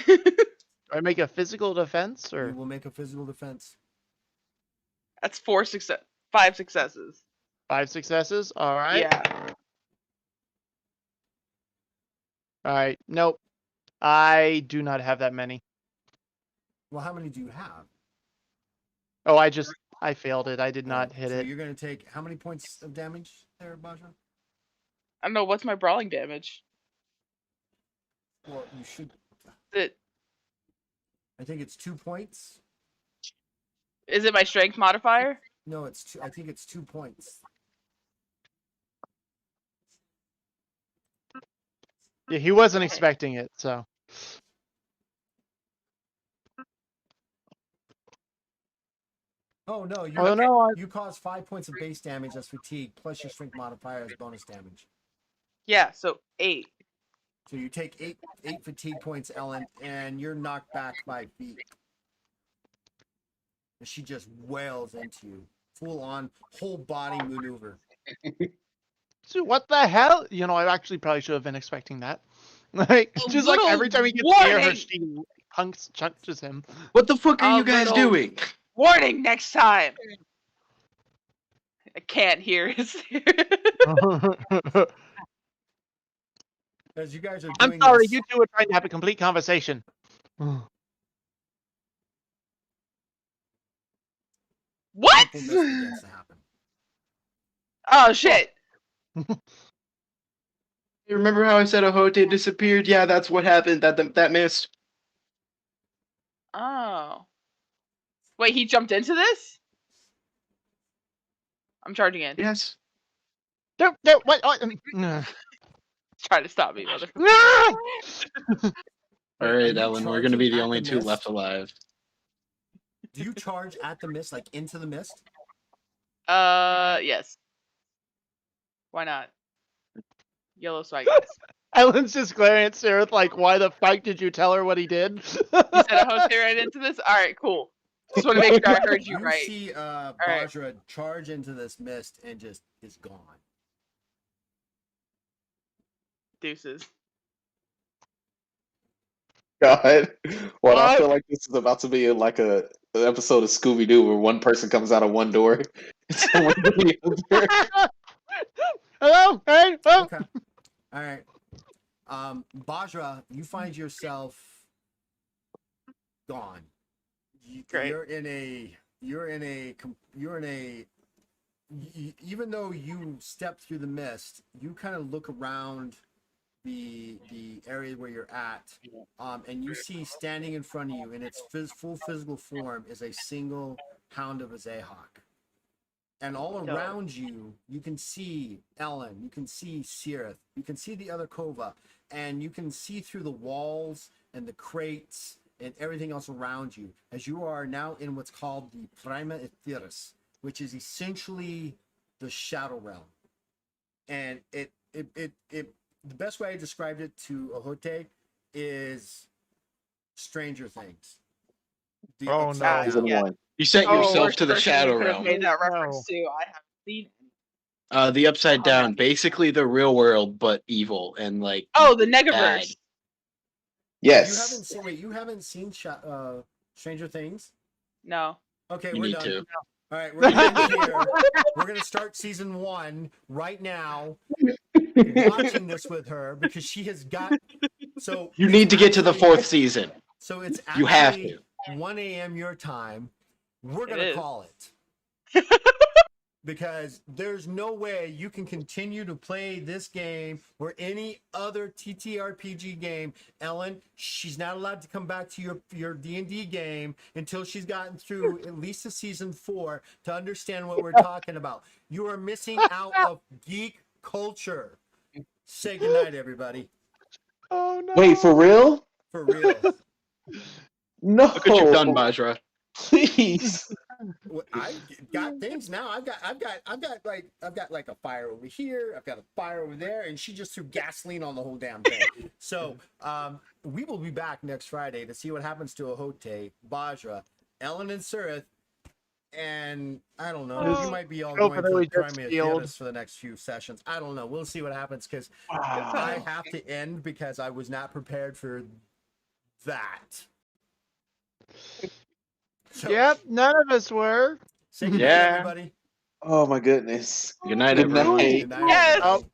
I make a physical defense, You or will make a physical defense. That's 5 successes. 5 successes. All right. Yeah. All right. Nope. I do not have that many. Well, how many do you have? Oh, I failed it. I did not hit so it. You're going to take how many points of damage there, Bajra? I don't know, what's my brawling damage? Well, you should. Is I think it's 2 points. it my strength modifier? No, it's 2. I think it's 2 points. Yeah, he wasn't Okay. expecting it, so. Oh no, you Oh no! you cause 5 points of base damage as fatigue plus your strength modifier as bonus damage. Yeah, so 8. So you take eight fatigue points, Ellen, and you're knocked back 5 feet. And she just wails into you, full on whole body maneuver. So what the hell? You know, I actually probably should have been expecting that. Like, A just like little every time he gets near her, warning! she punches him. What the fuck are A you guys little- doing? Warning next time! I can't hear his. As you guys are I'm doing sorry, this, you two are trying to have a complete conversation. What? triple mist begins to happen. Oh shit! You remember how I said Ahote disappeared? Yeah, that's what happened. That missed. Oh. Wait, he jumped into this? I'm charging in. Yes. No, what? Try to stop me, mother. All Wait, are right, you Ellen, we're gonna be charging the at only the two mist? left alive. Do you charge at the mist, like into the mist? Yes. Why not? Yellow swagons. Ellen's just glaring at Sarah like, why the fuck did you tell her what he did? You said a host right into this? Alright, cool. Just want to make sure I heard you You right. see right. Bajra charge into this mist and just is gone. Deuces. God. Well, I What? feel like this is about to be like an episode of Scooby Doo where one person comes out of one door. And someone in the other. Hello? Hey? Oh. Okay. All right. Bajra, you find yourself gone. Great. Even though you step through the mist, you kind of look around the area where you're at, and you see standing in front of you in its full physical form is a single hound of a Zayhawk. And all around you, you can see Ellen, you can see Sirith, you can see the other Kova, and you can see through the walls and the crates and everything else around you, as you are now in what's called the Prima Etheris, which is essentially the Shadow Realm. And the best way I described it to Ahote is Stranger Things. The Oh, Upside no. Season Down. Yeah. one. You set Oh, yourself worst to the person Shadow you could have Realm. made that No. reference to. I haven't seen. The Upside Oh, Down, man. basically the real world, but evil and like. Oh, the Bad. Negaverse. Yes. You haven't seen Stranger Things? No. Okay, You we're need done. to. All right, we're gonna end here. We're gonna start season 1 right now. Watching this with her because she has got. So You it's need to get to the actually- 4th season. So it's You have actually 1 a.m. your time. We're It gonna is. call it. Because there's no way you can continue to play this game or any other TTRPG game. Ellen, she's not allowed to come back to your D&D game until she's gotten through at least to season 4 to understand what we're talking about. You are missing out of geek culture. Say goodnight, everybody. Oh, no. Wait, for real? For real. No. Look what you've done, Bajra. Please. I've got things now. I've got like a fire over here. I've got a fire over there, and she just threw gasoline on the whole damn thing. So we will be back next Friday to see what happens to Ahote, Bajra, Ellen, and Surith. And I don't know. You might be all Go going for to the the Wizard's Crimea Field. Theaters for the next few sessions. I don't know. We'll see what happens because I have to end because I was not prepared for that. So, Yep, none of us were. say goodnight, Yeah. everybody. Oh my goodness. Good night, Good everyone. night. Good night, Yes. everybody.